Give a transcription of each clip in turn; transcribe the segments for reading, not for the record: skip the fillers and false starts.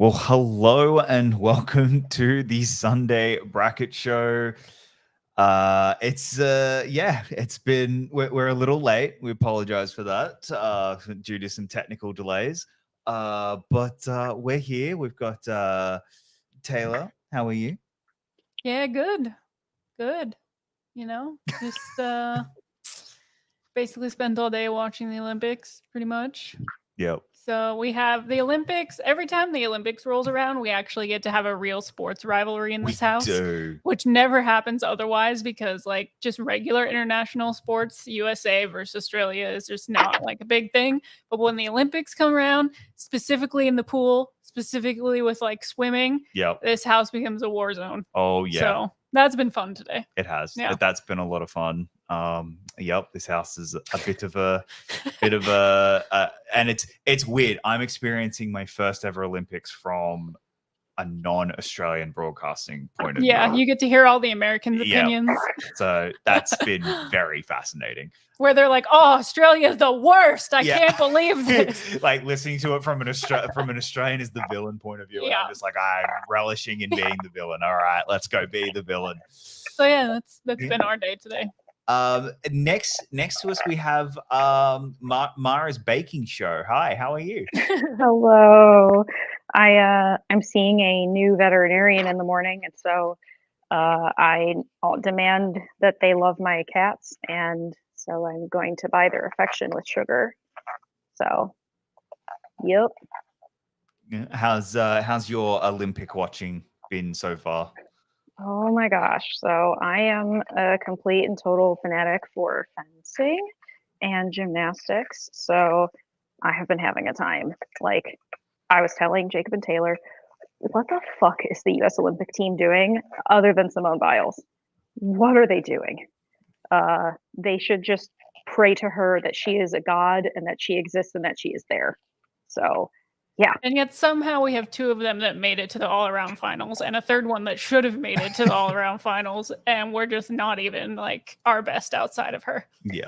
Well, hello and welcome to the Sunday Bracket Show. It's been we're a little late. We apologize for that due to some technical delays. But we're here. We've got Taylor. How are you? Yeah, good. Good. Just basically spent all day watching the Olympics, pretty much. Yep. So we have the Olympics. Every time the Olympics rolls around, we actually get to have a real sports rivalry in this house, which never happens otherwise because, like, just regular international sports, USA versus Australia is just not like a big thing. But when the Olympics come around, specifically in the pool, specifically with like swimming, this house becomes a war zone. Oh yeah. So that's been fun today. It has. Yeah. That's been a lot of fun. This house is a bit of a and it's weird. I'm experiencing my first ever Olympics from a non-Australian broadcasting point of view. Yeah, you get to hear all the Americans' opinions. So that's been very fascinating. Where they're like, "Oh, Australia's the worst. I can't believe this." Like listening to it from an Australian is the villain point of view. And I'm just like, I'm relishing in being the villain. All right, let's go be the villain. So yeah, that's been our day today. Next to us we have Mara's baking show. Hi, how are you? Hello. I'm seeing a new veterinarian in the morning, and so I demand that they love my cats, and so I'm going to buy their affection with sugar. So, yep. How's your Olympic watching been so far? Oh my gosh. So I am a complete and total fanatic for fencing and gymnastics. So I have been having a time. Like, I was telling Jacob and Taylor, what the fuck is the US Olympic team doing other than Simone Biles? What are they doing? They should just pray to her that she is a god and that she exists and that she is there. So yeah. And yet somehow we have two of them that made it to the all-around finals and a third one that should have made it to the all-around finals, and we're just not even like our best outside of her. Yeah.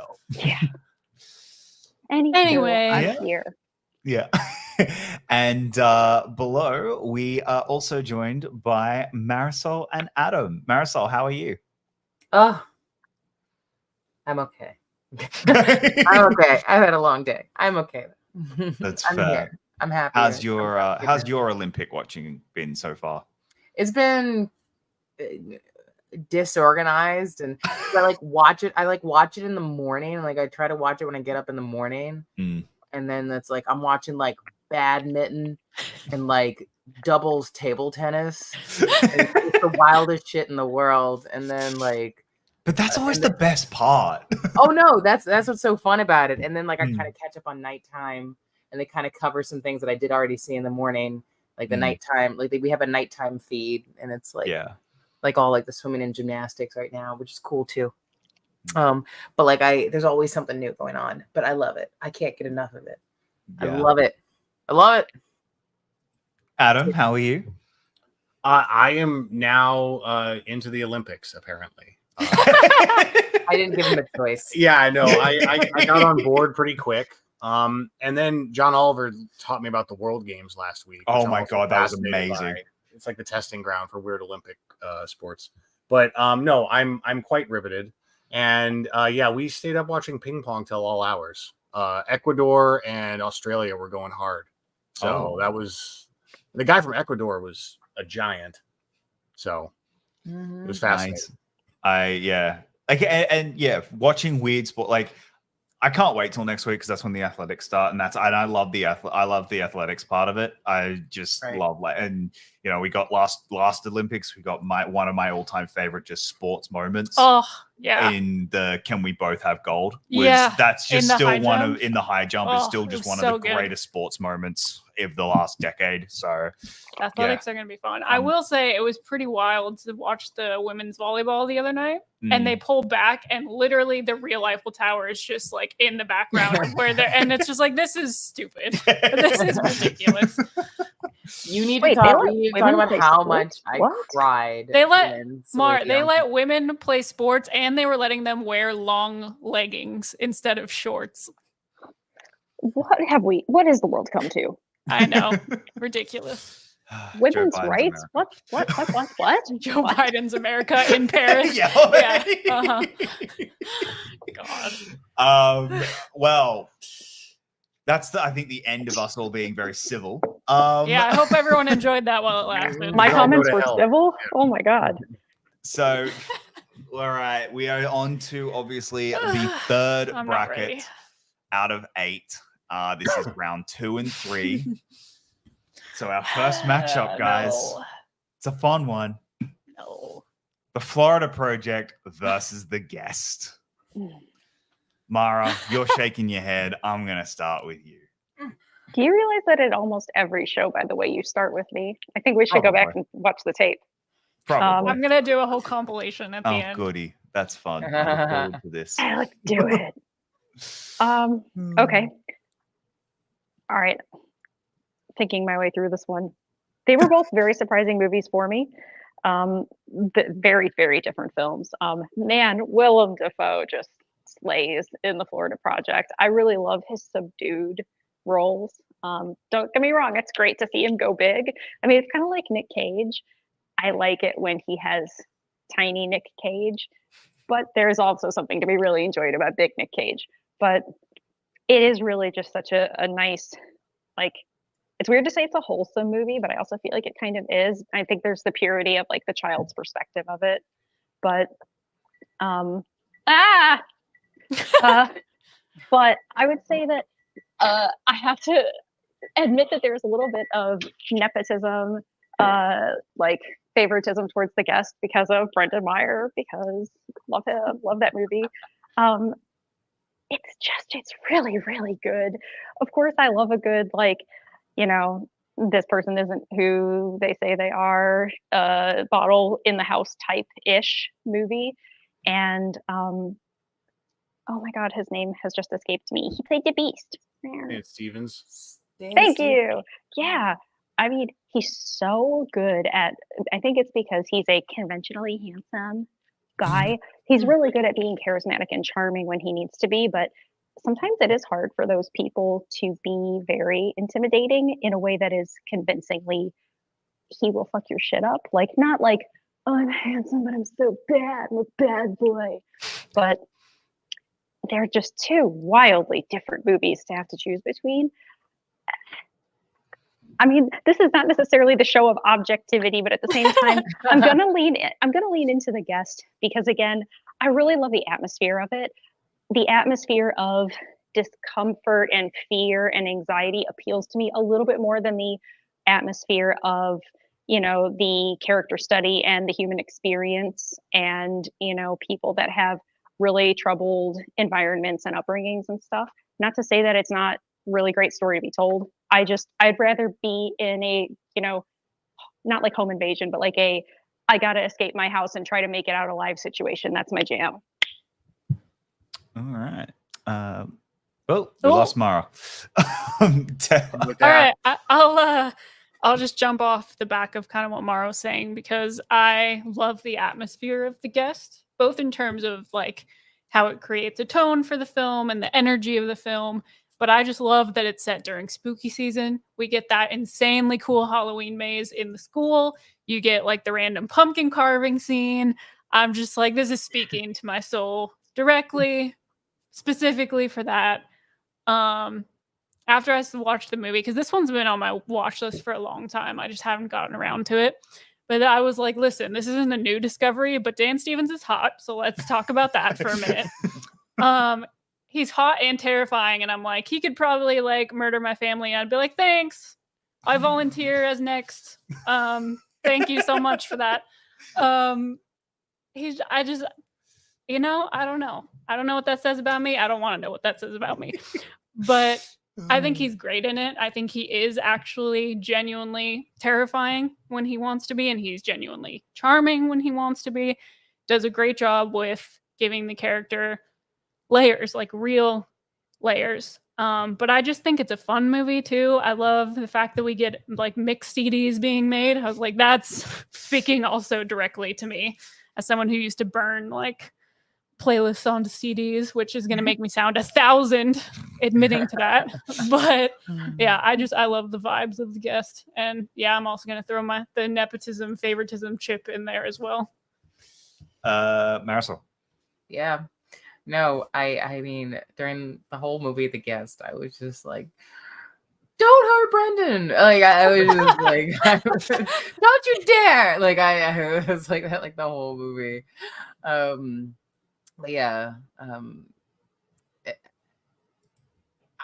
Anyway, I'm here. Yeah. And below, we are also joined by Marisol and Adam. Marisol, how are you? I'm okay. I'm okay. I've had a long day. I'm okay. That's I'm fair. Here. I'm happy. How's your Olympic watching been so far? It's been disorganized, and I like watch it. I like watch it in the morning. Like I try to watch it when I get up in the morning, and then it's like I'm watching like badminton and like doubles table tennis. It's the wildest shit in the world, and then like. But that's always the best part. Oh no, that's what's so fun about it. And then like I kind of catch up on nighttime, and they kind of cover some things that I did already see in the morning, like the nighttime. Like we have a nighttime feed, and it's like like all like the swimming and gymnastics right now, which is cool too. But like there's always something new going on. But I love it. I can't get enough of it. Yeah. I love it. I love it. Adam, how are you? I am now into the Olympics, apparently. I didn't give him a choice. Yeah, I know. I got on board pretty quick. And then John Oliver taught me about the World Games last week. Oh my God, that was amazing. It's like the testing ground for weird Olympic sports. But no, I'm quite riveted. And we stayed up watching ping pong till all hours. Ecuador and Australia were going hard. So that was the guy from Ecuador was a giant. So it was fascinating. Nice. Watching weird sport, like I can't wait till next week because that's when the athletics start, and I love the athletics part of it. I just love we got last Olympics, we got one of my all-time favorite just sports moments. Oh yeah, in the can we both have gold? That's just still in the high jump is still just one of the greatest sports moments of the last decade. So athletics are going to be fun. I will say it was pretty wild to watch the women's volleyball the other night, and they pulled back, and literally the real Eiffel Tower is just like in the background of where they're, and it's just like, this is stupid. This is ridiculous. You need to talk about how much I cried. They let women play sports, and they were letting them wear long leggings instead of shorts. What has the world come to? I know. Ridiculous. Women's Biden's rights? America. What? Joe What? Biden's America in Paris. Yeah. Uh-huh. God. Well, that's I think the end of us all being very civil. Yeah, I hope everyone enjoyed that while it lasted. My all go comments to were hell. civil? Oh my god. So, all right, we are on to obviously the third I'm not ready. bracket out of 8. This is round 2 and 3. So our first matchup, guys, it's a fun one. No. The Florida Project versus The Guest. Mara, you're shaking your head. I'm going to start with you. Do you realize that at almost every show, by the way, you start with me? I think we should go back and watch the tape. Probably. I'm going to do a whole compilation at the end. Oh, goody. That's fun. I look forward to this. Let's do it. Okay. All right. Thinking my way through this one. They were both very surprising movies for me. Very, very different films. Man, Willem Dafoe just slays in The Florida Project. I really love his subdued roles. Don't get me wrong, it's great to see him go big. I mean, it's kind of like Nick Cage. I like it when he has tiny Nick Cage, but there's also something to be really enjoyed about big Nick Cage. But it is really just such a nice, like, it's weird to say it's a wholesome movie, but I also feel like it kind of is. I think there's the purity of like the child's perspective of it. But but I would say that I have to admit that there's a little bit of nepotism, like favoritism towards The Guest because of Brendan Meyer, because love him, love that movie. It's really, really good. Of course, I love a good, like, you know, this person isn't who they say they are, bottle in the house type-ish movie. And oh my god, his name has just escaped me. He played the Beast. It's Stevens. Thank you. Yeah. I mean, he's so good at, I think it's because he's a conventionally handsome guy. He's really good at being charismatic and charming when he needs to be, but sometimes it is hard for those people to be very intimidating in a way that is convincingly, he will fuck your shit up. Like, not like, oh, I'm handsome, but I'm so bad. I'm a bad boy. But they're just two wildly different movies to have to choose between. I mean, this is not necessarily the show of objectivity, but at the same time, I'm gonna lean into The Guest because, again, I really love the atmosphere of it. The atmosphere of discomfort and fear and anxiety appeals to me a little bit more than the atmosphere of, you know, the character study and the human experience and, you know, people that have really troubled environments and upbringings and stuff. Not to say that it's not really great story to be told. I'd rather be in a, you know, not like home invasion, but like a, I gotta escape my house and try to make it out alive situation. That's my jam. All right. We lost Mara. All right. I'll just jump off the back of kind of what Mara was saying because I love the atmosphere of The Guest, both in terms of like how it creates a tone for the film and the energy of the film. But I just love that it's set during spooky season. We get that insanely cool Halloween maze in the school. You get like the random pumpkin carving scene. I'm just like, this is speaking to my soul directly, specifically for that. After I watched the movie, because this one's been on my watch list for a long time. I just haven't gotten around to it. But I was like, listen, this isn't a new discovery, but Dan Stevens is hot. So let's talk about that for a minute. He's hot and terrifying, and I'm like, he could probably like murder my family. I'd be like, thanks, I volunteer as next. Thank you so much for that. I just, you know, I don't know what that says about me. I don't want to know what that says about me, but I think he's great in it. I think he is actually genuinely terrifying when he wants to be, and he's genuinely charming when he wants to be. Does a great job with giving the character layers, like real layers. But I just think it's a fun movie too. I love the fact that we get like mixed CDs being made. I was like, that's speaking also directly to me as someone who used to burn like playlists onto CDs, which is going to make me sound 1,000 admitting to that. But yeah, I love the vibes of The Guest. And yeah, I'm also going to throw the nepotism, favoritism chip in there as well. Marisol. Yeah. No, I mean, during the whole movie, The Guest, I was just like, don't hurt Brendan. Like I was just like, don't you dare. Like I was like that, like the whole movie. But yeah,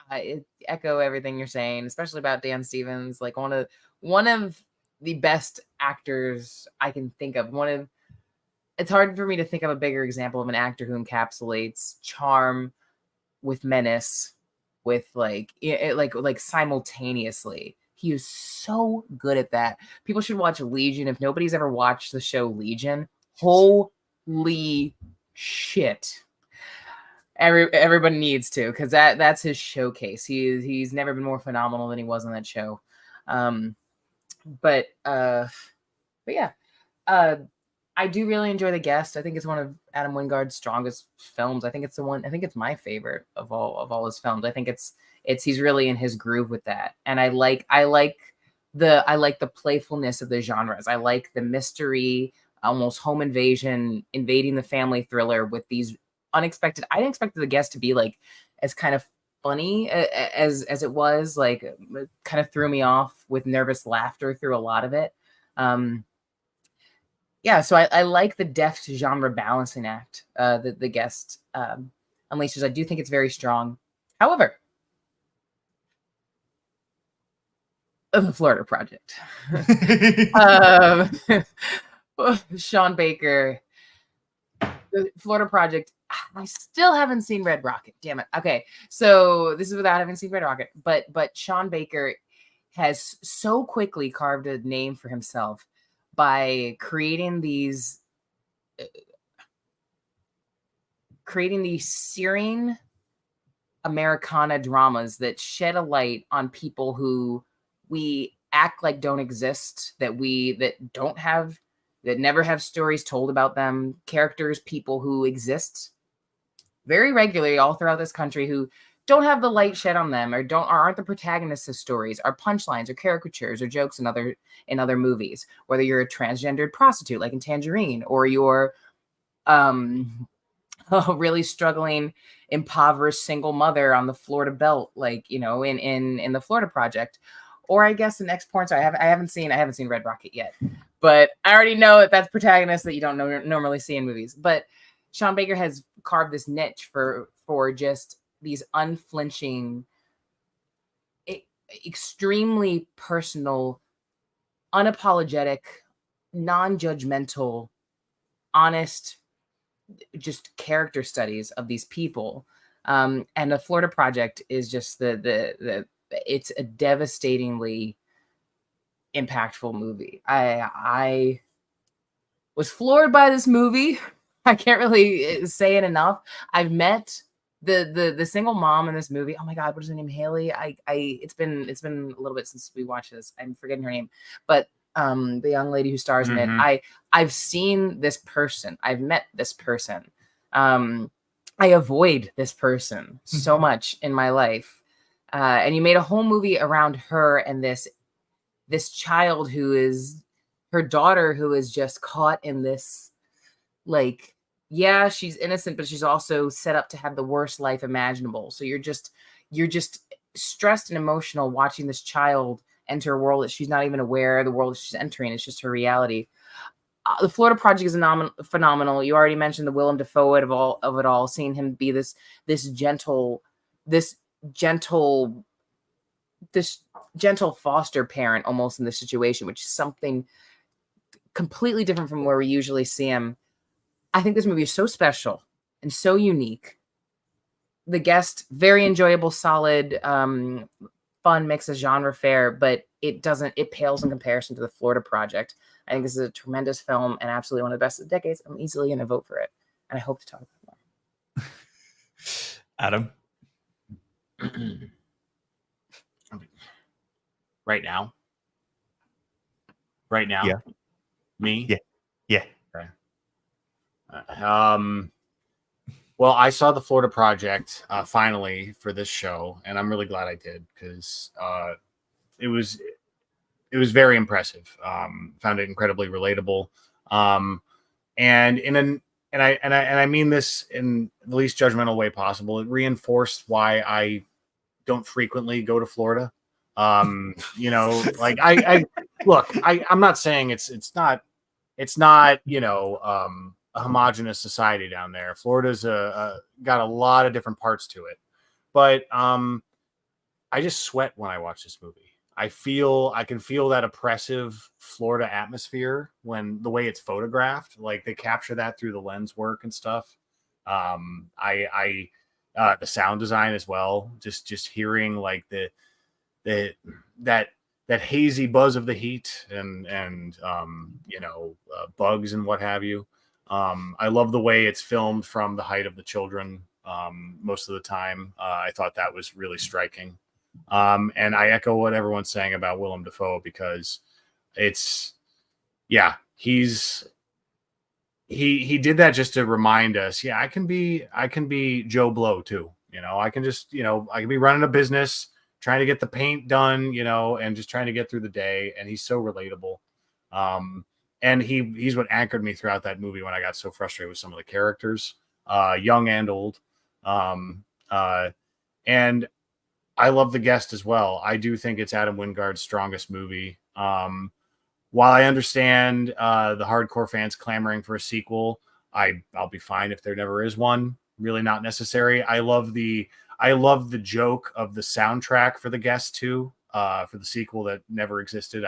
I echo everything you're saying, especially about Dan Stevens. Like one of the best actors I can think of. It's hard for me to think of a bigger example of an actor who encapsulates charm with menace, with like simultaneously. He is so good at that. People should watch Legion. If nobody's ever watched the show Legion, holy shit. Everybody needs to, because that's his showcase. He's never been more phenomenal than he was on that show. But yeah. I do really enjoy The Guest. I think it's one of Adam Wingard's strongest films. I think it's my favorite of all his films. I think he's really in his groove with that. And I like the playfulness of the genres. I like the mystery, almost home invasion, invading the family thriller with these unexpected. I didn't expect The Guest to be like as kind of funny as it was. Like, it kind of threw me off with nervous laughter through a lot of it. Yeah, so I like the deft genre balancing act the Guest unleashes. I do think it's very strong. However, the Florida Project. Sean Baker, the Florida Project. I still haven't seen Red Rocket. Damn it. Okay, so this is without having seen Red Rocket, but Sean Baker has so quickly carved a name for himself by creating these searing Americana dramas that shed a light on people who we act like don't exist, that never have stories told about them, characters, people who exist very regularly all throughout this country who don't have the light shed on them, or aren't the protagonists of stories, are punchlines or caricatures or jokes in other movies. Whether you're a transgendered prostitute like in Tangerine, or you're a really struggling, impoverished single mother on the Florida Belt, like in the Florida Project, or I guess the next porn star. I haven't seen Red Rocket yet, but I already know that's protagonists that you don't normally see in movies. But Sean Baker has carved this niche for just these unflinching, extremely personal, unapologetic, non-judgmental, honest, just character studies of these people. And the Florida Project is just it's a devastatingly impactful movie. I was floored by this movie. I can't really say it enough. I've met the single mom in this movie. Oh my God, what is her name? Haley. It's been a little bit since we watched this. I'm forgetting her name, but the young lady who stars in it. I've seen this person. I've met this person. I avoid this person so much in my life. And you made a whole movie around her and this child who is her daughter, who is just caught in this, like, yeah, she's innocent, but she's also set up to have the worst life imaginable. So you're just stressed and emotional watching this child enter a world that she's not even aware of the world she's entering. It's just her reality. The Florida Project is phenomenal. You already mentioned the Willem Dafoe of it all, seeing him be this gentle foster parent almost in this situation, which is something completely different from where we usually see him. I think this movie is so special and so unique. The Guest, very enjoyable, solid, fun mix of genre fare, but it pales in comparison to the Florida Project. I think this is a tremendous film and absolutely one of the best of the decades. I'm easily going to vote for it, and I hope to talk about it more. Adam? Right now? Yeah. Me? Yeah. Okay. Well, I saw the Florida Project finally for this show, and I'm really glad I did because it was very impressive. Found it incredibly relatable, and I mean this in the least judgmental way possible. It reinforced why I don't frequently go to Florida. You know, like I look, I'm not saying it's not a homogenous society down there. Florida's got a lot of different parts to it, but I just sweat when I watch this movie. I can feel that oppressive Florida atmosphere when the way it's photographed, like they capture that through the lens work and stuff. The sound design as well, just hearing like that hazy buzz of the heat and bugs and what have you. I love the way it's filmed from the height of the children most of the time. I thought that was really striking. And I echo what everyone's saying about Willem Dafoe because he did that just to remind us, I can be Joe Blow too. I can just, I can be running a business, trying to get the paint done, and just trying to get through the day. And he's so relatable. And he's what anchored me throughout that movie when I got so frustrated with some of the characters, young and old. And I love The Guest as well. I do think it's Adam Wingard's strongest movie. While I understand the hardcore fans clamoring for a sequel, I'll be fine if there never is one. Really not necessary. I love the joke of the soundtrack for The Guest too, for the sequel that never existed.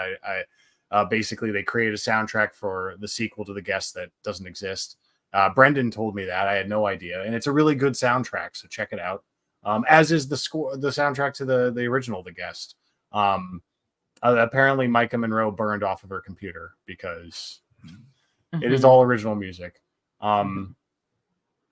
Basically they created a soundtrack for the sequel to The Guest that doesn't exist. Brendan told me that. I had no idea, and it's a really good soundtrack. So check it out. As is the soundtrack to the original The Guest. Apparently Micah Monroe burned off of her computer because it is all original music. I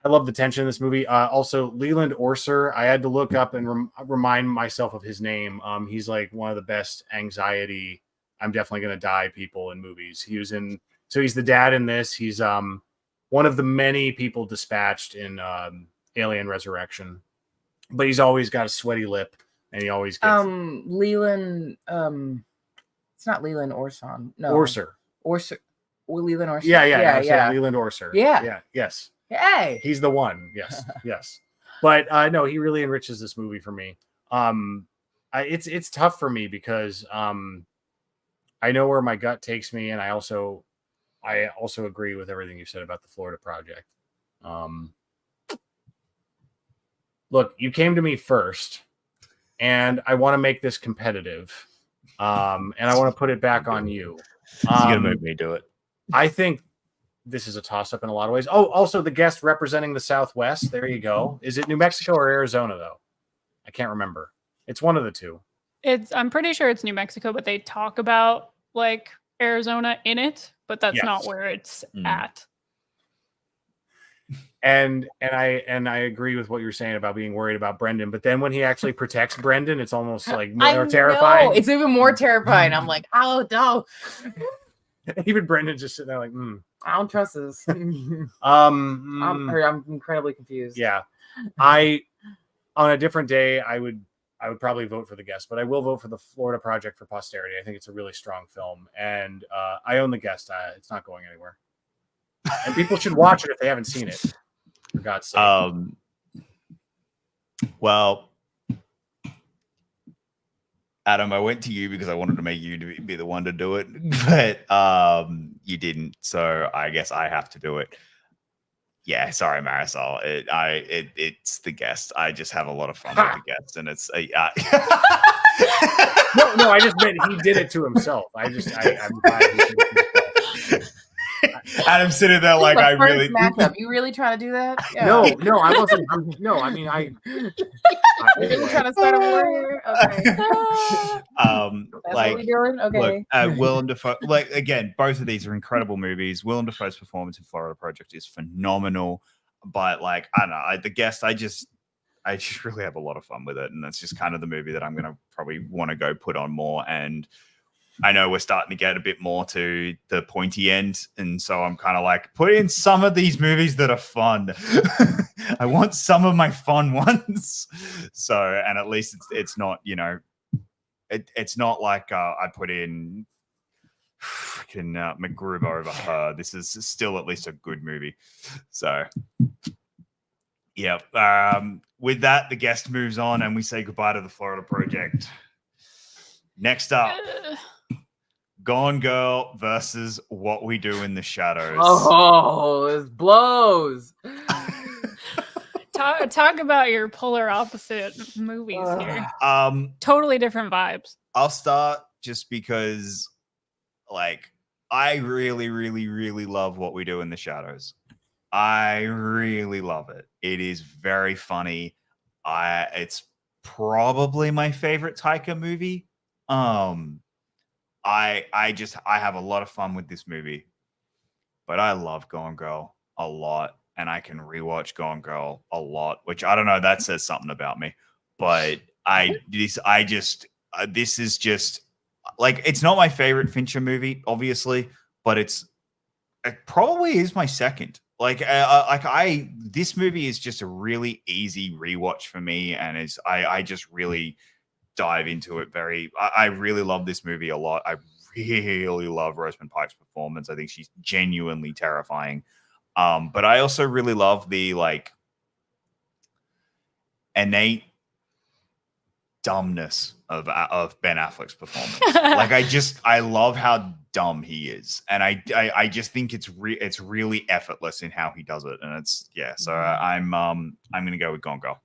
love the tension in this movie. Also, Leland Orser, I had to look up and remind myself of his name. He's like one of the best anxiety, I'm definitely going to die people in movies. He's the dad in this. He's one of the many people dispatched in Alien Resurrection. But he's always got a sweaty lip, and he always gets Leland. It's not Leland Orson. No, Orser. Leland Orser. Yeah. Leland Orser. Yes. Hey, he's the one. Yes, yes. But no, he really enriches this movie for me. It's tough for me because I know where my gut takes me, and I also agree with everything you said about the Florida Project. Look, you came to me first, and I want to make this competitive, and I want to put it back on you. You're gonna make me do it. I think this is a toss-up in a lot of ways. Oh, also The Guest representing the Southwest. There you go. Is it New Mexico or Arizona, though? I can't remember. It's one of the two. I'm pretty sure it's New Mexico, but they talk about like Arizona in it, but that's not where it's at. And I agree with what you're saying about being worried about Brendan, but then when he actually protects Brendan, it's almost like more terrifying. It's even more terrifying. I'm like, oh no. Even Brendan's just sitting there like, I don't trust this. I'm incredibly confused. Yeah. On a different day, I would probably vote for The Guest, but I will vote for the Florida Project for posterity. I think it's a really strong film, and I own The Guest. It's not going anywhere. And people should watch it if they haven't seen it. For God's sake. Well, Adam, I went to you because I wanted to make you to be the one to do it, but you didn't. So I guess I have to do it. Yeah, sorry, Marisol. It's The Guest. I just have a lot of fun with The Guest, and it's no. I just meant he did it to himself. I'm glad he did it to himself. Adam's sitting there like I really matchup. You really trying to do that? Yeah. No, I wasn't. No, I mean You're trying to start a war here? Okay. That's like what we're doing? Okay. Look, Willem Dafoe. Like again, both of these are incredible movies. Willem Dafoe's performance in Florida Project is phenomenal. But like I don't know, The Guest, I just really have a lot of fun with it, and that's just kind of the movie that I'm gonna probably want to go put on more. And I know we're starting to get a bit more to the pointy end, and so I'm kind of like, put in some of these movies that are fun. I want some of my fun ones. So, and at least it's not, you know, it's not like I put in freaking MacGruber over Her. This is still at least a good movie. So, yeah. With that, the guest moves on, and we say goodbye to the Florida Project. Next up, Gone Girl versus What We Do in the Shadows. Oh, this blows. Talk about your polar opposite movies here. Totally different vibes. I'll start just because, like, I really, really, really love What We Do in the Shadows. I really love it. It is very funny. It's probably my favorite Taika movie. I have a lot of fun with this movie, but I love Gone Girl a lot, and I can rewatch Gone Girl a lot, which I don't know, that says something about me, but this is just like, it's not my favorite Fincher movie, obviously, but it probably is my second. This movie is just a really easy rewatch for me, and I just really dive into it. I really love this movie a lot. I really love Rosamund Pike's performance. I think she's genuinely terrifying. But I also really love the like innate dumbness of Ben Affleck's performance. Like I love how dumb he is, and I just think it's really effortless in how he does it, and so I'm gonna go with Gone Girl.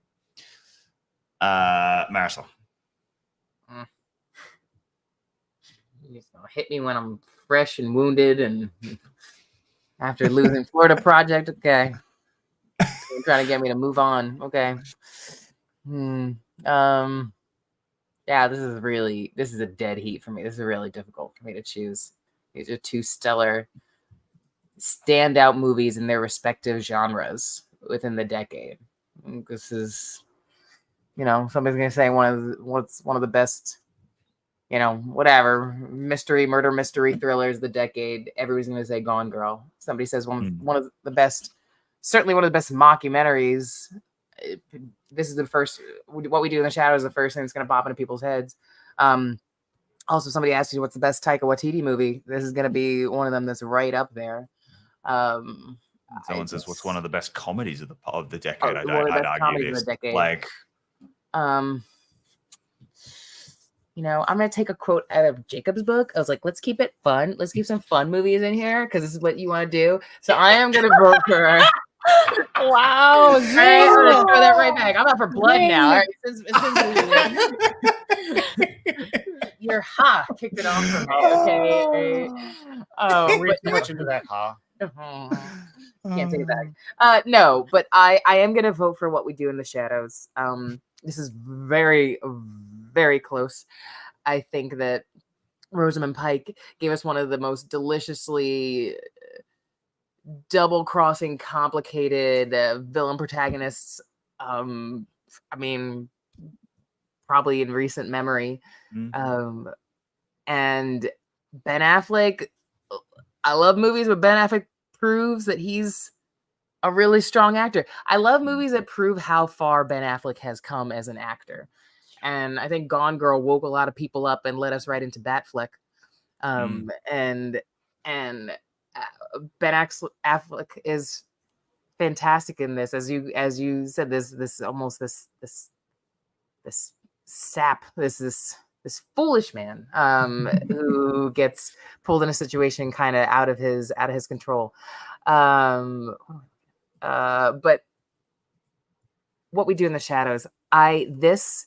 Marisol. You're just gonna hit me when I'm fresh and wounded, and after losing Florida Project. Okay, you're trying to get me to move on. Okay. Yeah, this is a dead heat for me. This is really difficult for me to choose. These are two stellar standout movies in their respective genres within the decade. This is, somebody's gonna say what's one of the best, whatever murder mystery thrillers of the decade. Everybody's gonna say Gone Girl. Somebody says one of the best, certainly one of the best mockumentaries. This is the first. What We Do in the Shadows is the first thing that's going to pop into people's heads. Also, somebody asked you what's the best Taika Waititi movie. This is going to be one of them that's right up there. Someone says what's one of the best comedies of the decade. I'd argue this. Like, I'm going to take a quote out of Jacob's book. I was like, let's keep it fun. Let's keep some fun movies in here because this is what you want to do. So I am going to vote for. Wow, I'm gonna throw that right back. I'm out for blood now. All right, your ha kicked it off for me. Okay. Oh, read too much into that ha. Can't take it back. No, but I am gonna vote for What We Do in the Shadows. This is very, very close. I think that Rosamund Pike gave us one of the most deliciously double-crossing, complicated villain protagonists. Probably in recent memory. And Ben Affleck. I love movies, but Ben Affleck proves that he's a really strong actor. I love movies that prove how far Ben Affleck has come as an actor. And I think Gone Girl woke a lot of people up and led us right into Batfleck. And Ben Affleck is fantastic in this, as you said. This sap, this foolish man who gets pulled in a situation kind of out of his control. But What We Do in the Shadows, this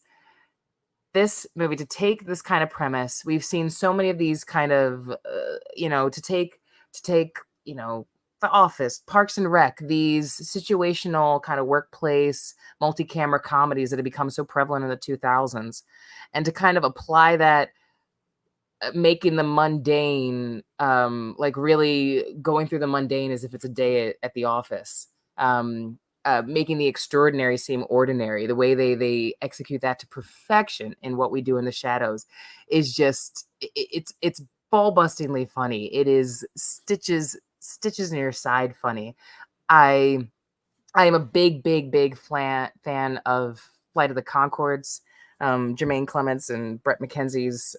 movie, to take this kind of premise, we've seen so many of these kind of to take The Office, Parks and Rec, these situational kind of workplace multi-camera comedies that have become so prevalent in the 2000s, and to kind of apply that, making the mundane, like really going through the mundane as if it's a day at the office. making the extraordinary seem ordinary. The way they execute that to perfection in What We Do in the Shadows is just it's ball bustingly funny. It is stitches in your side funny. I am a big fan of Flight of the Conchords, Jermaine Clements and Brett McKenzie's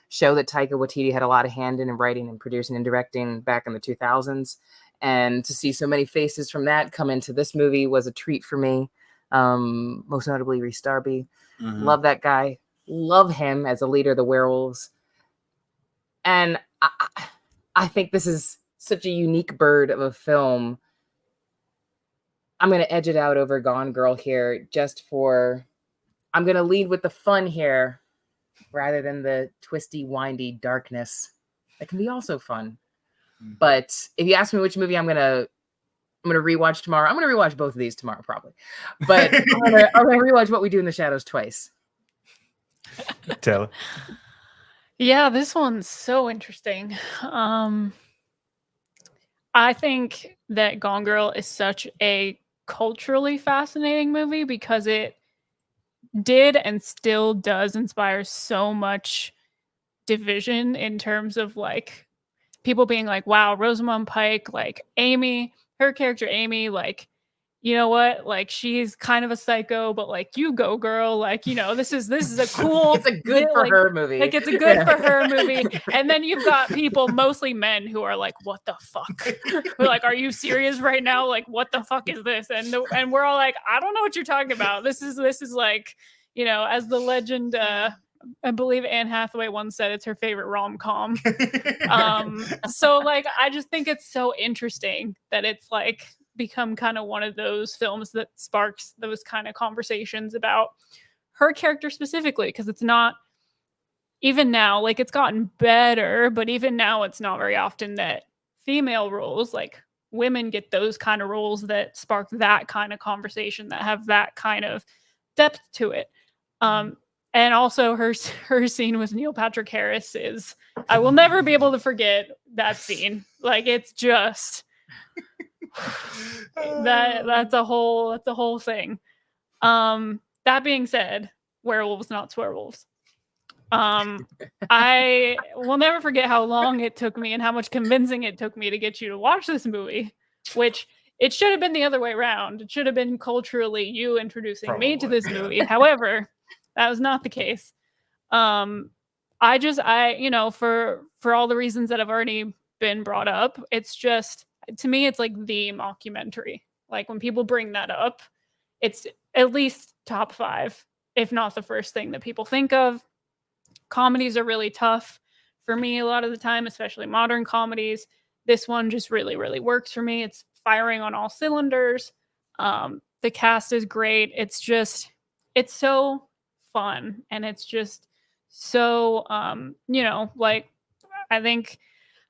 show that Taika Waititi had a lot of hand in writing and producing and directing back in the 2000s. And to see so many faces from that come into this movie was a treat for me. Most notably Rhys Darby. Love that guy. Love him as a leader of the werewolves. And I think this is such a unique bird of a film. I'm going to edge it out over Gone Girl here I'm going to lead with the fun here rather than the twisty, windy darkness that can be also fun. But if you ask me which movie I'm gonna rewatch tomorrow, I'm gonna rewatch both of these tomorrow probably. But I'm gonna rewatch What We Do in the Shadows twice. Taylor. Yeah, this one's so interesting. I think that Gone Girl is such a culturally fascinating movie because it did and still does inspire so much division in terms of like people being like, wow, Rosamund Pike, like Amy, her character Amy, like, you know what, like she's kind of a psycho, but like you go girl, like, you know, this is a cool it's a good for like, her movie. Like it's a good for her movie. And then you've got people, mostly men, who are like, what the fuck? We're like, are you serious right now? Like, what the fuck is this? And we're all like, I don't know what you're talking about. This is like, you know, as the legend I believe Anne Hathaway once said it's her favorite rom-com. So like I just think it's so interesting that it's like become kind of one of those films that sparks those kind of conversations about her character specifically, because it's not, even now, like it's gotten better, but even now it's not very often that female roles, like women, get those kind of roles that spark that kind of conversation, that have that kind of depth to it. And also her scene with Neil Patrick Harris is, I will never be able to forget that scene. Like it's just that's a whole thing. That being said, werewolves, not swearwolves. I will never forget how long it took me and how much convincing it took me to get you to watch this movie, which it should have been the other way around. It should have been culturally you introducing me to this movie. However, that was not the case. I you know, for all the reasons that have already been brought up, it's just, to me, it's like the mockumentary. Like when people bring that up, it's at least top 5, if not the first thing that people think of. Comedies are really tough for me a lot of the time, especially modern comedies. This one just really, really works for me. It's firing on all cylinders. The cast is great. It's so fun, and it's just so you know, like I think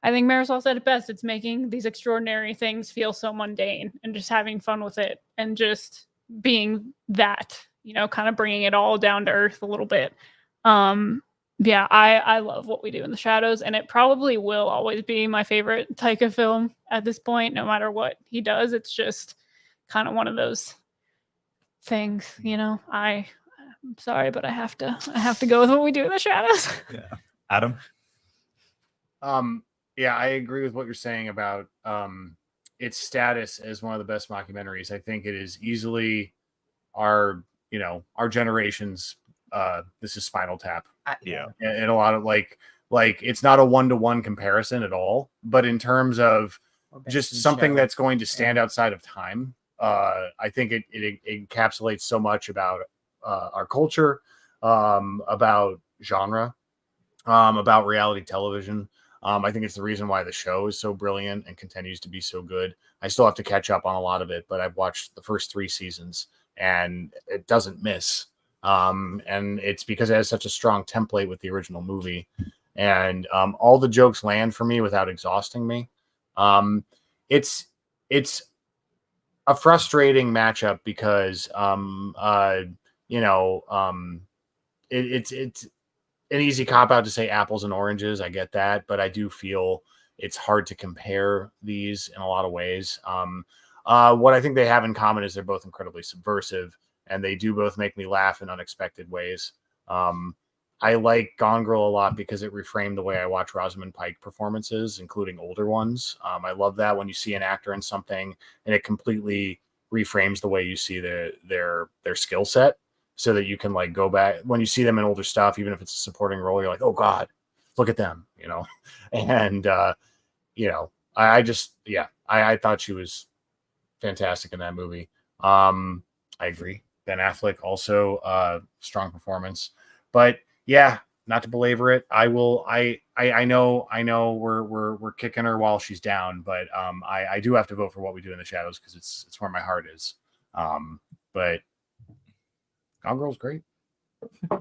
Marisol said it best. It's making these extraordinary things feel so mundane, and just having fun with it, and just being that, you know, kind of bringing it all down to earth a little bit. Yeah, I love What We Do in the Shadows, and it probably will always be my favorite Taika film at this point, no matter what he does. It's just kind of one of those things, you know. I'm sorry, but I have to go with What We Do in the Shadows. Yeah. Adam? Yeah, I agree with what you're saying about its status as one of the best mockumentaries. I think it is easily our generation's this is Spinal Tap. Yeah. And a lot of like it's not a 1-to-1 comparison at all, but in terms of just something that's going to stand outside of time, I think it encapsulates so much about our culture, about genre, about reality television. I think it's the reason why the show is so brilliant and continues to be so good. I still have to catch up on a lot of it, but I've watched the first 3 seasons and it doesn't miss. And it's because it has such a strong template with the original movie, and all the jokes land for me without exhausting me. It's a frustrating matchup because it's an easy cop out to say apples and oranges. I get that, but I do feel it's hard to compare these in a lot of ways. What I think they have in common is they're both incredibly subversive, and they do both make me laugh in unexpected ways. I like Gone Girl a lot because it reframed the way I watch Rosamund Pike performances, including older ones. I love that when you see an actor in something and it completely reframes the way you see their skill set, so that you can like go back when you see them in older stuff, even if it's a supporting role, you're like, oh God, look at them, you know? And, you know, I just, yeah, I thought she was fantastic in that movie. I agree. Ben Affleck also strong performance, but yeah, not to belabor it. I know we're kicking her while she's down, but I do have to vote for What We Do in the Shadows because it's where my heart is. But Gone Girl's great. All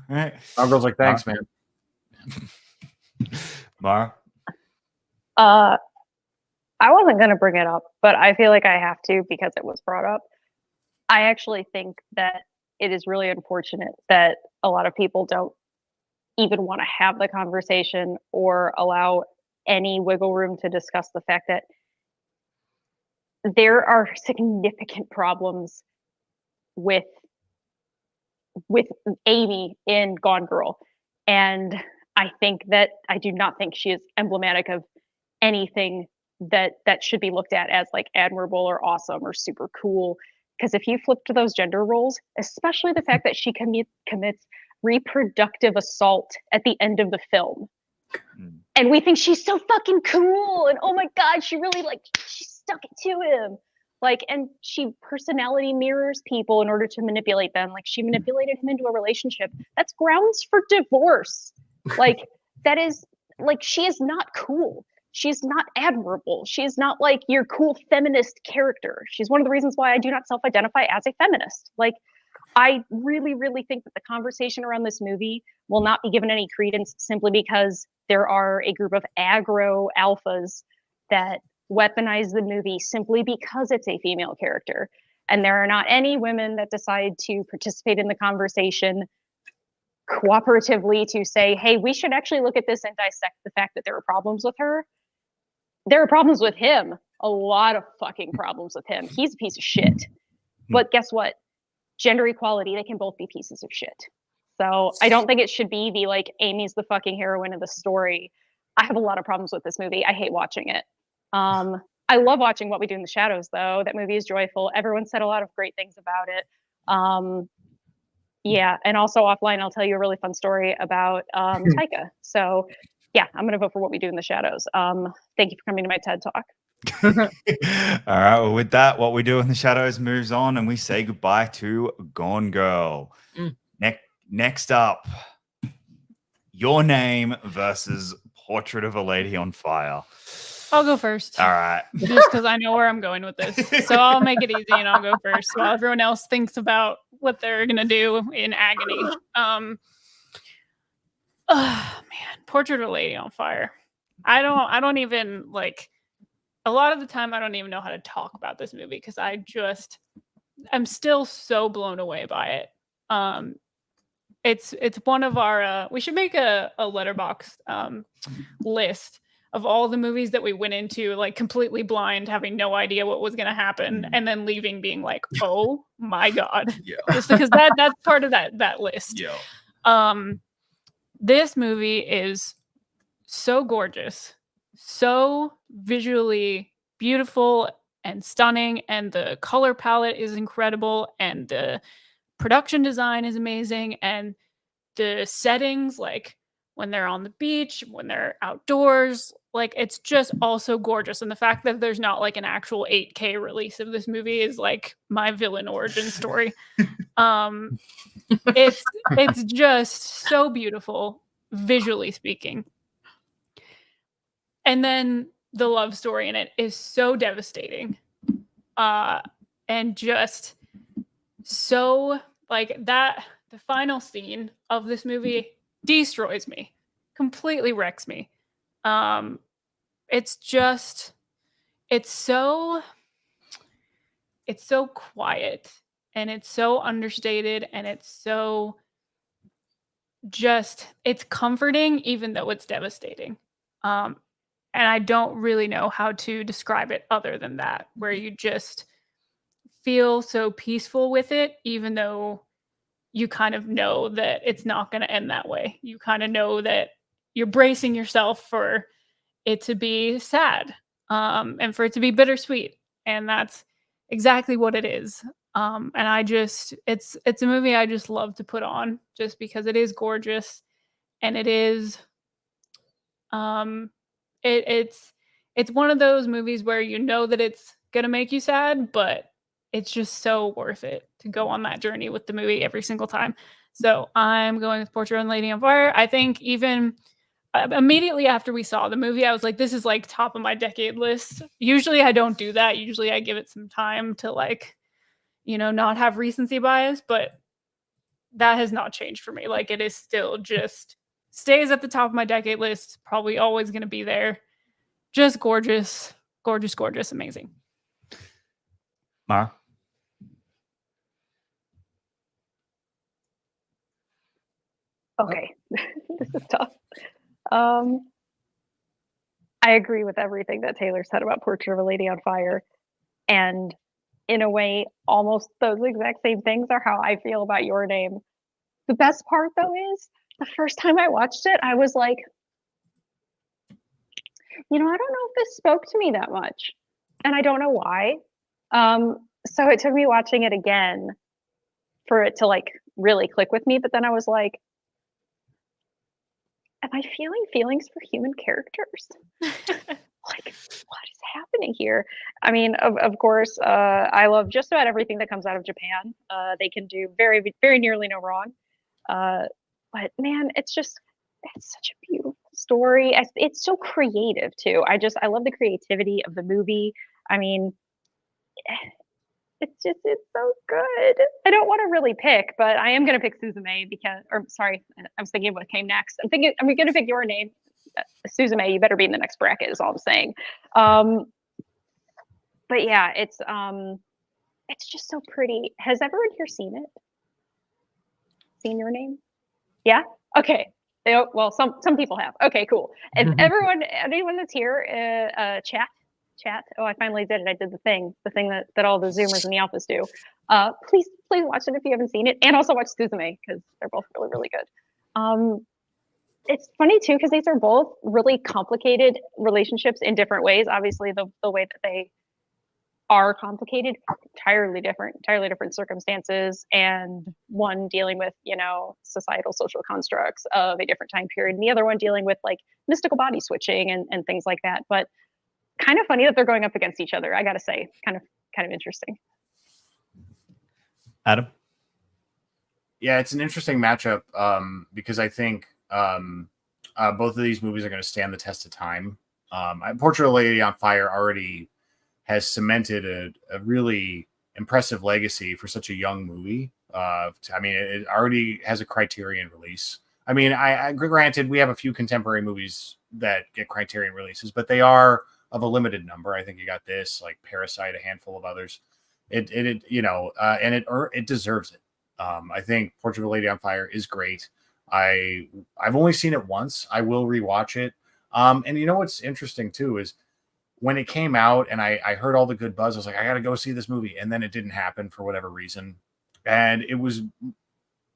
right. Gone Girl's like, thanks, man. Mara? I wasn't going to bring it up, but I feel like I have to because it was brought up. I actually think that it is really unfortunate that a lot of people don't even want to have the conversation or allow any wiggle room to discuss the fact that there are significant problems with Amy in Gone Girl. And I do not think she is emblematic of anything that should be looked at as like admirable or awesome or super cool. Because if you flip to those gender roles, especially the fact that she commits reproductive assault at the end of the film, and we think she's so fucking cool, and oh my God, she really she stuck it to him. Like, and she personality mirrors people in order to manipulate them. Like, she manipulated him into a relationship. That's grounds for divorce. Like, that is, like, she is not cool. She's not admirable. She's not like your cool feminist character. She's one of the reasons why I do not self-identify as a feminist. Like, I really, really think that the conversation around this movie will not be given any credence simply because there are a group of aggro alphas that weaponize the movie simply because it's a female character. And there are not any women that decide to participate in the conversation cooperatively to say, hey, we should actually look at this and dissect the fact that there are problems with her. There are problems with him. A lot of fucking problems with him. He's a piece of shit. But guess what? Gender equality, they can both be pieces of shit. So I don't think it should be the like, Amy's the fucking heroine of the story. I have a lot of problems with this movie. I hate watching it. I love watching What We Do in the Shadows, though. That movie is joyful. Everyone said a lot of great things about it. Yeah, and also offline, I'll tell you a really fun story about Taika. So yeah, I'm going to vote for What We Do in the Shadows. Thank you for coming to my TED Talk. All right, well, with that, What We Do in the Shadows moves on, and we say goodbye to Gone Girl. Next up, Your Name versus Portrait of a Lady on Fire. I'll go first. All right. Just because I know where I'm going with this. So I'll make it easy and I'll go first while everyone else thinks about what they're going to do in agony. Oh, man. Portrait of a Lady on Fire. I don't even like, a lot of the time I don't even know how to talk about this movie because I'm still so blown away by it. It's one of our, we should make a letterbox list of all the movies that we went into like completely blind, having no idea what was going to happen, and then leaving being like, oh my God. Yeah. Just because that's part of that list. Yeah. This movie is so gorgeous, so visually beautiful and stunning, and the color palette is incredible, and the production design is amazing, and the settings, like when they're on the beach, when they're outdoors, like it's just also gorgeous. And the fact that there's not like an actual 8K release of this movie is like my villain origin story. It's just so beautiful, visually speaking. And then the love story in it is so devastating. And just so like that, the final scene of this movie destroys me, completely wrecks me. It's so quiet, and it's so understated, and it's so it's comforting even though it's devastating. And I don't really know how to describe it other than that, where you just feel so peaceful with it, even though you kind of know that it's not going to end that way. You kind of know that you're bracing yourself for it to be sad, and for it to be bittersweet. And that's exactly what it is. And it's a movie I just love to put on just because it is gorgeous, and it is, it's one of those movies where you know that it's going to make you sad, but it's just so worth it to go on that journey with the movie every single time. So I'm going with Portrait of a Lady on Fire. I think even immediately after we saw the movie, I was like, this is like top of my decade list. Usually I don't do that. Usually I give it some time to like, not have recency bias, but that has not changed for me. Like, it is still just stays at the top of my decade list. Probably always going to be there. Just gorgeous, gorgeous, gorgeous, amazing. Mara? Okay, this is tough. I agree with everything that Taylor said about Portrait of a Lady on Fire. And in a way, almost those exact same things are how I feel about Your Name. The best part, though, is the first time I watched it, I was like, I don't know if this spoke to me that much. And I don't know why. So it took me watching it again for it to like really click with me. But then I was like, am I feeling feelings for human characters? Like, what is happening here? I mean, of course, I love just about everything that comes out of Japan. They can do very, very nearly no wrong. But man, it's such a beautiful story. It's so creative too. I love the creativity of the movie. I mean, it's so good. I don't want to really pick, but I am going to pick Suzume sorry, I was thinking what came next. I'm going to pick Your Name. Suzume, you better be in the next bracket is all I'm saying. But yeah, it's just so pretty. Has everyone here seen it? Seen Your Name? Yeah? Okay. Well, some people have. Okay, cool. If anyone that's here, chat. Oh, I finally did it. I did the thing that all the Zoomers and the Alphas do. Please watch it if you haven't seen it, and also watch Suzume because they're both really, really good. It's funny too because these are both really complicated relationships in different ways. Obviously, the way that they are complicated, entirely different circumstances, and one dealing with societal social constructs of a different time period, and the other one dealing with like mystical body switching and things like that. But kind of funny that they're going up against each other. I gotta say, kind of interesting. Adam? Yeah, it's an interesting matchup because I think both of these movies are going to stand the test of time. Portrait of a Lady on Fire already has cemented a really impressive legacy for such a young movie. I mean, it already has a Criterion release. I mean, I granted we have a few contemporary movies that get Criterion releases, but they are of a limited number. I think you got this, like Parasite, a handful of others. And it deserves it. I think Portrait of a Lady on Fire is great. I've only seen it once. I will rewatch it. And you know what's interesting too is when it came out and I heard all the good buzz, I was like, I got to go see this movie. And then it didn't happen for whatever reason. And it was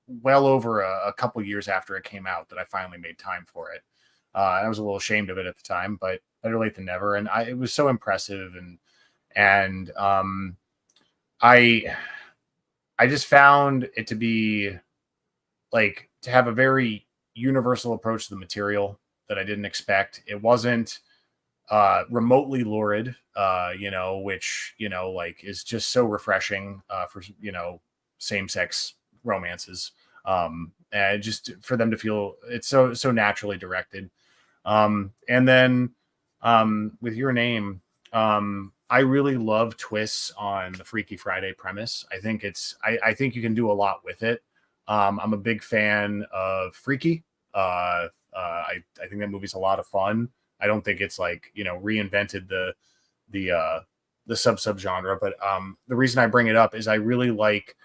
well over a couple years after it came out that I finally made time for it. I was a little ashamed of it at the time, but better late than never. And it was so impressive. And I just found it to be like to have a very universal approach to the material that I didn't expect. It wasn't remotely lurid, which, like is just so refreshing for, same-sex romances. And just for them to feel it's so naturally directed. And then with Your Name, I really love twists on the Freaky Friday premise. I think I think you can do a lot with it. I'm a big fan of Freaky. I think that movie's a lot of fun. I don't think it's like, reinvented the sub genre, but the reason I bring it up is I really like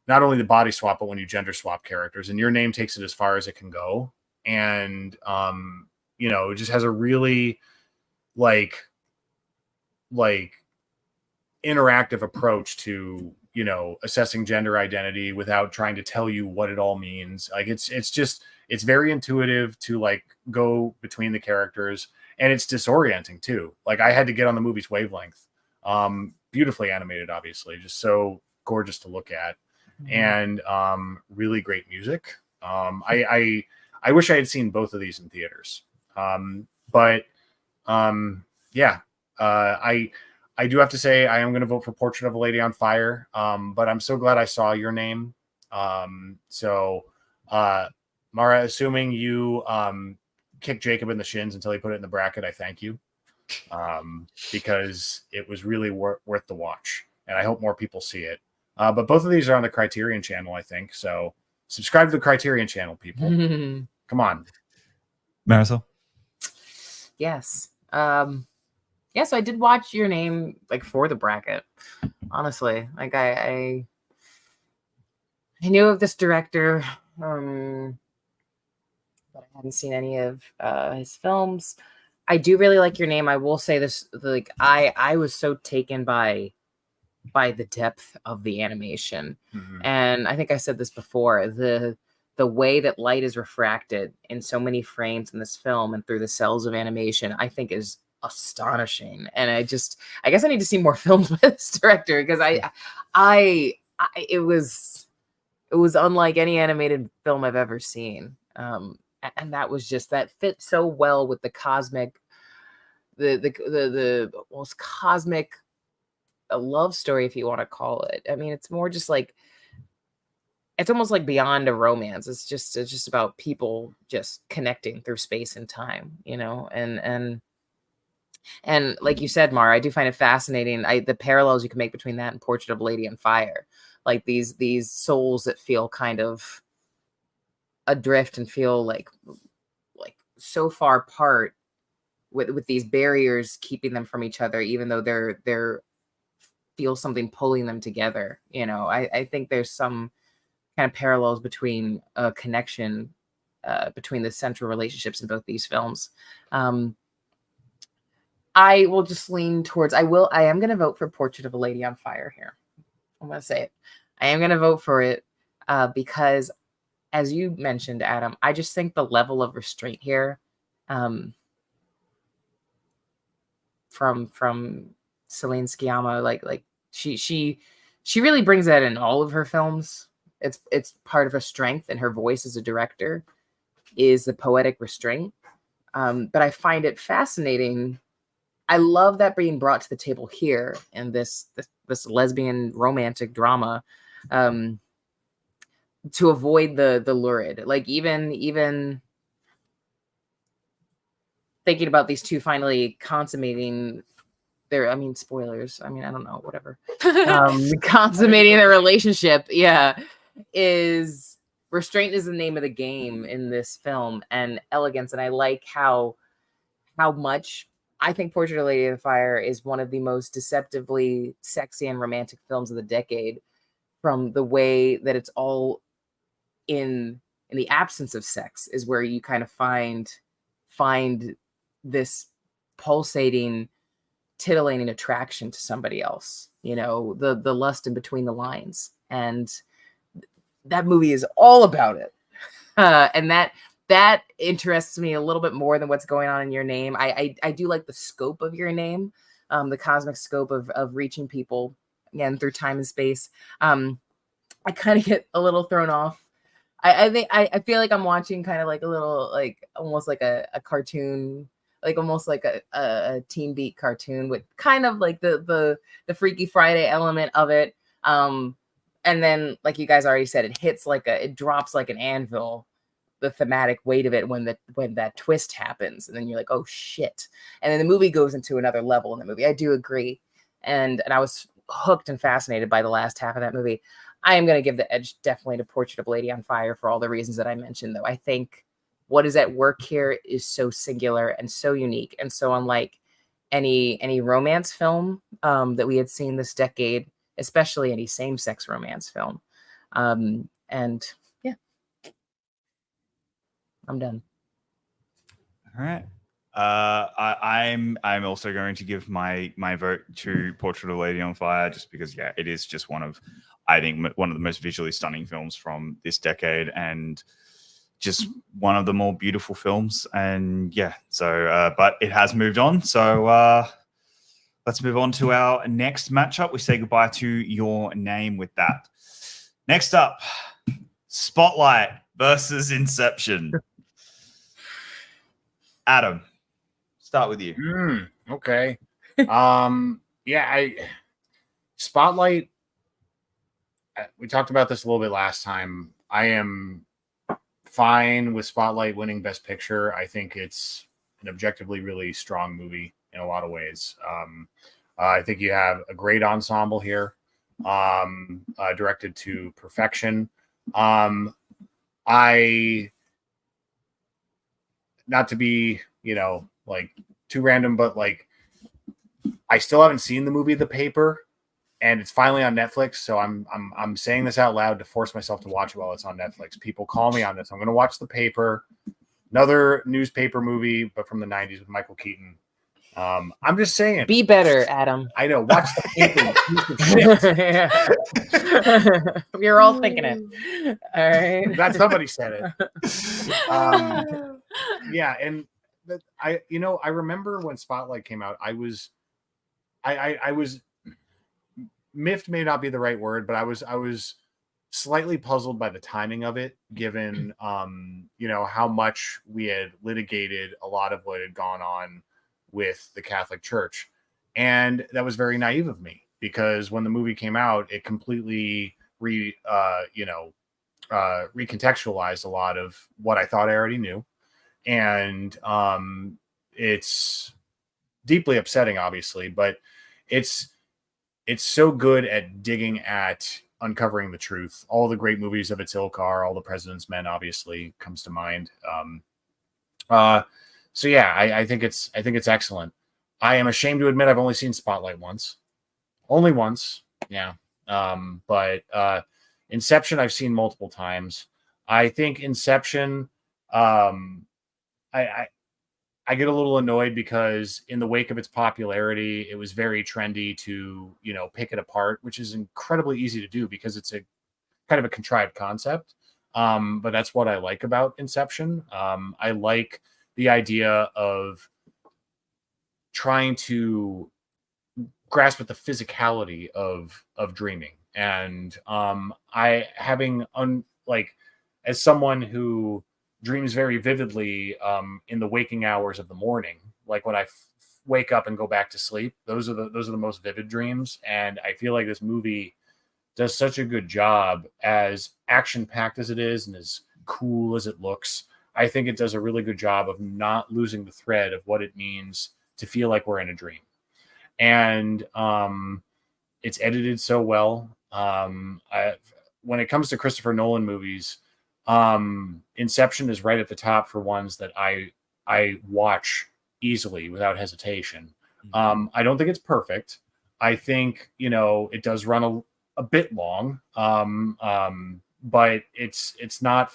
not only the body swap, but when you gender swap characters, and Your Name takes it as far as it can go. And, it just has a really like interactive approach to, you know, assessing gender identity without trying to tell you what it all means. Like it's very intuitive to like go between the characters, and it's disorienting too. Like I had to get on the movie's wavelength. Beautifully animated, obviously, just so gorgeous to look at, and really great music. I wish I had seen both of these in theaters. Yeah, I do have to say I am going to vote for Portrait of a Lady on Fire. But I'm so glad I saw your name. Mara, assuming you kick Jacob in the shins until he put it in the bracket, I thank you, because it was really worth the watch, and I hope more people see it. But both of these are on the Criterion channel, I think. So subscribe to the Criterion channel, people. Come on. Marisol? Yes. Yeah, so I did watch your name like for the bracket. Honestly, like I knew of this director, but I hadn't seen any of his films. I do really like your name. I will say this: like I was so taken by the depth of the animation, and I think I said this before. The way that light is refracted in so many frames in this film and through the cells of animation, I think is astonishing. And I guess I need to see more films with this director, because it was unlike any animated film I've ever seen. And that was just, that fit so well with the cosmic, the most cosmic love story, if you want to call it. I mean, it's more just like, it's almost like beyond a romance. It's just about people just connecting through space and time, you know, and like you said, Mara, I do find it fascinating. The parallels you can make between that and Portrait of a Lady on Fire, like these souls that feel kind of adrift and feel like so far apart, with these barriers keeping them from each other, even though they're feel something pulling them together. You know, I think there's some kind of parallels between a connection between the central relationships in both these films. I will just lean towards, I am going to vote for Portrait of a Lady on Fire here. I'm going to say it. I am going to vote for it because, as you mentioned, Adam, I just think the level of restraint here from Celine Sciamma, like she really brings that in all of her films. It's part of her strength, and her voice as a director is the poetic restraint. But I find it fascinating. I love that being brought to the table here in this lesbian romantic drama, to avoid the lurid. Like even thinking about these two finally consummating their, I mean, spoilers. I mean, I don't know, whatever. Consummating their relationship, yeah, is restraint is the name of the game in this film, and elegance. And I like how much I think Portrait of a Lady on Fire is one of the most deceptively sexy and romantic films of the decade, from the way that it's all in the absence of sex is where you kind of find this pulsating, titillating attraction to somebody else, you know, the lust in between the lines. And that movie is all about it. And that interests me a little bit more than what's going on in your name. I do like the scope of your name, the cosmic scope of reaching people again through time and space. I kind of get a little thrown off. I feel like I'm watching kind of like a little, like almost like a cartoon, like almost like a Teen Beat cartoon with kind of like the Freaky Friday element of it. And then, like you guys already said, it drops like an anvil, the thematic weight of it when that twist happens, and then you're like, oh shit. And then the movie goes into another level in the movie. I do agree. And I was hooked and fascinated by the last half of that movie. I am going to give the edge definitely to Portrait of a Lady on Fire for all the reasons that I mentioned, though. I think what is at work here is so singular and so unique and so unlike any romance film that we had seen this decade, especially any same-sex romance film. And yeah, I'm done. All right. I'm also going to give my vote to Portrait of a Lady on Fire, just because it is just one of the most visually stunning films from this decade, and just one of the more beautiful films. And but it has moved on. So let's move on to our next matchup. We say goodbye to Your Name with that. Next up, Spotlight versus Inception. Adam, start with you. Okay. Spotlight. We talked about this a little bit last time. I am fine with Spotlight winning Best Picture. I think it's an objectively really strong movie in a lot of ways. I think you have a great ensemble here, directed to perfection. Not to be, like too random, but like I still haven't seen the movie The Paper, and it's finally on Netflix. So I'm saying this out loud to force myself to watch it while it's on Netflix. People call me on this. I'm going to watch The Paper, another newspaper movie, but from the 90s with Michael Keaton. I'm just saying. Be better, Adam. I know. Watch The Paper. We were all thinking it. All right. Glad somebody said it. And I remember when Spotlight came out, I was miffed may not be the right word, but I was slightly puzzled by the timing of it, given how much we had litigated a lot of what had gone on with the Catholic Church. And that was very naive of me, because when the movie came out, it completely recontextualized a lot of what I thought I already knew. And it's deeply upsetting, obviously, but it's so good at digging at uncovering the truth. All the great movies of its ilk are All the President's Men, obviously comes to mind. I think it's excellent. I am ashamed to admit I've only seen Spotlight once. Only once. Yeah. But Inception I've seen multiple times. I think Inception, I get a little annoyed because in the wake of its popularity, it was very trendy to, pick it apart, which is incredibly easy to do because it's a kind of a contrived concept. But that's what I like about Inception. I like the idea of trying to grasp at the physicality of dreaming. And as someone who dreams very vividly in the waking hours of the morning, like when I wake up and go back to sleep, those are the most vivid dreams. And I feel like this movie does such a good job, as action-packed as it is and as cool as it looks. I think it does a really good job of not losing the thread of what it means to feel like we're in a dream. And it's edited so well. When it comes to Christopher Nolan movies, Inception is right at the top for ones that I watch easily without hesitation. I don't think it's perfect. I think, it does run a bit long. But it's not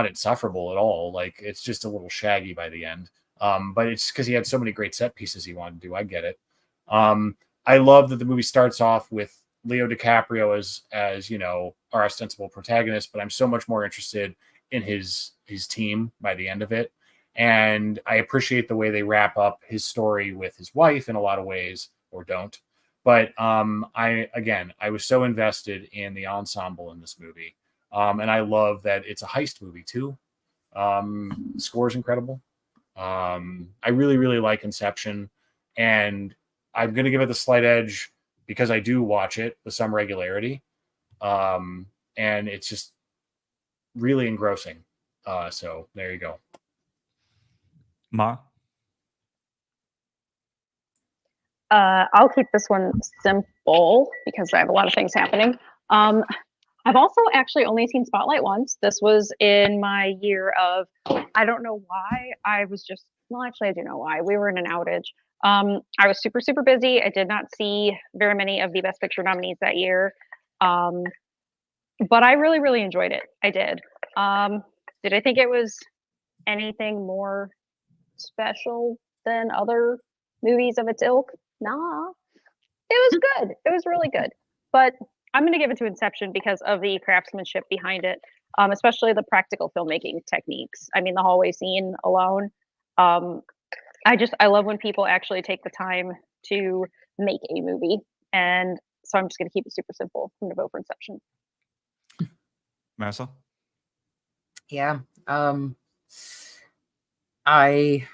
insufferable at all. Like, it's just a little shaggy by the end. But it's because he had so many great set pieces he wanted to do. I get it. I love that the movie starts off with Leo DiCaprio as our ostensible protagonist, but I'm so much more interested in his team by the end of it. And I appreciate the way they wrap up his story with his wife in a lot of ways, or don't. But I was so invested in the ensemble in this movie. And I love that it's a heist movie too. The score is incredible. I really, really like Inception, and I'm going to give it the slight edge because I do watch it with some regularity. And it's just really engrossing. So there you go. Ma? I'll keep this one simple because I have a lot of things happening. I've also actually only seen Spotlight once. This was in my year of, I don't know why. I do know why. We were in an outage. I was super, super busy. I did not see very many of the Best Picture nominees that year. But I really, really enjoyed it. I did. Did I think it was anything more special than other movies of its ilk. Nah, it was good. It was really good. But I'm going to give it to Inception because of the craftsmanship behind it, especially the practical filmmaking techniques. I mean, the hallway scene alone. I love when people actually take the time to make a movie. And so I'm just going to keep it super simple. I'm going to vote for Inception. Marisol? Yeah. I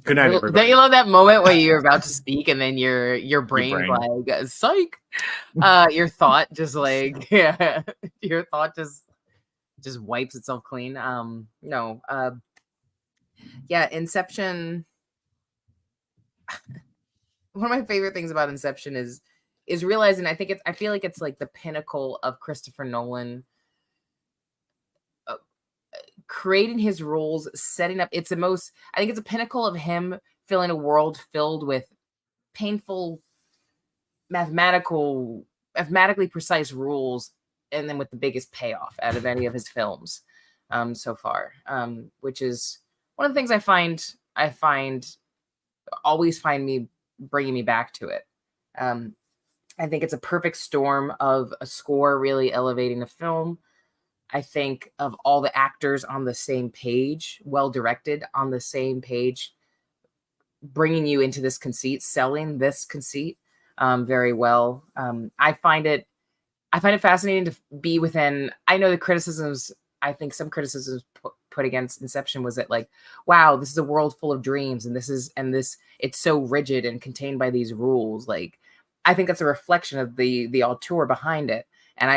Good night, everybody. Don't you love that moment where you're about to speak and then your brain like psych? Your thought just like your thought just wipes itself clean. No. Yeah, Inception. One of my favorite things about Inception is realizing I feel like it's like the pinnacle of Christopher Nolan creating his rules, setting up. I think it's a pinnacle of him filling a world filled with painful mathematically precise rules, and then with the biggest payoff out of any of his films so far, which is one of the things I always find me bringing me back to it. I think it's a perfect storm of a score really elevating a film. I think of all the actors on the same page, well directed on the same page, bringing you into this conceit, selling this conceit very well. I find it fascinating to be within. I know the criticisms. I think some criticisms put against Inception was that like, wow, this is a world full of dreams, and it's so rigid and contained by these rules. Like, I think that's a reflection of the auteur behind it, and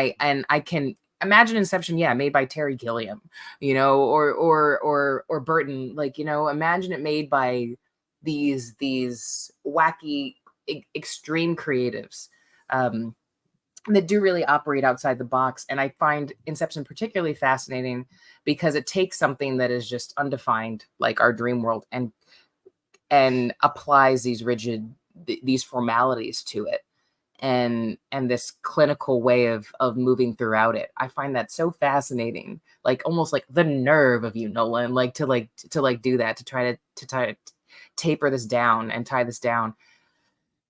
I can imagine Inception, made by Terry Gilliam, or Burton, like, imagine it made by these wacky extreme creatives that do really operate outside the box. And I find Inception particularly fascinating because it takes something that is just undefined, like our dream world, and applies these rigid these formalities to it, and this clinical way of moving throughout it. I find that so fascinating, like almost like the nerve of you, Nolan, like to do that, to try to taper this down and tie this down.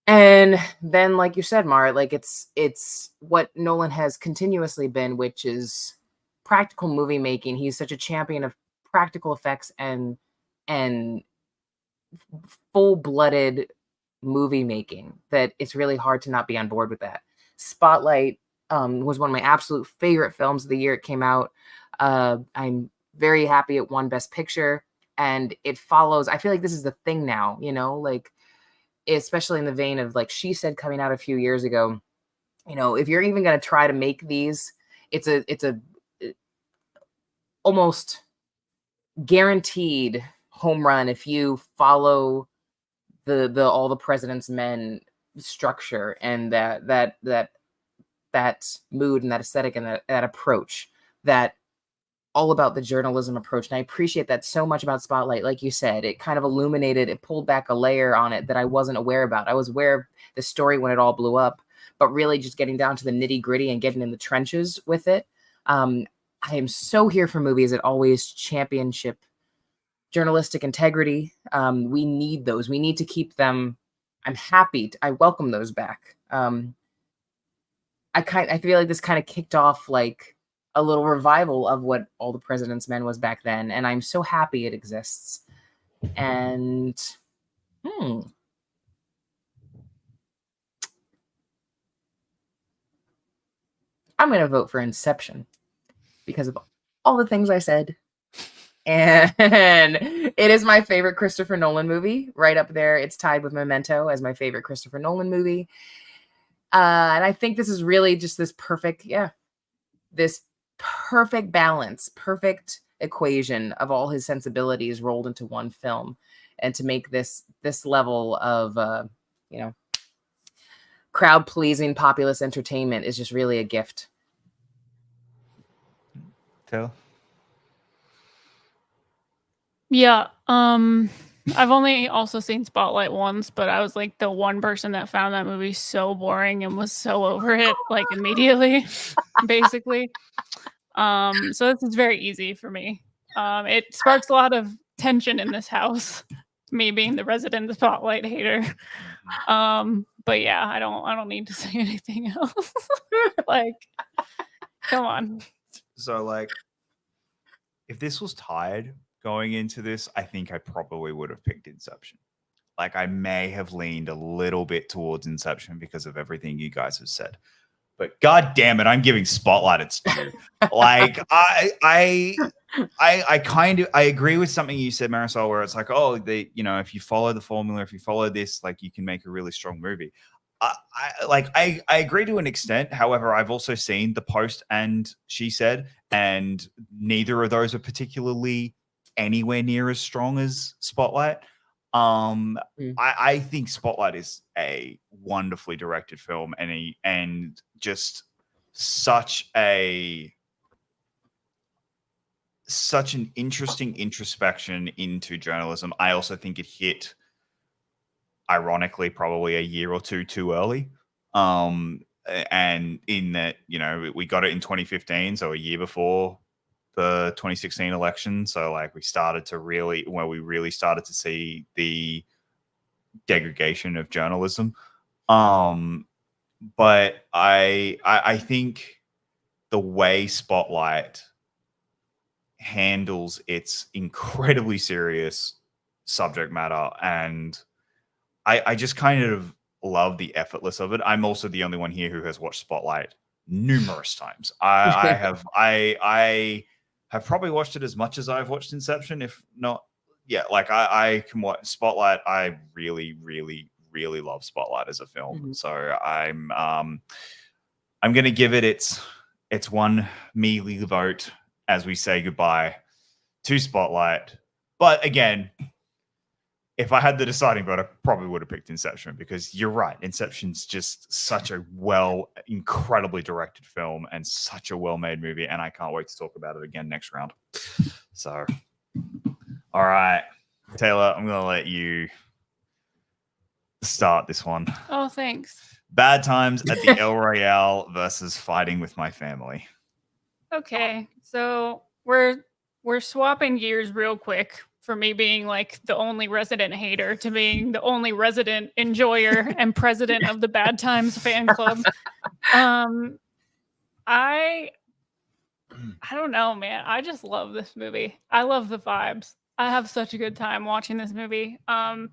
And then, like you said, Mara, like it's what Nolan has continuously been, which is practical movie making. He's such a champion of practical effects and full-blooded movie making that it's really hard to not be on board with that. Spotlight was one of my absolute favorite films of the year it came out. I'm very happy it won Best Picture, and it follows. I feel like this is the thing now, like, especially in the vein of like She Said coming out a few years ago. If you're even going to try to make these, it's a almost guaranteed home run if you follow the All the President's Men structure and that mood and that aesthetic and that approach, that all about the journalism approach. And I appreciate that so much about Spotlight. Like you said, it kind of illuminated, it pulled back a layer on it that I wasn't aware about. I was aware of the story when it all blew up, but really just getting down to the nitty gritty and getting in the trenches with it. I am so here for movies that always championship journalistic integrity. We need those. We need to keep them. I welcome those back. I feel like this kind of kicked off like a little revival of what All the President's Men was back then, and I'm so happy it exists. And I'm going to vote for Inception because of all the things I said. And it is my favorite Christopher Nolan movie, right up there. It's tied with Memento as my favorite Christopher Nolan movie. And I think this is really just this perfect balance, perfect equation of all his sensibilities rolled into one film. And to make this level of, crowd-pleasing populist entertainment is just really a gift. Taylor? Yeah. I've only also seen Spotlight once, but I was like the one person that found that movie so boring and was so over it like immediately, basically. So this is very easy for me. It sparks a lot of tension in this house, me being the resident Spotlight hater. But yeah, I don't need to say anything else. Like, come on. So like, if this was tied going into this, I think I probably would have picked Inception. Like, I may have leaned a little bit towards Inception because of everything you guys have said. But god damn it, I'm giving Spotlight its due. Like, I kind of agree with something you said, Marisol, where it's like, oh, if you follow the formula, if you follow this, like, you can make a really strong movie. I agree to an extent. However, I've also seen The Post and She Said, and neither of those are particularly anywhere near as strong as Spotlight. I think Spotlight is a wonderfully directed film, and just such an interesting introspection into journalism. I also think it hit, ironically, probably a year or two too early. And in that, we got it in 2015, so a year before the 2016 election. So like we really started to see the degradation of journalism. But I think the way Spotlight handles its incredibly serious subject matter, and I just kind of love the effortless of it. I'm also the only one here who has watched Spotlight numerous times. I have probably watched it as much as I've watched Inception, if not. Yeah, like I can watch Spotlight. I really, really, really love Spotlight as a film. Mm-hmm. So I'm going to give it its one mealy vote as we say goodbye to Spotlight. But again, if I had the deciding vote, I probably would have picked Inception, because you're right. Inception's just such a incredibly directed film and such a well-made movie, and I can't wait to talk about it again next round. So, all right, Taylor, I'm going to let you start this one. Oh, thanks. Bad Times at the El Royale versus Fighting with My Family. Okay, so we're swapping gears real quick. For me being like the only resident hater to being the only resident enjoyer and president of the Bad Times fan club. I don't know, man. I just love this movie. I love the vibes. I have such a good time watching this movie. I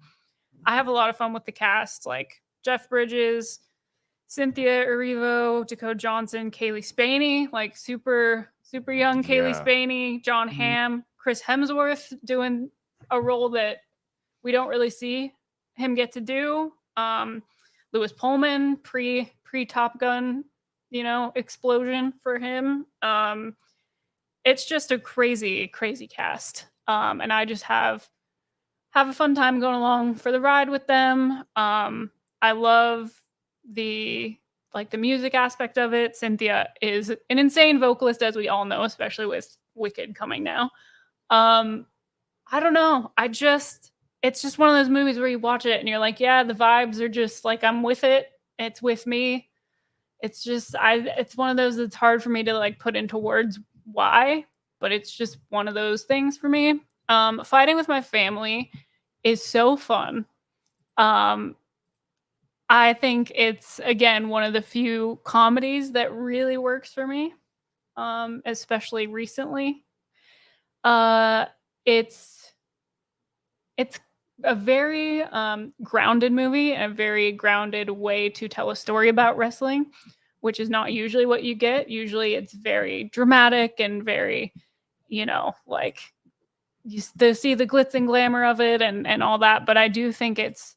have a lot of fun with the cast, like Jeff Bridges, Cynthia Erivo, Dakota Johnson, Kaylee Spaney, like super young Kaylee Spaney, John Hamm, Chris Hemsworth doing a role that we don't really see him get to do. Lewis Pullman, pre Top Gun, explosion for him. It's just a crazy cast. And I just have a fun time going along for the ride with them. I love the music aspect of it. Cynthia is an insane vocalist, as we all know, especially with Wicked coming now. I don't know. It's just one of those movies where you watch it and you're like, yeah, the vibes are just like, I'm with it. It's with me. It's just, it's one of those that's hard for me to like put into words why, but it's just one of those things for me. Fighting with My Family is so fun. I think it's, again, one of the few comedies that really works for me, especially recently. It's a very grounded movie, and a very grounded way to tell a story about wrestling, which is not usually what you get. Usually it's very dramatic and very, like you see the glitz and glamour of it and all that. But I do think it's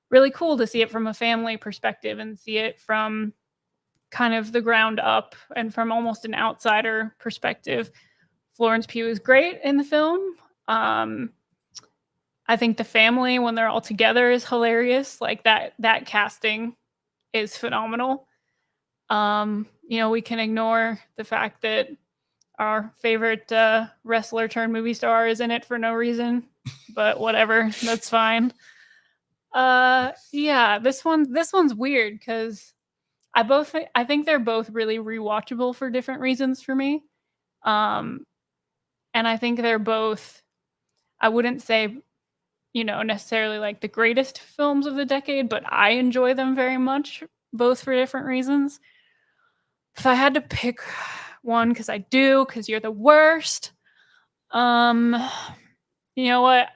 really cool to see it from a family perspective and see it from kind of the ground up and from almost an outsider perspective. Florence Pugh is great in the film. I think the family, when they're all together, is hilarious. Like that casting is phenomenal. We can ignore the fact that our favorite wrestler turned movie star is in it for no reason. but whatever, that's fine. Yeah, this one's weird because I think they're both really rewatchable for different reasons for me. And I think they're both, I wouldn't say, necessarily like the greatest films of the decade, but I enjoy them very much, both for different reasons. If I had to pick one, because you're the worst. You know what?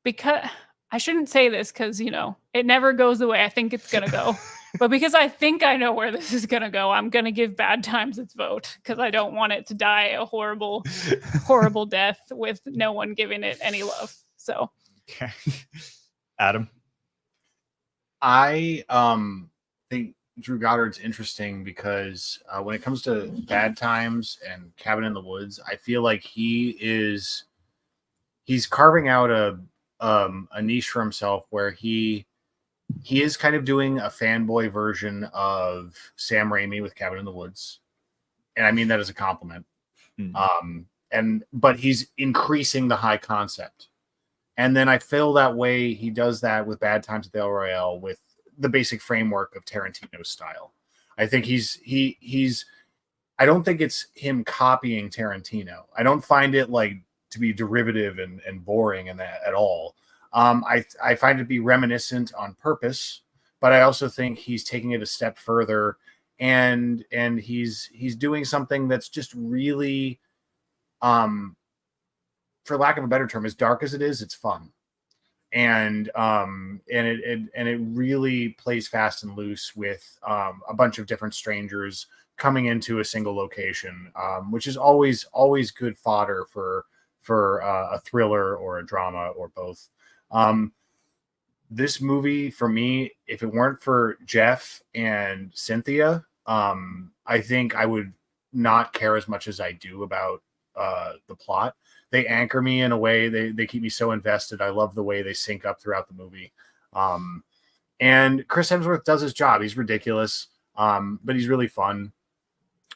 Because I shouldn't say this because, it never goes the way I think it's going to go. But because I think I know where this is going to go, I'm going to give Bad Times its vote because I don't want it to die a horrible, horrible death with no one giving it any love. So, okay. Adam? I think Drew Goddard's interesting because when it comes to Bad Times and Cabin in the Woods, I feel like he's carving out a niche for himself where he is kind of doing a fanboy version of Sam Raimi with Cabin in the Woods, and I mean that as a compliment. But he's increasing the high concept, and then I feel that way he does that with Bad Times at the El Royale with the basic framework of Tarantino's style. I think he's I don't think it's him copying Tarantino. I don't find it like to be derivative and boring in that at all. I find it to be reminiscent on purpose, but I also think he's taking it a step further, and he's doing something that's just really, for lack of a better term, as dark as it is, it's fun, and it really plays fast and loose with a bunch of different strangers coming into a single location, which is always good fodder for a thriller or a drama or both. This movie for me, if it weren't for Jeff and Cynthia, I think I would not care as much as I do about the plot. They anchor me in a way. They keep me so invested. I love the way they sync up throughout the movie. And Chris Hemsworth does his job. He's ridiculous, but he's really fun.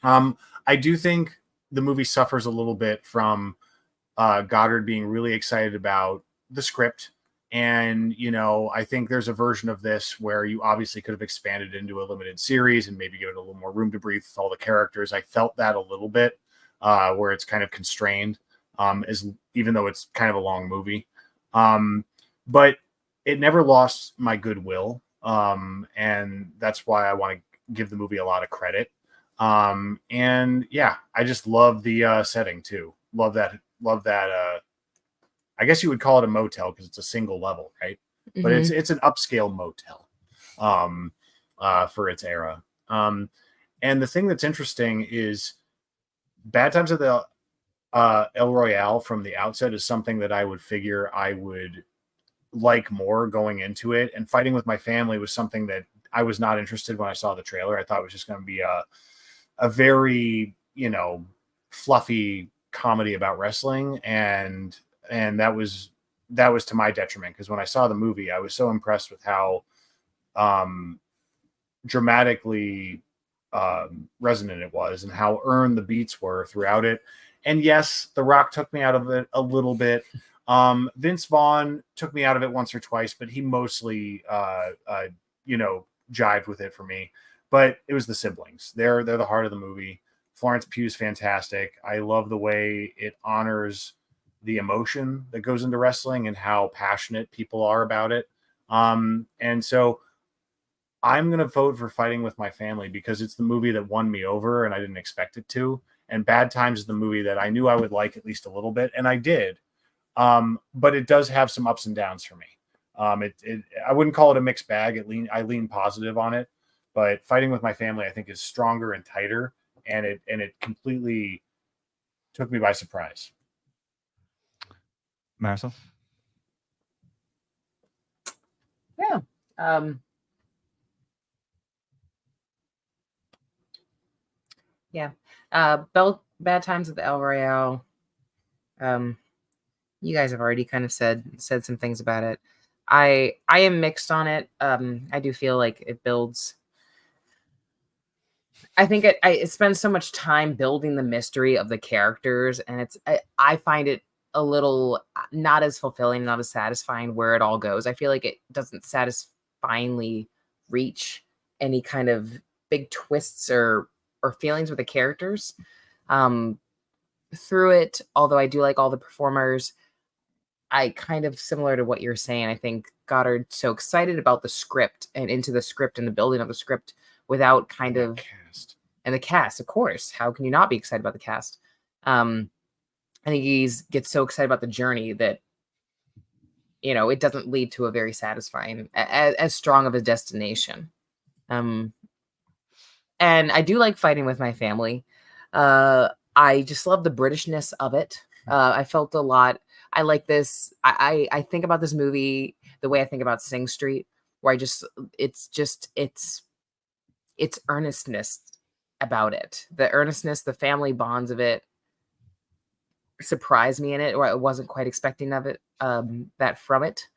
I do think the movie suffers a little bit from Goddard being really excited about the script. And, I think there's a version of this where you obviously could have expanded into a limited series and maybe given it a little more room to breathe with all the characters. I felt that a little bit where it's kind of constrained, even though it's kind of a long movie. But it never lost my goodwill. And that's why I want to give the movie a lot of credit. And yeah, I just love the setting too. Love that. I guess you would call it a motel because it's a single level, right? Mm-hmm. But it's an upscale motel for its era. And the thing that's interesting is Bad Times at the El Royale from the outset is something that I would figure I would like more going into it. And Fighting with My Family was something that I was not interested when I saw the trailer. I thought it was just going to be a very, fluffy comedy about wrestling, and that was to my detriment, because when I saw the movie, I was so impressed with how dramatically resonant it was and how earned the beats were throughout it. And yes, The Rock took me out of it a little bit. Vince Vaughn took me out of it once or twice, but he mostly jived with it for me. But it was the siblings. They're the heart of the movie. Florence Pugh's fantastic. I love the way it honors the emotion that goes into wrestling and how passionate people are about it. And so I'm going to vote for Fighting with My Family because it's the movie that won me over and I didn't expect it to. And Bad Times is the movie that I knew I would like at least a little bit, and I did. But it does have some ups and downs for me. I wouldn't call it a mixed bag. I lean positive on it, but Fighting with My Family, I think, is stronger and tighter, and it completely took me by surprise. Marisol? Yeah. Bad Times at the El Royale. You guys have already kind of said some things about it. I am mixed on it. I do feel like it builds. I think it spends so much time building the mystery of the characters, and I find it a little not as fulfilling, not as satisfying where it all goes. I feel like it doesn't satisfyingly reach any kind of big twists or feelings with the characters through it. Although I do like all the performers, I kind of similar to what you're saying. I think Goddard's so excited about the script and into the script and the building of the script without kind of cast. And the cast, of course. How can you not be excited about the cast? I think gets so excited about the journey that, you know, it doesn't lead to a very satisfying, as strong of a destination. And I do like fighting with my family. I just love the Britishness of it. I felt a lot. I like this. I think about this movie the way I think about Sing Street, where it's earnestness about it. The earnestness, the family bonds of it surprised me in it, or I wasn't quite expecting of it, that from it.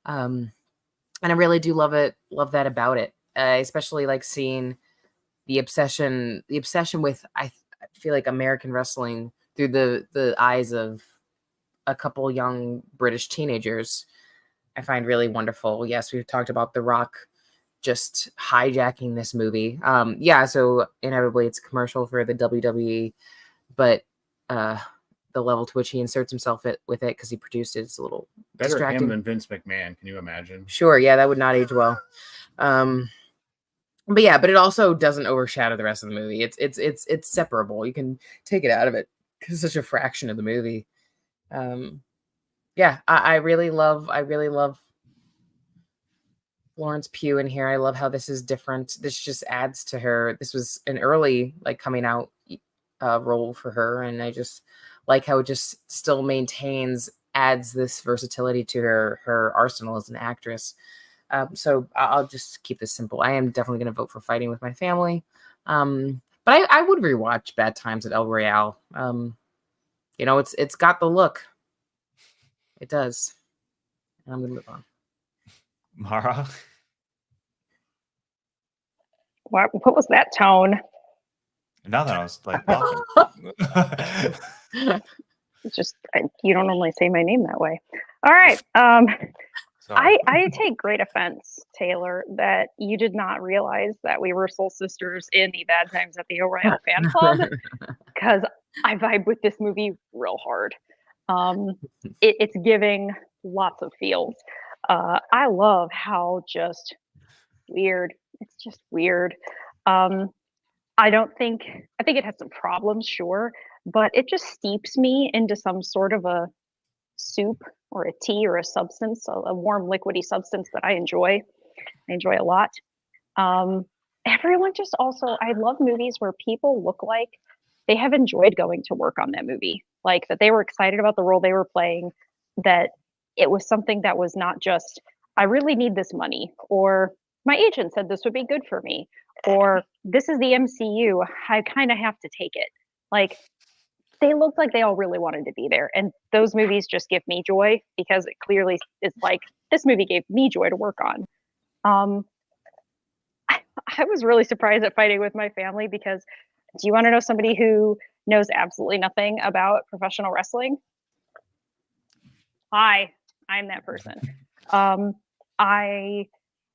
And I really do love that about it. Especially like seeing the obsession with, I feel like, American wrestling through the eyes of a couple young British teenagers, I find really wonderful. Yes, we've talked about The Rock just hijacking this movie. So inevitably it's a commercial for the WWE, but the level to which he inserts himself with it because he produced it, it's a little better distracting. him than Vince McMahon. Can you imagine? Sure, yeah, that would not age well. But it also doesn't overshadow the rest of the movie. It's separable. You can take it out of it because it's such a fraction of the movie. I really love Florence Pugh in here. I love how this is different. This just adds to her. This was an early coming out role for her, and I just like how it just still adds this versatility to her arsenal as an actress. So I'll just keep this simple. I am definitely going to vote for Fighting with My Family. But I would rewatch Bad Times at El Royale. It's got the look. It does. And I'm going to move on. Mara? What was that tone? Nothing. I was like laughing. It's just you don't normally say my name that way. All right. I take great offense, Taylor, that you did not realize that we were soul sisters in the Bad Times at the O'Reilly fan club, because I vibe with this movie real hard. It's giving lots of feels. I love how just weird. It's just weird. I think it has some problems, sure, but it just steeps me into some sort of a soup or a tea or a substance, a warm liquidy substance that I enjoy. I enjoy a lot. Everyone just also, I love movies where people look like they have enjoyed going to work on that movie, like that they were excited about the role they were playing, that it was something that was not just, I really need this money, or my agent said this would be good for me, or this is the MCU, I kind of have to take it. Like, they looked like they all really wanted to be there. And those movies just give me joy, because it clearly is like, this movie gave me joy to work on. I was really surprised at Fighting with My Family, because do you want to know somebody who knows absolutely nothing about professional wrestling? Hi, I'm that person. I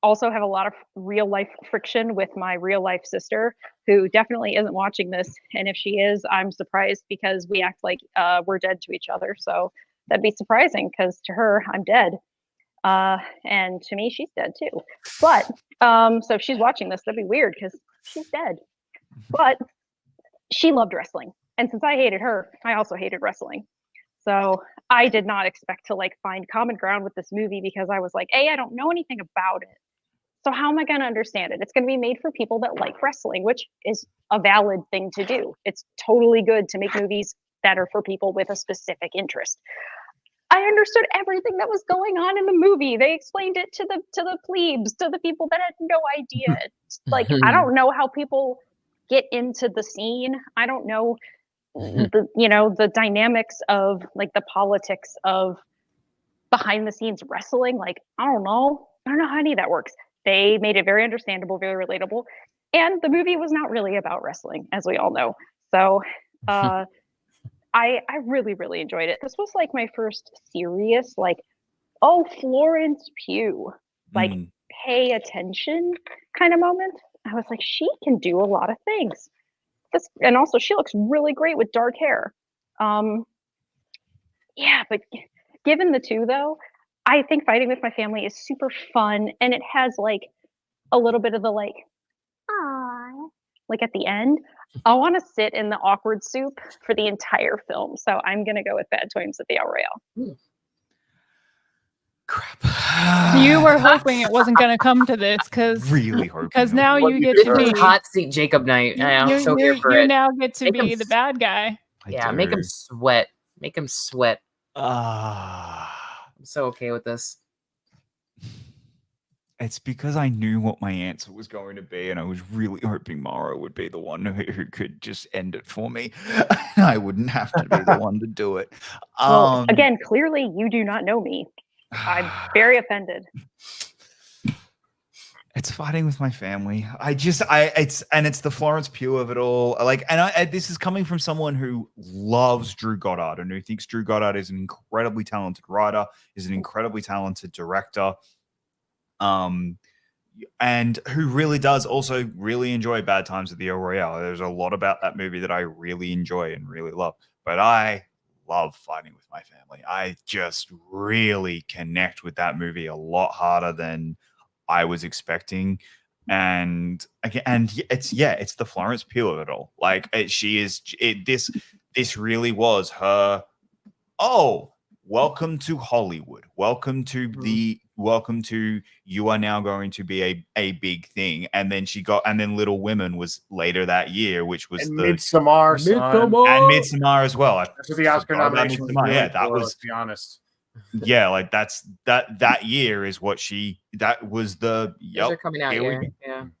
also have a lot of real life friction with my real life sister, who definitely isn't watching this. And if she is, I'm surprised, because we act like we're dead to each other. So that'd be surprising, because to her, I'm dead. And to me, she's dead too. But so if she's watching this, that'd be weird, because she's dead. But she loved wrestling. And since I hated her, I also hated wrestling. So I did not expect to find common ground with this movie, because I was like, I don't know anything about it. So how am I going to understand it? It's going to be made for people that like wrestling, which is a valid thing to do. It's totally good to make movies that are for people with a specific interest. I understood everything that was going on in the movie. They explained it to the plebes, to the people that had no idea. I don't know how people get into the scene. I don't know the dynamics of the politics of behind the scenes wrestling. I don't know how any of that works. They made it very understandable, very relatable. And the movie was not really about wrestling, as we all know. So I really, really enjoyed it. This was like my first serious, like, oh, Florence Pugh, like, pay attention kind of moment. I was like, she can do a lot of things. And also she looks really great with dark hair. Yeah, but given the two though, I think Fighting with My Family is super fun, and it has like a little bit of the like, aww, like at the end. I want to sit in the awkward soup for the entire film, so I'm gonna go with Bad Times at the El Royale. Crap. You were hoping it wasn't going to come to this because really hoping. Because now you get to be hot seat Jacob night. I'm so here for it. You now get to be the bad guy. Yeah, make him sweat. Make him sweat. I'm so okay with this. It's because I knew what my answer was going to be, and I was really hoping Mara would be the one who could just end it for me. I wouldn't have to be the one to do it. Well, again, clearly you do not know me. I'm very offended. It's Fighting with My Family. It's the Florence Pugh of it all. Like, and this is coming from someone who loves Drew Goddard and who thinks Drew Goddard is an incredibly talented writer, is an incredibly talented director. And who really does also really enjoy Bad Times at the El Royale. There's a lot about that movie that I really enjoy and really love. But I love Fighting with My Family. I just really connect with that movie a lot harder than I was expecting. And it's the Florence Pugh of it all. Like this really was her. Oh, welcome to Hollywood. Welcome to you are now going to be a big thing. And then Little Women was later that year, which was Midsommar, and Midsommar as well. That's the Oscar nomination. Yeah, that was, to be honest. Yeah, like that year is what that was the they're coming out year.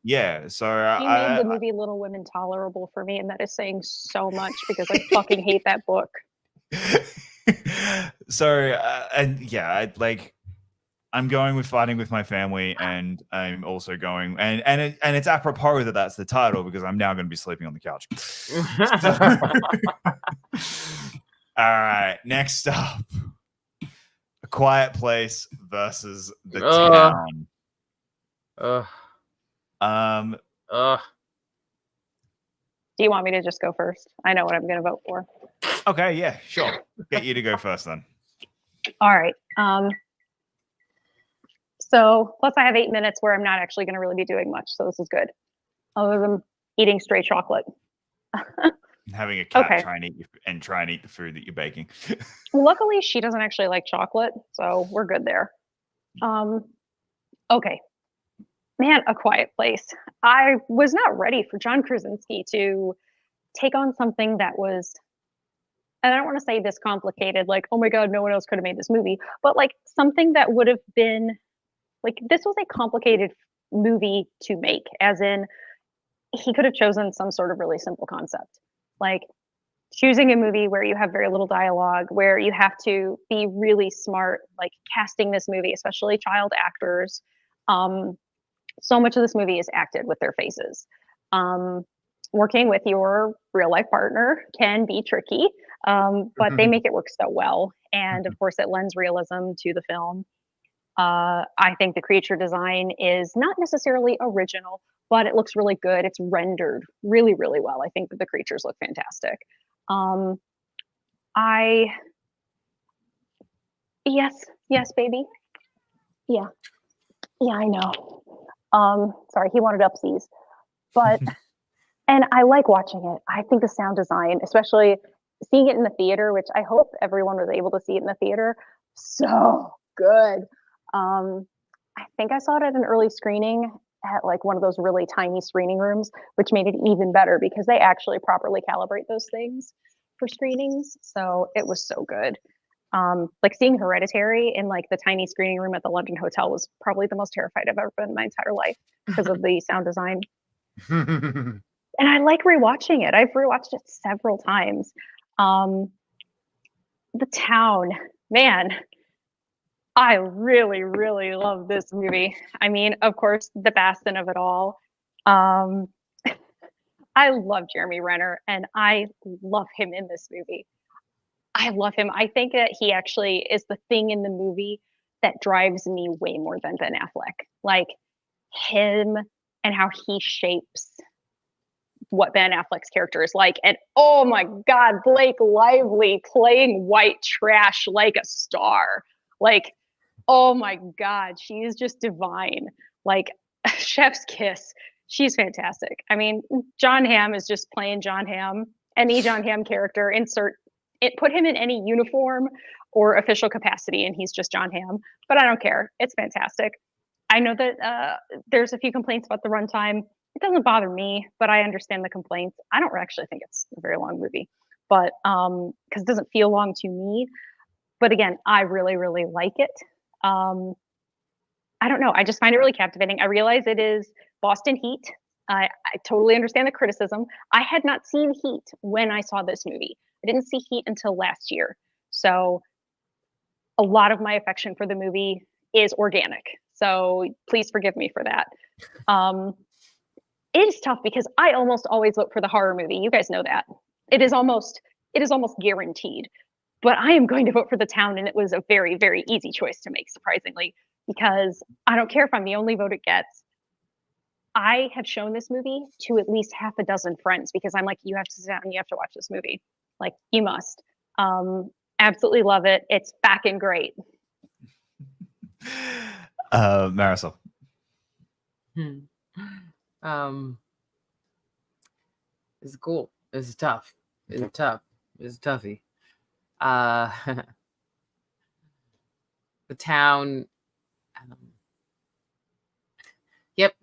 Yeah. So he made the movie Little Women tolerable for me, and that is saying so much because I fucking hate that book. So I'm going with Fighting with My Family, and I'm also going and it's apropos that that's the title because I'm now going to be sleeping on the couch. All right, next up, A Quiet Place versus The Town. Do you want me to just go first? I know what I'm going to vote for. Okay, yeah, sure. Get you to go first then. All right. So plus I have 8 minutes where I'm not actually going to really be doing much. So this is good. Other than eating straight chocolate. Having a cat try and eat the food that you're baking. Luckily, she doesn't actually like chocolate, so we're good there. Okay. Man, A Quiet Place. I was not ready for John Krasinski to take on something that was, and I don't want to say this complicated, like, oh my God, no one else could have made this movie, but like something that would have been, like, this was a complicated movie to make, as in he could have chosen some sort of really simple concept. Like choosing a movie where you have very little dialogue, where you have to be really smart, like casting this movie, especially child actors. So much of this movie is acted with their faces. Working with your real life partner can be tricky, but they make it work so well. And of course, it lends realism to the film. I think the creature design is not necessarily original, but it looks really good. It's rendered really, really well. I think that the creatures look fantastic. Yes, baby. Yeah, I know. Sorry, he wanted upsies, but, and I like watching it. I think the sound design, especially seeing it in the theater, which I hope everyone was able to see it in the theater, so good. I think I saw it at an early screening at like one of those really tiny screening rooms, which made it even better because they actually properly calibrate those things for screenings. So it was so good. Like seeing Hereditary in like the tiny screening room at the London Hotel was probably the most terrified I've ever been in my entire life because of the sound design. And I like rewatching it. I've rewatched it several times. The Town, man, I really, really love this movie. I mean, of course, the Bastion of it all. I love Jeremy Renner, and I love him in this movie. I love him. I think that he actually is the thing in the movie that drives me way more than Ben Affleck. Like him and how he shapes what Ben Affleck's character is like. And oh my God, Blake Lively playing white trash like a star. Like, oh my God, she is just divine. Like, chef's kiss. She's fantastic. I mean, John Hamm is just playing John Hamm. Any John Hamm character, insert it, put him in any uniform or official capacity, and he's just John Hamm. But I don't care. It's fantastic. I know that there's a few complaints about the runtime. It doesn't bother me, but I understand the complaints. I don't actually think it's a very long movie, but because it doesn't feel long to me. But again, I really, really like it. I don't know. I just find it really captivating. I realize it is Boston Heat. I totally understand the criticism. I had not seen Heat when I saw this movie. I didn't see Heat until last year. So a lot of my affection for the movie is organic. So please forgive me for that. It is tough because I almost always vote for the horror movie. You guys know that. It is almost guaranteed. But I am going to vote for The Town, and it was a very, very easy choice to make, surprisingly, because I don't care if I'm the only vote it gets. I have shown this movie to at least half a dozen friends because I'm like, you have to sit down and you have to watch this movie. Like, you must. Absolutely love it. It's back and great. Marisol. It's cool. It's tough. It's tough. It's a toughie. The Town. Yep.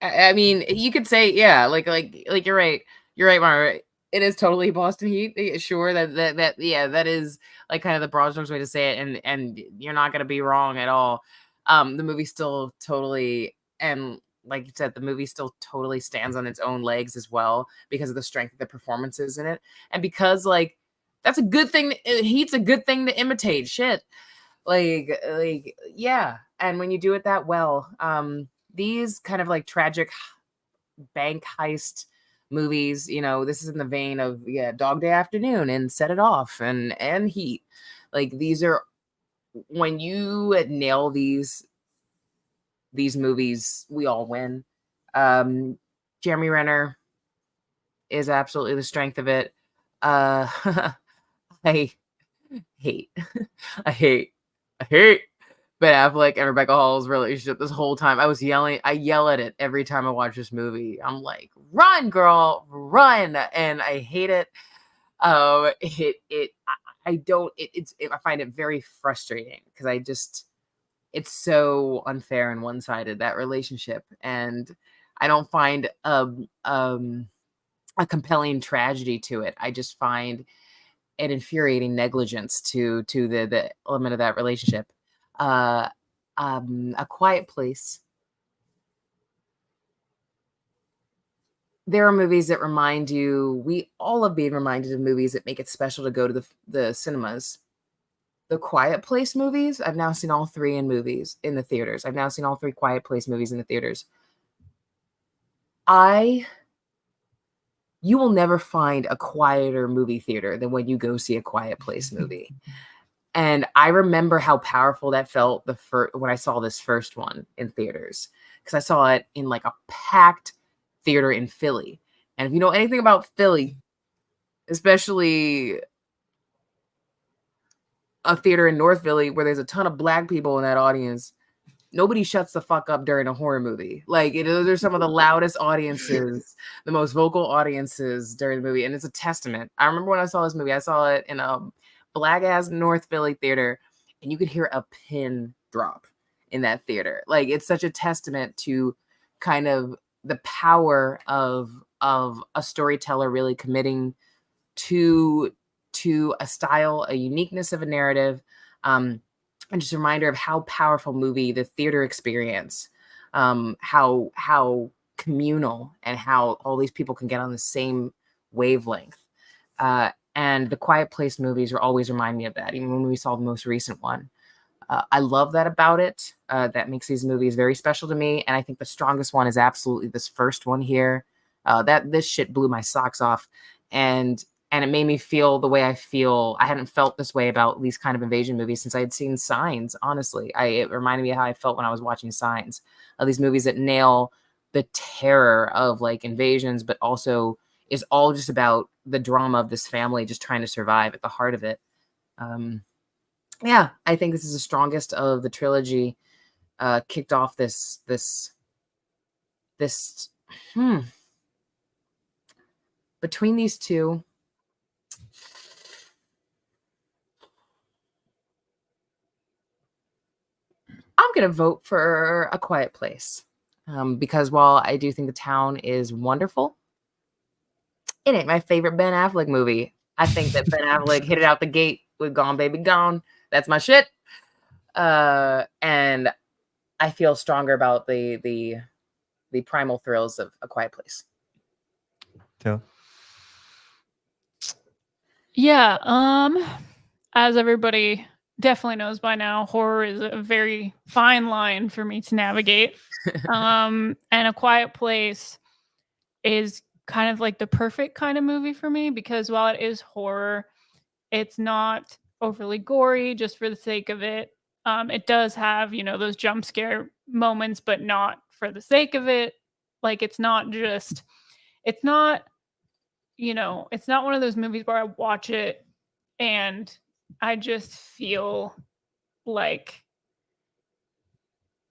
I mean, you could say, yeah, like you're right. You're right, Mara. It is totally Boston Heat. Sure, that is like kind of the broad strokes way to say it, and you're not gonna be wrong at all. The movie still totally, and like you said, the movie still totally stands on its own legs as well because of the strength of the performances in it, and because like that's a good thing. Heat's a good thing to imitate. Shit, like yeah. And when you do it that well, these kind of like tragic bank heist movies, you know, this is in the vein of Dog Day Afternoon and Set It Off and Heat. Like these are when you nail these movies, we all win. Jeremy Renner is absolutely the strength of it. I hate Ben Affleck and Rebecca Hall's relationship this whole time. I yell at it every time I watch this movie. I'm like, run, girl, run. And I hate it. I find it very frustrating because it's so unfair and one-sided, that relationship. And I don't find a compelling tragedy to it. I just find an infuriating negligence to the element of that relationship. A Quiet Place. There are movies that remind you, we all have been reminded of movies that make it special to go to the cinemas. The Quiet Place movies, I've now seen all three in the theaters. I've now seen all three Quiet Place movies in the theaters. You will never find a quieter movie theater than when you go see a Quiet Place movie. And I remember how powerful that felt when I saw this first one in theaters, because I saw it in like a packed theater in Philly. And if you know anything about Philly, especially a theater in North Philly where there's a ton of Black people in that audience, nobody shuts the fuck up during a horror movie. Like those are some of the loudest audiences, the most vocal audiences during the movie. And it's a testament. I remember when I saw this movie, I saw it in a Black ass North Philly theater, and you could hear a pin drop in that theater. Like it's such a testament to kind of the power of a storyteller really committing to a style, a uniqueness of a narrative, and just a reminder of how powerful movie the theater experience, how communal, and how all these people can get on the same wavelength. And the Quiet Place movies will always remind me of that, even when we saw the most recent one. I love that about it. That makes these movies very special to me. And I think the strongest one is absolutely this first one here. This shit blew my socks off. And and it made me feel the way I feel. I hadn't felt this way about these kind of invasion movies since I had seen Signs. Honestly, it reminded me of how I felt when I was watching Signs, of these movies that nail the terror of like invasions, but also is all just about the drama of this family just trying to survive at the heart of it. Yeah, I think this is the strongest of the trilogy. Kicked off this between these two. I'm going to vote for A Quiet Place because while I do think The Town is wonderful, it ain't my favorite Ben Affleck movie. I think that Ben Affleck hit it out the gate with Gone Baby Gone. That's my shit. And I feel stronger about the primal thrills of A Quiet Place. Yeah. As everybody definitely knows by now, horror is a very fine line for me to navigate. And A Quiet Place is kind of like the perfect kind of movie for me because while it is horror, it's not overly gory just for the sake of it. It does have, those jump scare moments, but not for the sake of it. Like it's not one of those movies where I watch it and I just feel like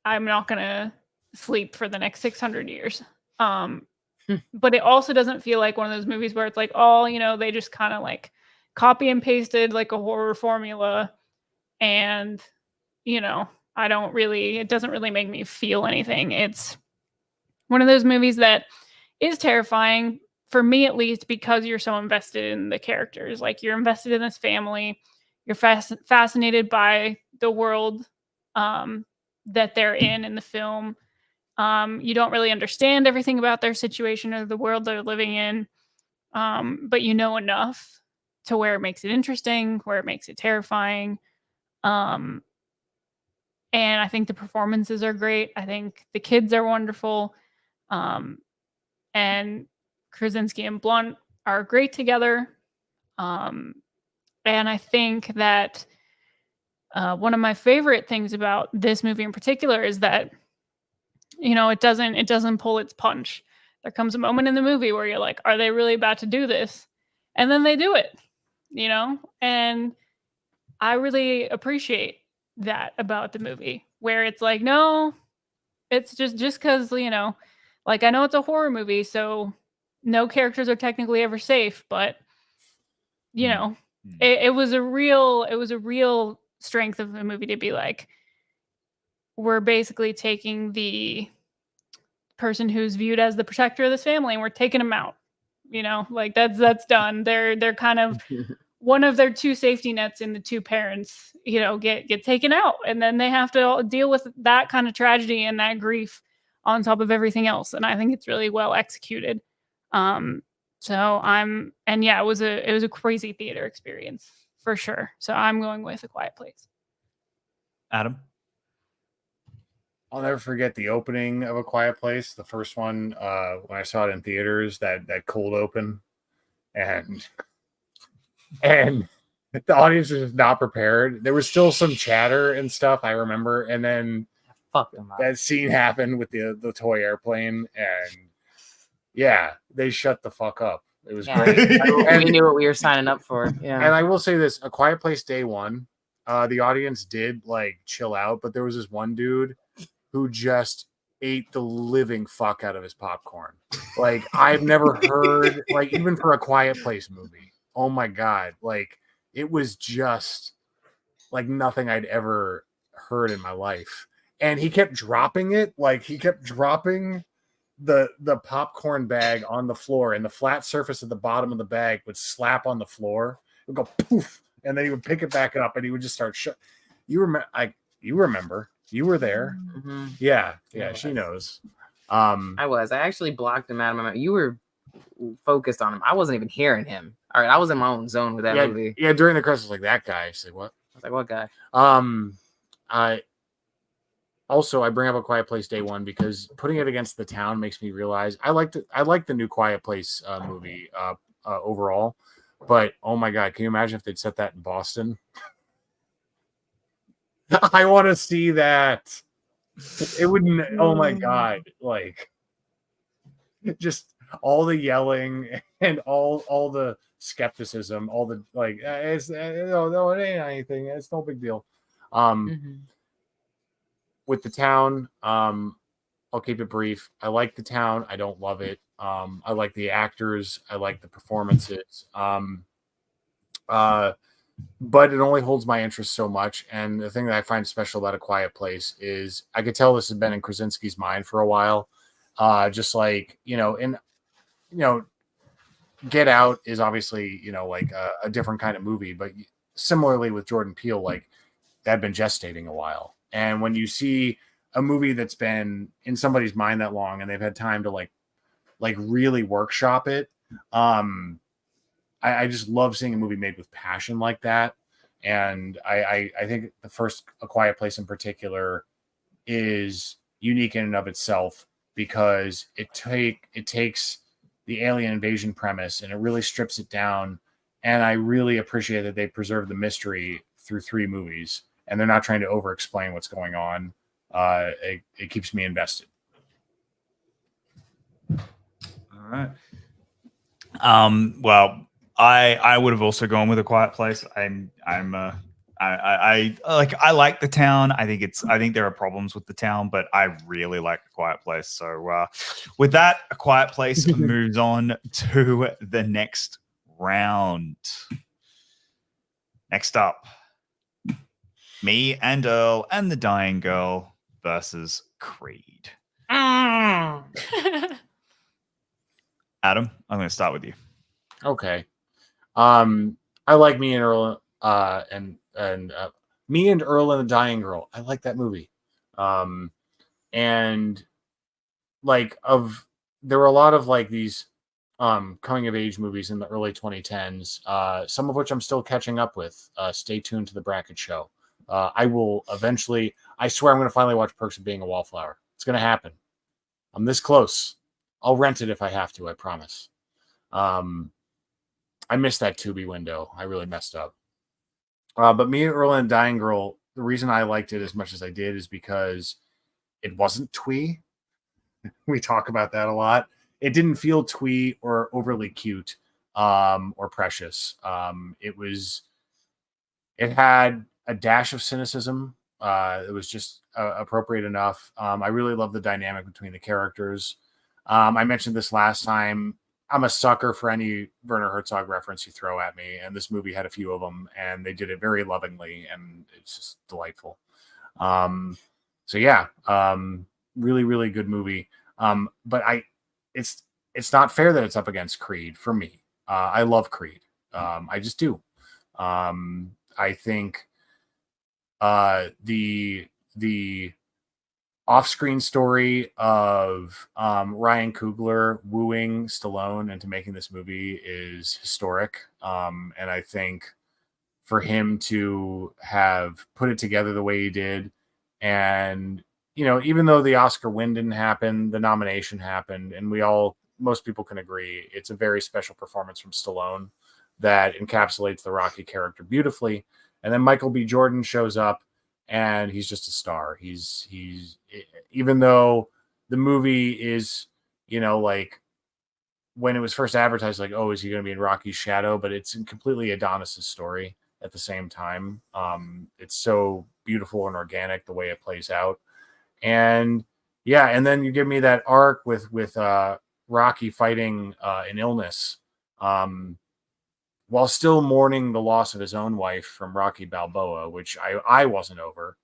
I'm not going to sleep for the next 600 years. But it also doesn't feel like one of those movies where it's like, they just kind of like copy and pasted like a horror formula. And, it doesn't really make me feel anything. It's one of those movies that is terrifying, for me at least, because you're so invested in the characters. Like you're invested in this family. You're fascinated by the world that they're in the film. You don't really understand everything about their situation or the world they're living in, but you know enough to where it makes it interesting, where it makes it terrifying. And I think the performances are great. I think the kids are wonderful. And Krasinski and Blunt are great together. And I think that one of my favorite things about this movie in particular is that it doesn't pull its punch. There comes a moment in the movie where you're like, are they really about to do this? And then they do it, and I really appreciate that about the movie, where it's like, no, it's just because, like I know it's a horror movie, so no characters are technically ever safe, but it was a real strength of the movie to be like, we're basically taking the person who's viewed as the protector of this family and we're taking them out. Like that's done. They're kind of one of their two safety nets in the two parents, get taken out, and then they have to deal with that kind of tragedy and that grief on top of everything else. And I think it's really well executed. It was a crazy theater experience for sure. So I'm going with A Quiet Place. Adam? I'll never forget the opening of A Quiet Place. The first one, when I saw it in theaters, that cold open, and the audience was just not prepared. There was still some chatter and stuff, I remember, and then that scene happened with the toy airplane, and yeah, they shut the fuck up. It was great. We knew what we were signing up for. Yeah, and I will say this: A Quiet Place day one, the audience did like chill out, but there was this one dude who just ate the living fuck out of his popcorn. Like I've never heard, like even for A Quiet Place movie. Oh my God. Like it was just like nothing I'd ever heard in my life. And he kept dropping it. Like he kept dropping the popcorn bag on the floor, and the flat surface at the bottom of the bag would slap on the floor. It would go poof. And then he would pick it back up and he would just start you remember. You were there. Mm-hmm. Yeah, she knows. I actually blocked him out of my mind. You were focused on him. I wasn't even hearing him. All right, I was in my own zone with that movie. Yeah, during the credits, I was like, that guy. I was like, what? I was like, what guy? I bring up A Quiet Place day one because putting it against The Town makes me realize I like the new Quiet Place movie overall. But oh my god, can you imagine if they'd set that in Boston? I want to see that. It wouldn't. Oh my god! Like, just all the yelling and all the skepticism, all the like. No, it ain't anything. It's no big deal. With the town, I'll keep it brief. I like the town. I don't love it. I like the actors. I like the performances. But it only holds my interest so much. And the thing that I find special about A Quiet Place is I could tell this has been in Krasinski's mind for a while. Just like, Get Out is obviously, like a different kind of movie, but similarly with Jordan Peele, like that had been gestating a while. And when you see a movie that's been in somebody's mind that long and they've had time to like really workshop it, I just love seeing a movie made with passion like that. And I think the first A Quiet Place in particular is unique in and of itself because it takes the alien invasion premise and it really strips it down. And I really appreciate that they preserved the mystery through 3 movies and they're not trying to over explain what's going on. It keeps me invested. All right. Well, I would have also gone with A Quiet Place. I like the town. I think there are problems with the town, but I really like A Quiet Place. So with that, A Quiet Place moves on to the next round. Next up, Me and Earl and the Dying Girl versus Creed. Adam, I'm going to start with you. Okay. I like Me and Earl and Me and Earl and the Dying Girl. I like that movie. And like there were a lot of like these coming of age movies in the early 2010s, some of which I'm still catching up with. Stay tuned to the Bracket Show. I will eventually, I swear I'm going to finally watch Perks of Being a Wallflower. It's going to happen. I'm this close. I'll rent it if I have to, I promise. I missed that Tubi window. I really messed up. But Me, Earl, and Dying Girl, the reason I liked it as much as I did is because it wasn't twee. We talk about that a lot. It didn't feel twee or overly cute or precious. It had a dash of cynicism. It was just appropriate enough. I really love the dynamic between the characters. I mentioned this last time. I'm a sucker for any Werner Herzog reference you throw at me, and this movie had a few of them, and they did it very lovingly, and it's just delightful. So yeah, really, really good movie. But it's not fair that it's up against Creed for me. I love Creed. I just do. I think the off-screen story of Ryan Coogler wooing Stallone into making this movie is historic. And I think for him to have put it together the way he did, and even though the Oscar win didn't happen, the nomination happened, and most people can agree it's a very special performance from Stallone that encapsulates the Rocky character beautifully. And then Michael B. Jordan shows up, and he's just a star. He's even though the movie is, like when it was first advertised, like, oh, is he going to be in Rocky's shadow? But it's completely Adonis's story at the same time. It's so beautiful and organic the way it plays out. And yeah, and then you give me that arc with Rocky fighting an illness, while still mourning the loss of his own wife from Rocky Balboa, which I wasn't over.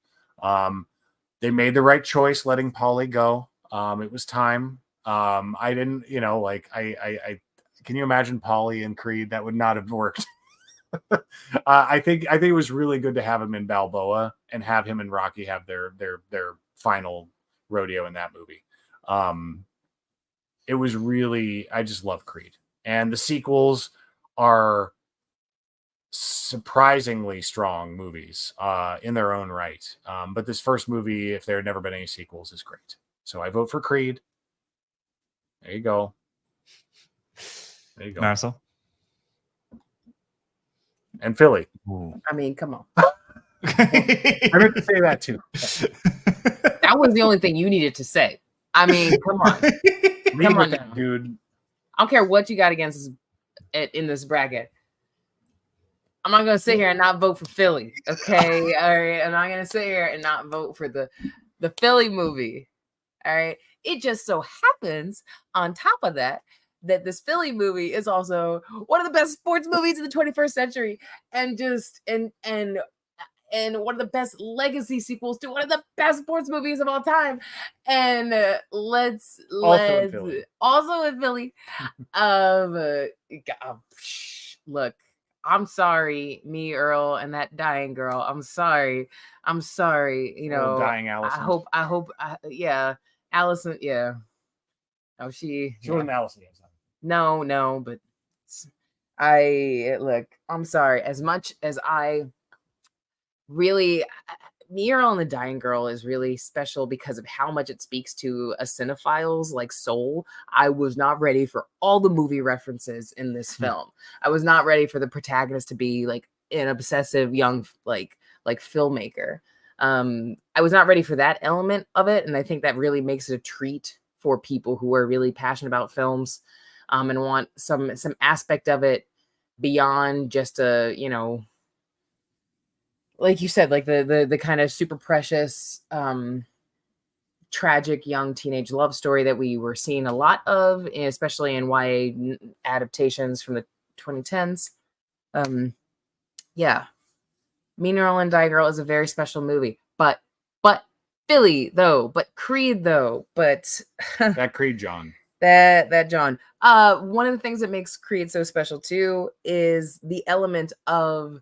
They made the right choice letting Paulie go. It was time. I didn't, I can you imagine Paulie and Creed? That would not have worked. I think it was really good to have him in Balboa and have him and Rocky have their final rodeo in that movie. It was really, I just love Creed, and the sequels are surprisingly strong movies in their own right. But this first movie, if there had never been any sequels, is great. So I vote for Creed. There you go. Marisol? And Philly. I mean, come on. I meant to say that too. That was the only thing you needed to say. I mean, come on. Come on, that, dude. I don't care what you got against in this bracket. I'm not gonna sit here and not vote for Philly. Okay, all right. I'm not gonna sit here and not vote for the Philly movie. All right. It just so happens, on top of that, that this Philly movie is also one of the best sports movies in the 21st century, and one of the best legacy sequels to one of the best sports movies of all time. And also in Philly. Look, I'm sorry, me, Earl, and that dying girl. I'm sorry. You know, dying Allison. I hope. Yeah, Allison. Yeah. Oh, she wasn't Allison. No, but look. I'm sorry. As much as I really, me, Earl, and the dying girl is really special because of how much it speaks to a cinephile's like soul. I was not ready for all the movie references in this film. I was not ready for the protagonist to be like an obsessive young like filmmaker. I was not ready for that element of it, and I think that really makes it a treat for people who are really passionate about films, and want some aspect of it beyond just a, you know, like you said, like the kind of super precious, tragic young teenage love story that we were seeing a lot of, especially in YA adaptations from the 2010s. Yeah, Mean Girl and Die Girl is a very special movie, but Philly though, but Creed though, but that Creed John. That John. One of the things that makes Creed so special too is the element of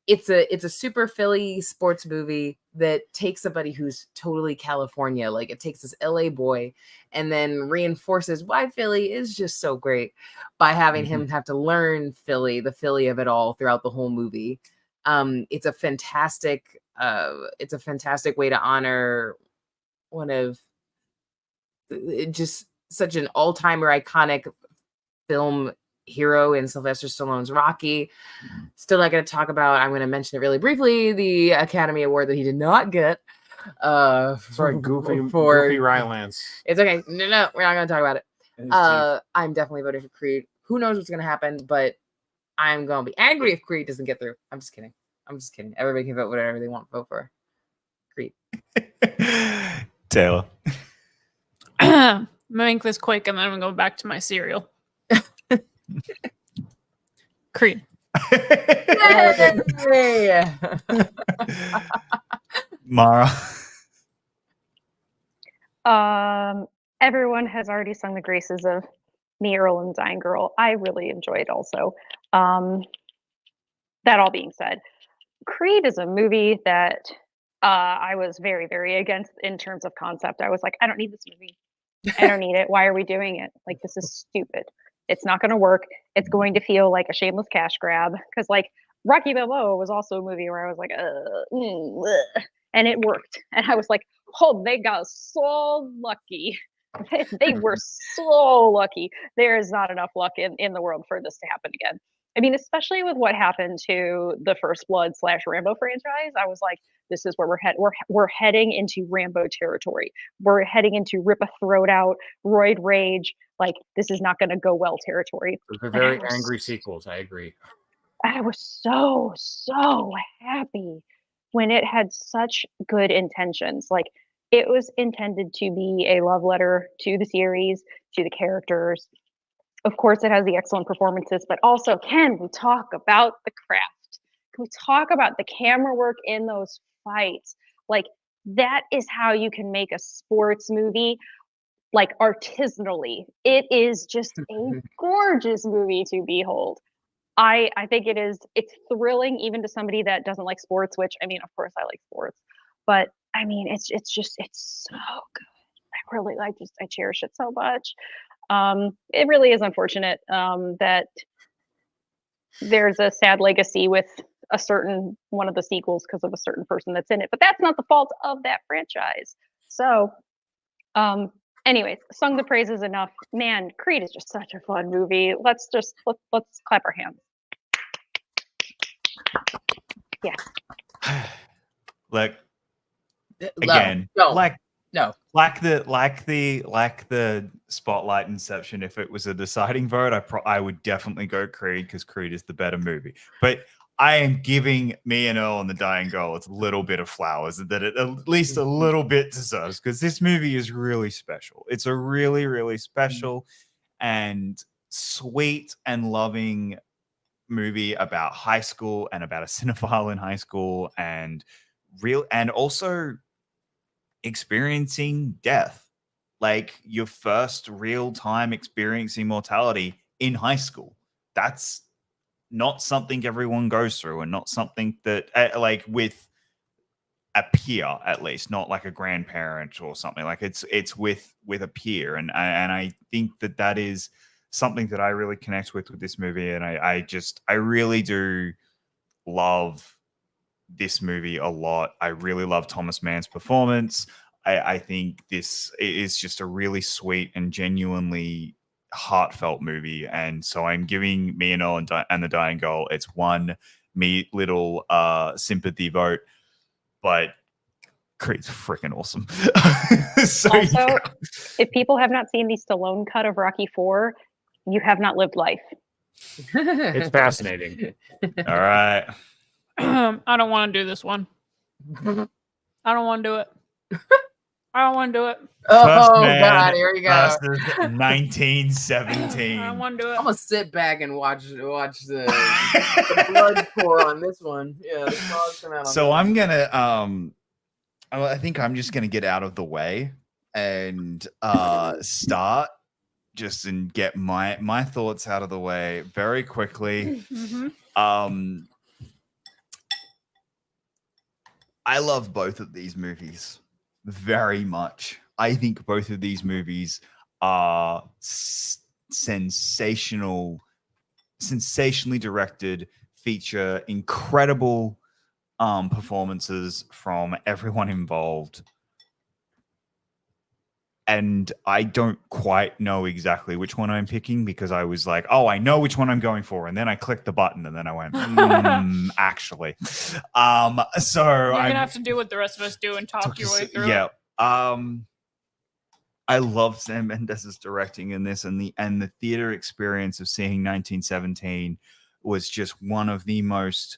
it's a super Philly sports movie that takes somebody who's totally California, like it takes this LA boy and then reinforces why Philly is just so great by having him have to learn the Philly of it all throughout the whole movie. It's a fantastic way to honor one of just such an all-timer iconic film hero in Sylvester Stallone's Rocky. Still not going to talk about, I'm going to mention it really briefly, the Academy Award that he did not get. Sorry, Goofy Rylance. It's okay. No, we're not going to talk about it. I'm definitely voting for Creed. Who knows what's going to happen, but I'm going to be angry if Creed doesn't get through. I'm just kidding. Everybody can vote whatever they want to vote for. Creed. Taylor. I'm gonna make this quick and then I'm gonna go back to my cereal. Creed. Mara. Everyone has already sung the graces of Me, Earl, and Dying Girl. I really enjoyed also. That all being said, Creed is a movie that I was very, very against in terms of concept. I was like, I don't need this movie. I don't need it. Why are we doing it? Like, this is stupid. It's not going to work. It's going to feel like a shameless cash grab. Because, like, Rocky Balboa was also a movie where I was like, and it worked. And I was like, oh, they got so lucky. They were so lucky. There is not enough luck in the world for this to happen again. I mean, especially with what happened to the First Blood / Rambo franchise, I was like, this is where we're heading into Rambo territory. We're heading into rip a throat out, roid rage. Like, this is not going to go well territory. They're very angry sequels. I agree. I was so happy when it had such good intentions. Like, it was intended to be a love letter to the series, to the characters. Of course, it has the excellent performances, but also, can we talk about the craft? Can we talk about the camera work in those fights? Like, that is how you can make a sports movie, like, artisanally. It is just a gorgeous movie to behold. I think it's thrilling even to somebody that doesn't like sports, which, I mean, of course I like sports, but I mean, it's so good. I cherish it so much. It really is unfortunate that there's a sad legacy with a certain one of the sequels because of a certain person that's in it, but that's not the fault of that franchise. So, anyways, sung the praises enough. Man, Creed is just such a fun movie. Let's clap our hands. Yeah. Like again, No. like the Spotlight Inception. If it was a deciding vote, I would definitely go Creed because Creed is the better movie. But I am giving Me and Earl and the Dying Girl a little bit of flowers that it at least a little bit deserves, because this movie is really special. It's a really, really special and sweet and loving movie about high school and about a cinephile in high school and also experiencing death, like your first real time experiencing mortality in high school. That's not something everyone goes through, and not something that like with a peer, at least not like a grandparent or something. Like it's with a peer, and I think that is something that I really connect with this movie, and I really do love this movie a lot. I really love Thomas Mann's performance. I think this is just a really sweet and genuinely heartfelt movie, and so I'm giving Me and Earl and the Dying Girl its one little sympathy vote, but Creed's freaking awesome. So, also, if people have not seen the Stallone cut of Rocky IV, you have not lived life. It's fascinating. All right. I don't want to do this one. I don't want to do it. I don't want to do it. God, here we go. 1917. I don't want to do it. I'm gonna sit back and watch the blood pour on this one. Yeah. So I'm gonna I think I'm just gonna get out of the way and start just and get my thoughts out of the way very quickly. I love both of these movies very much. I think both of these movies are sensationally directed, feature incredible performances from everyone involved. And I don't quite know exactly which one I'm picking, because I was like, oh, I know which one I'm going for. And then I clicked the button and then I went, actually. So you're going to have to do what the rest of us do and talk your way through it. I love Sam Mendes' directing in this, and the theater experience of seeing 1917 was just one of the most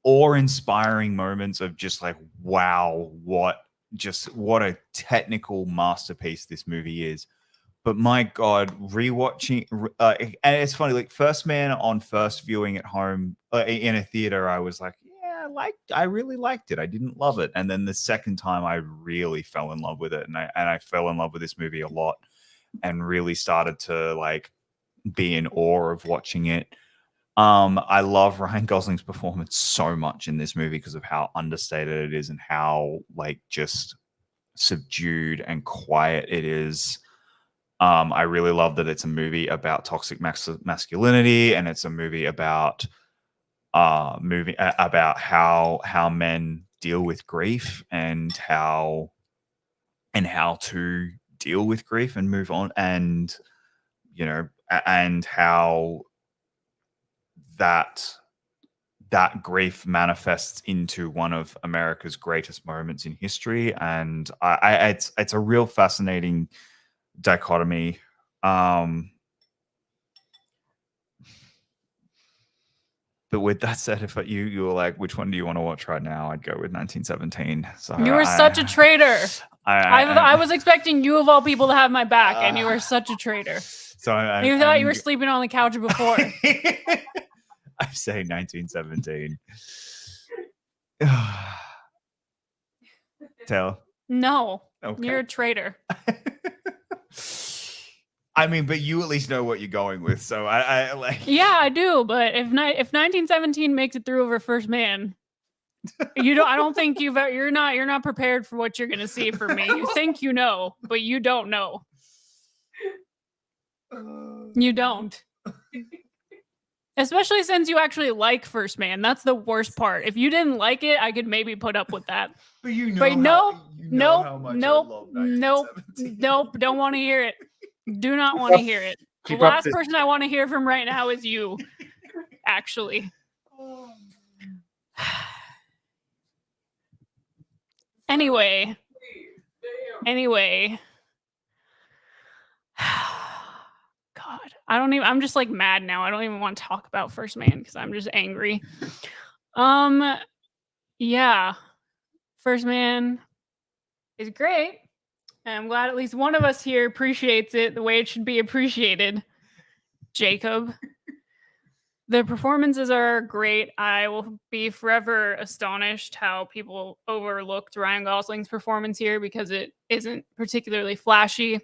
awe-inspiring moments of just like, wow, what a technical masterpiece this movie is. But my God, rewatching, and it's funny, like First Man on first viewing at home in a theater, I was like, yeah, I really liked it. I didn't love it. And then the second time I really fell in love with it. And I fell in love with this movie a lot and really started to like be in awe of watching it. I love Ryan Gosling's performance so much in this movie because of how understated it is and how like just subdued and quiet it is. I really love that it's a movie about toxic masculinity, and it's a movie about about how men deal with grief and how to deal with grief and move on, and you know, and how that grief manifests into one of America's greatest moments in history. And it's a real fascinating dichotomy. But with that said, if you were like, which one do you want to watch right now? I'd go with 1917. So you were such a traitor. I was expecting you of all people to have my back, and you were such a traitor. So you thought you were sleeping on the couch before. I say 1917. Taylor? No. Okay. You're a traitor. I mean, but you at least know what you're going with, so I like. Yeah, I do. But if 1917 makes it through over First Man, you don't. I don't think you're not prepared for what you're gonna see from me. You think you know, but you don't know. You don't. Especially since you actually like First Man. That's the worst part. If you didn't like it, I could maybe put up with that. But you know, but nope, don't want to hear it. Do not want to hear it. The last person I want to hear from right now is you, actually. Anyway. God, I'm just like mad now. I don't even want to talk about First Man because I'm just angry. Yeah. First Man is great. And I'm glad at least one of us here appreciates it the way it should be appreciated. Jacob. The performances are great. I will be forever astonished how people overlooked Ryan Gosling's performance here because it isn't particularly flashy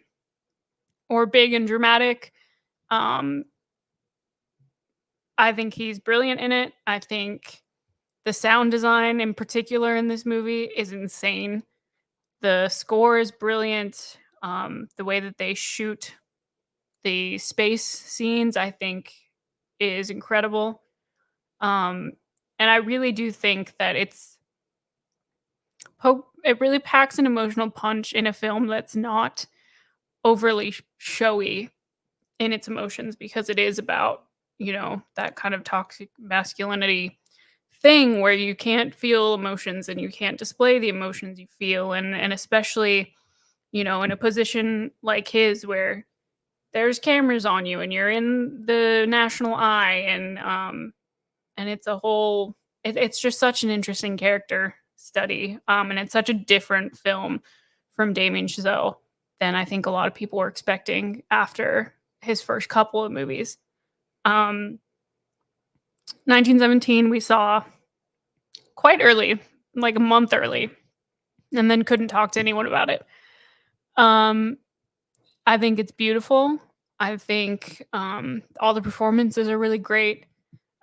or big and dramatic. I think he's brilliant in it. I think the sound design in particular in this movie is insane. The score is brilliant. The way that they shoot the space scenes, I think, is incredible. And I really do think that it really packs an emotional punch in a film that's not overly showy in its emotions because it is about, that kind of toxic masculinity thing where you can't feel emotions and you can't display the emotions you feel. And especially, in a position like his where there's cameras on you and you're in the national eye and it's a whole it's just such an interesting character study and it's such a different film from Damien Chazelle than I think a lot of people were expecting after his first couple of movies. 1917 we saw quite early, like a month early, and then couldn't talk to anyone about it. I think it's beautiful. I think all the performances are really great.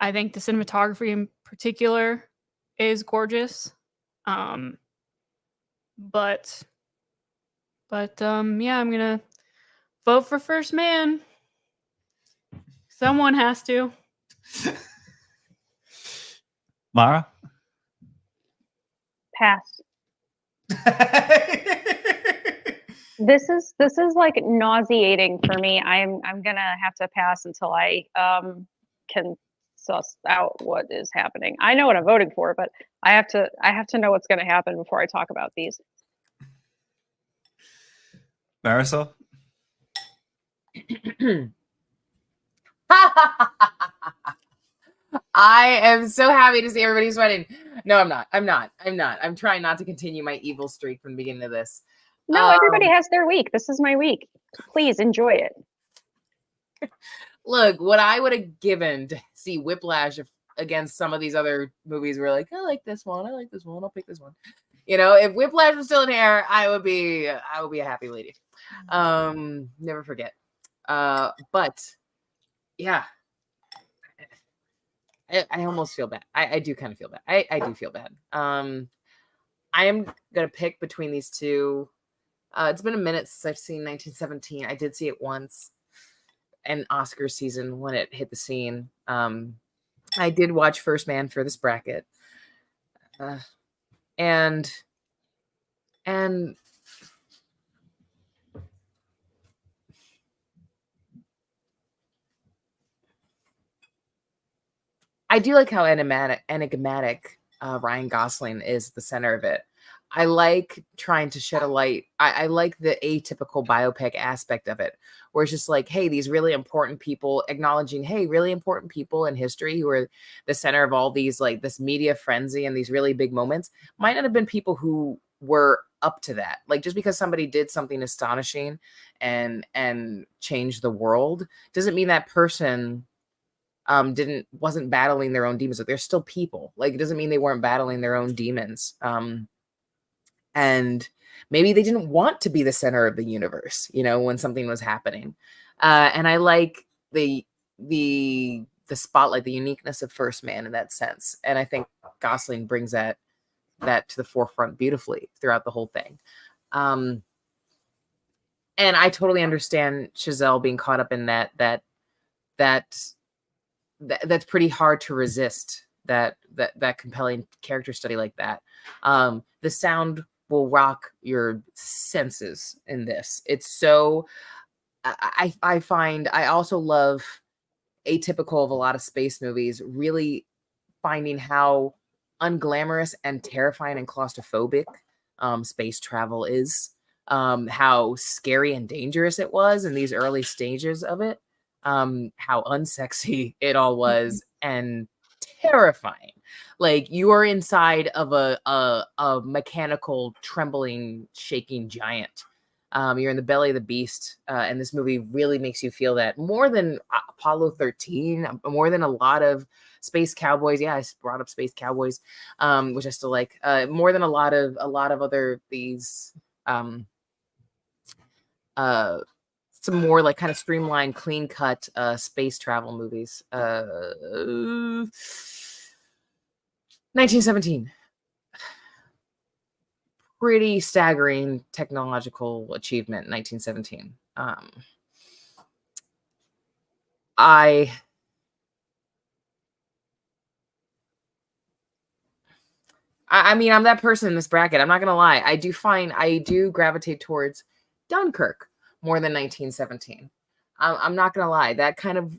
I think the cinematography in particular is gorgeous. But yeah, I'm gonna vote for First Man. Someone has to. Mara? Pass. This is like nauseating for me. I'm gonna have to pass until I can suss out what is happening. I know what I'm voting for, but I have to know what's gonna happen before I talk about these. Marisol? I am so happy to see everybody sweating. No, I'm not. I'm trying not to continue my evil streak from the beginning of this. No, everybody has their week. This is my week. Please enjoy it. Look, what I would have given to see Whiplash against some of these other movies were like, I like this one. I'll pick this one. If Whiplash was still in here, I would be a happy lady. Never forget. But yeah. I almost feel bad. I do kind of feel bad. I do feel bad. I am gonna pick between these two. It's been a minute since I've seen 1917. I did see it once in Oscar season when it hit the scene. I did watch First Man for this bracket. And I do like how enigmatic Ryan Gosling is the center of it. I like trying to shed a light. I like the atypical biopic aspect of it, where it's just like, hey, these really important people, acknowledging, hey, really important people in history who are the center of all these, like this media frenzy and these really big moments, might not have been people who were up to that. Like just because somebody did something astonishing and changed the world doesn't mean that person wasn't battling their own demons. Like they're still people. Like it doesn't mean they weren't battling their own demons. And maybe they didn't want to be the center of the universe, when something was happening. And I like the spotlight, the uniqueness of First Man in that sense. And I think Gosling brings that to the forefront beautifully throughout the whole thing. And I totally understand Chazelle being caught up in that's pretty hard to resist, that compelling character study like that. The sound will rock your senses in this. It's so I find I also love, atypical of a lot of space movies, really finding how unglamorous and terrifying and claustrophobic space travel is, how scary and dangerous it was in these early stages of it, how unsexy it all was, and terrifying. Like, you are inside of a mechanical, trembling, shaking giant. You're in the belly of the beast, and this movie really makes you feel that more than Apollo 13, more than a lot of Space Cowboys. Yeah, I brought up Space Cowboys, which I still like. More than a lot of other these, some more like kind of streamlined, clean cut space travel movies. 1917. Pretty staggering technological achievement in 1917. I mean, I'm that person in this bracket. I'm not gonna lie. I do gravitate towards Dunkirk more than 1917. I'm not gonna lie. That kind of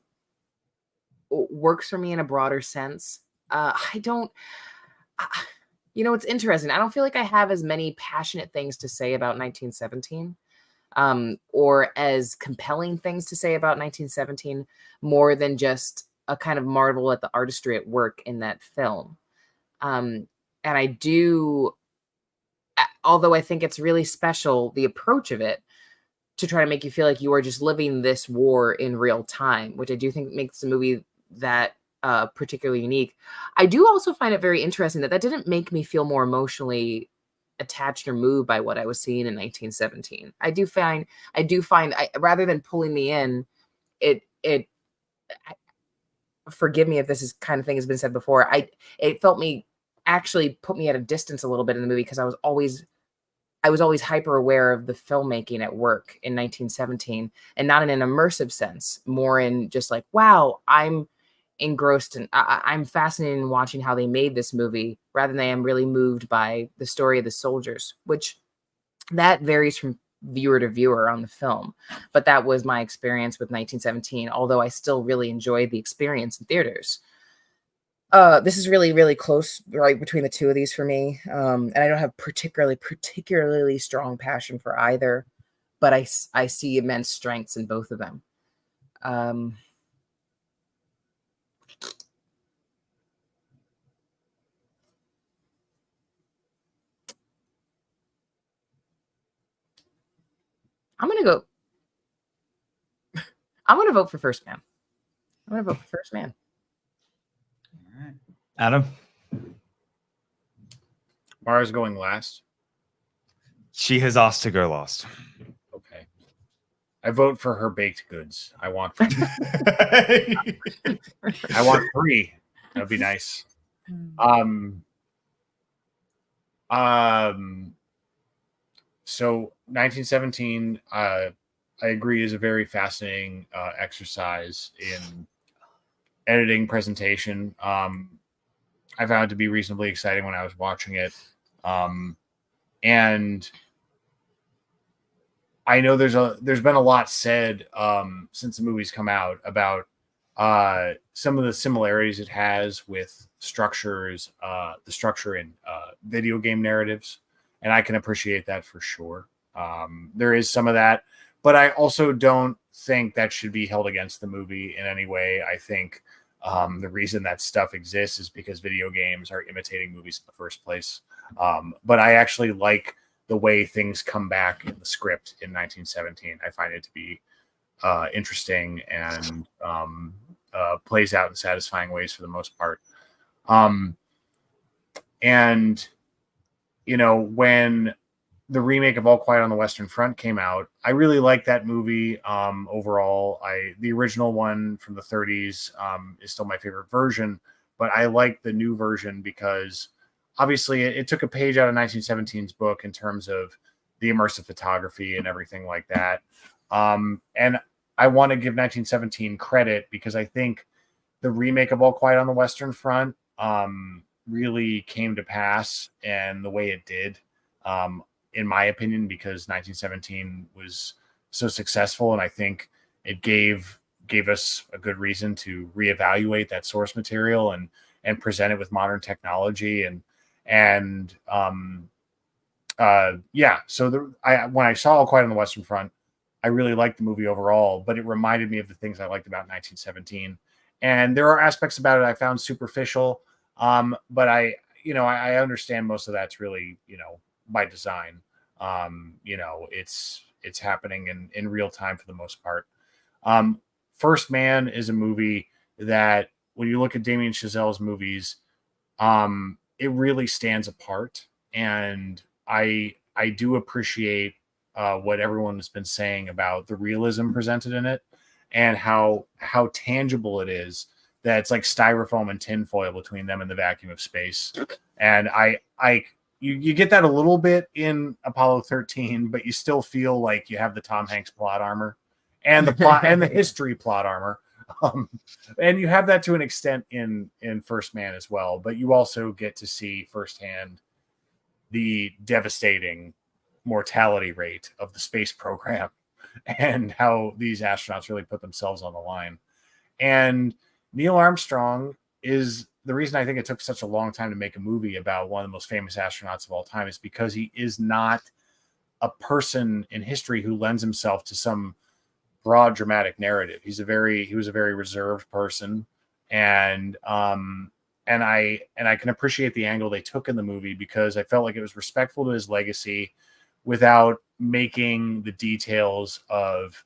works for me in a broader sense. It's interesting. I don't feel like I have as many passionate things to say about 1917, or as compelling things to say about 1917, more than just a kind of marvel at the artistry at work in that film. And I do, although I think it's really special, the approach of it to try to make you feel like you are just living this war in real time, which I do think makes the movie that particularly unique. I do also find it very interesting that didn't make me feel more emotionally attached or moved by what I was seeing in 1917. I do find rather than pulling me in, forgive me if this is kind of thing has been said before. It felt me actually put me at a distance a little bit in the movie, because I was always hyper aware of the filmmaking at work in 1917, and not in an immersive sense, more in just like, wow, I'm engrossed and I'm fascinated in watching how they made this movie, rather than I am really moved by the story of the soldiers, which that varies from viewer to viewer on the film. But that was my experience with 1917, although I still really enjoyed the experience in theaters. This is really, really close, right between the two of these for me. And I don't have particularly strong passion for either, but I see immense strengths in both of them. I'm going to vote for First Man. I'm going to vote for First Man. All right. Adam? Mara's going last. She has asked to go last. Okay. I vote for her baked goods. I want I want 3. That'd be nice. So 1917, I agree, is a very fascinating exercise in editing thepresentation. I found it to be reasonably exciting when I was watching it. And I know there's been a lot said since the movie's come out about some of the similarities it has with the structure in video game narratives. And I can appreciate that for sure. There is some of that, but I also don't think that should be held against the movie in any way. I think the reason that stuff exists is because video games are imitating movies in the first place. But I actually like the way things come back in the script in 1917. I find it to be interesting and plays out in satisfying ways for the most part. And when the remake of All Quiet on the Western Front came out, I really liked that movie overall. The original one from the 30s is still my favorite version, but I like the new version because obviously it took a page out of 1917's book in terms of the immersive photography and everything like that. And I want to give 1917 credit because I think the remake of All Quiet on the Western Front really came to pass and the way it did, in my opinion, because 1917 was so successful. And I think it gave us a good reason to reevaluate that source material and and present it with modern technology so when I saw All Quiet on the Western Front, I really liked the movie overall, but it reminded me of the things I liked about 1917. And there are aspects about it I found superficial, but I understand most of that's really, by design. It's happening in real time for the most part. First Man is a movie that, when you look at Damien Chazelle's movies, it really stands apart. And I do appreciate what everyone has been saying about the realism presented in it, and how tangible it is, that it's like styrofoam and tinfoil between them and the vacuum of space. And you get that a little bit in Apollo 13, but you still feel like you have the Tom Hanks plot armor and the plot and the history plot armor. And you have that to an extent in First Man as well, but you also get to see firsthand the devastating mortality rate of the space program and how these astronauts really put themselves on the line. And Neil Armstrong is the reason I think it took such a long time to make a movie about one of the most famous astronauts of all time, is because he is not a person in history who lends himself to some broad dramatic narrative. He was a very reserved person. And I can appreciate the angle they took in the movie, because I felt like it was respectful to his legacy without making the details of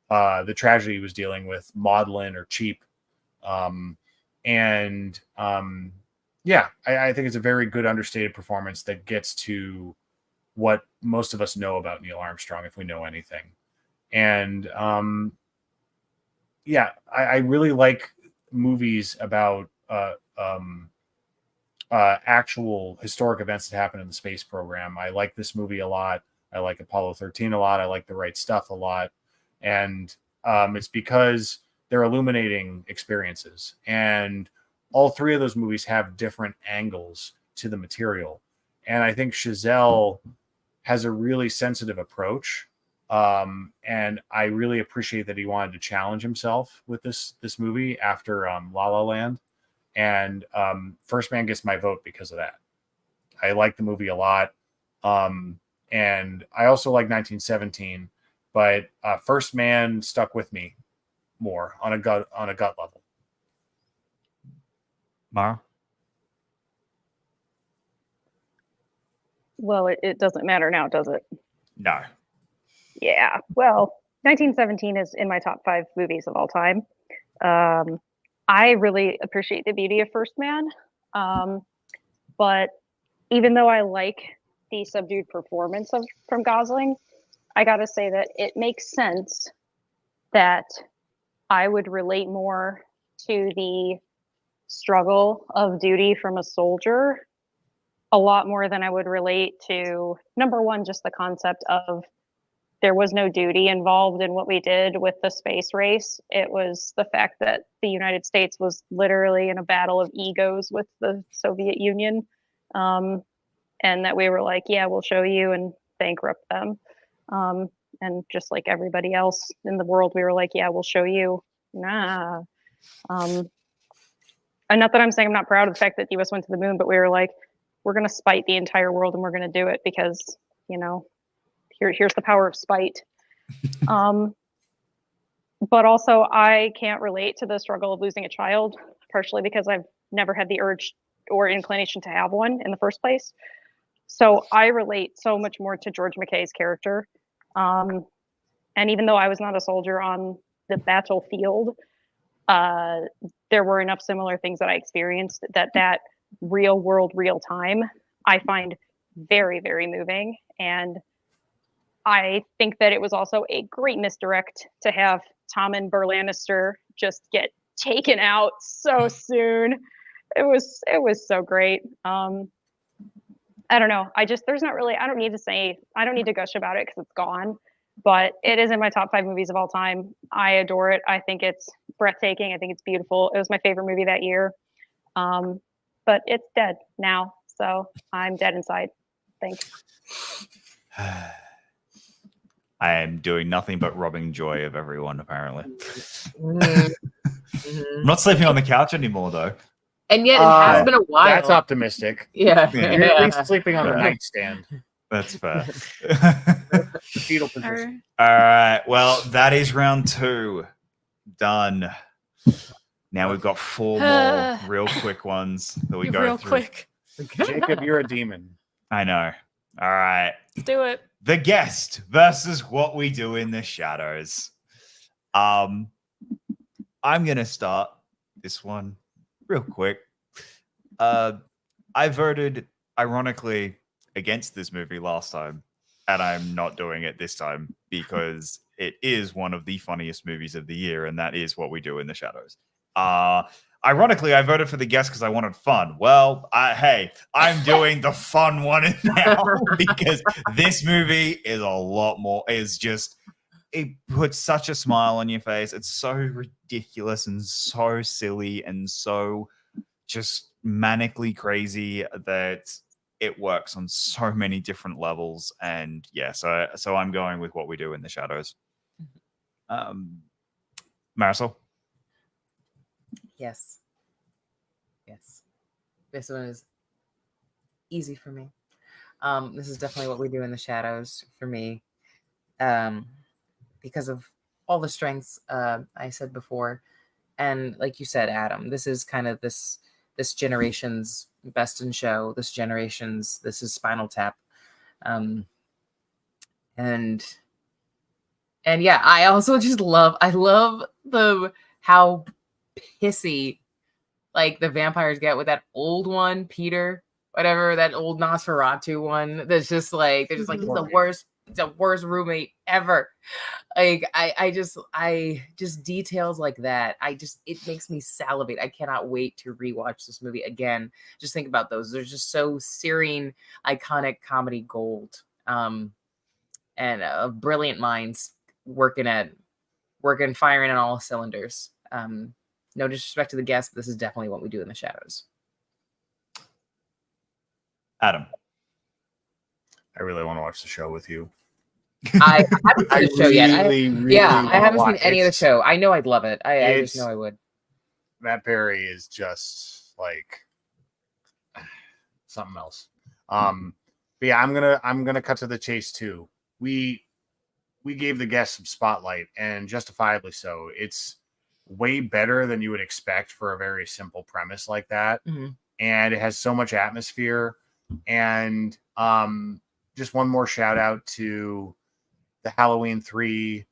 the tragedy he was dealing with maudlin or cheap. I think it's a very good understated performance that gets to what most of us know about Neil Armstrong, if we know anything. And I really like movies about actual historic events that happen in the space program. I like this movie a lot. I like Apollo 13 a lot. I like The Right Stuff a lot. And it's because they're illuminating experiences. And all three of those movies have different angles to the material. And I think Chazelle has a really sensitive approach. And I really appreciate that he wanted to challenge himself with this movie after La La Land. And First Man gets my vote because of that. I like the movie a lot. And I also like 1917, but First Man stuck with me more on a gut level. Mara? Well, it doesn't matter now, does it? No. Yeah. Well, 1917 is in my top 5 movies of all time. I really appreciate the beauty of First Man. But even though I like the subdued performance from Gosling, I got to say that it makes sense that I would relate more to the struggle of duty from a soldier a lot more than I would relate to, number one, just the concept of there was no duty involved in what we did with the space race. It was the fact that the United States was literally in a battle of egos with the Soviet Union. And that we were like, yeah, we'll show you, and bankrupt them. And just like everybody else in the world, we were like, yeah, we'll show you. Nah. And not that I'm saying I'm not proud of the fact that the US went to the moon, but we were like, we're going to spite the entire world, and we're going to do it because, here's the power of spite. But also I can't relate to the struggle of losing a child, partially because I've never had the urge or inclination to have one in the first place. So I relate so much more to George McKay's character. And even though I was not a soldier on the battlefield, there were enough similar things that I experienced that real world, real time, I find very, very moving. And I think that it was also a great misdirect to have Tom and Burr Lannister just get taken out so soon. It was so great. I don't know. I don't need to gush about it because it's gone, but it is in my top 5 movies of all time. I adore it. I think it's breathtaking. I think it's beautiful. It was my favorite movie that year. But it's dead now, so I'm dead inside. Thanks. I am doing nothing but robbing joy of everyone, apparently. Mm-hmm. I'm not sleeping on the couch anymore, though. And yet it has been a while. That's optimistic. Yeah. You're at least sleeping on the nightstand. That's fair. The fetal position. All right. Well, that is round 2. Done. Now we've got 4 more real quick ones that we go real through. Quick. Jacob, you're a demon. I know. All right. Let's do it. The Guest versus What We Do in the Shadows. I'm gonna start this one real quick. I voted ironically against this movie last time, and I'm not doing it this time because it is one of the funniest movies of the year, and that is What We Do in the Shadows. Ironically, I voted for The Guest because I wanted fun. Well, hey, I'm doing the fun one now because this movie is a lot more, it puts such a smile on your face. It's so ridiculous and so silly and so just manically crazy that it works on so many different levels. And yeah, so I'm going with What We Do in the Shadows. Marisol? Yes. This one is easy for me. This is definitely What We Do in the Shadows for me. Because of all the strengths I said before. And like you said, Adam, this is kind of this generation's best in show. This is Spinal Tap. And yeah, I also just love how pissy like the vampires get with that old one, Peter, whatever, that old Nosferatu one. That's just like, they're just like, he's the worst roommate ever. Like I just details like that. It makes me salivate. I cannot wait to rewatch this movie again. Just think about those. They're just so searing, iconic comedy gold. And brilliant minds firing on all cylinders. No disrespect to The Guest, but this is definitely What We Do in the Shadows. Adam? I really want to watch the show with you. I haven't seen the show yet. I haven't seen any of the it. show. I know I'd love it. I just know I would. Matt Berry is just like something else. But yeah, I'm gonna cut to the chase too. We gave The Guest some spotlight, and justifiably so. It's way better than you would expect for a very simple premise like that. Mm-hmm. And it has so much atmosphere. And just one more shout out to the Halloween 3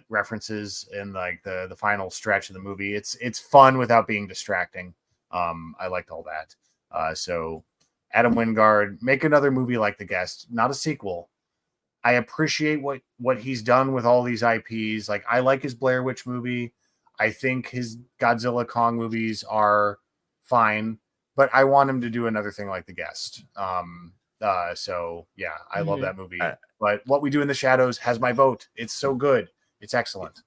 references in like the final stretch of the movie. It's fun without being distracting. I liked all that. So Adam Wingard, make another movie like The Guest, not a sequel. I appreciate what he's done with all these IPs. Like, I like his Blair Witch movie. I think his Godzilla Kong movies are fine, but I want him to do another thing like The Guest. So yeah, I love that movie. But What We Do in the Shadows has my vote. It's so good. It's excellent.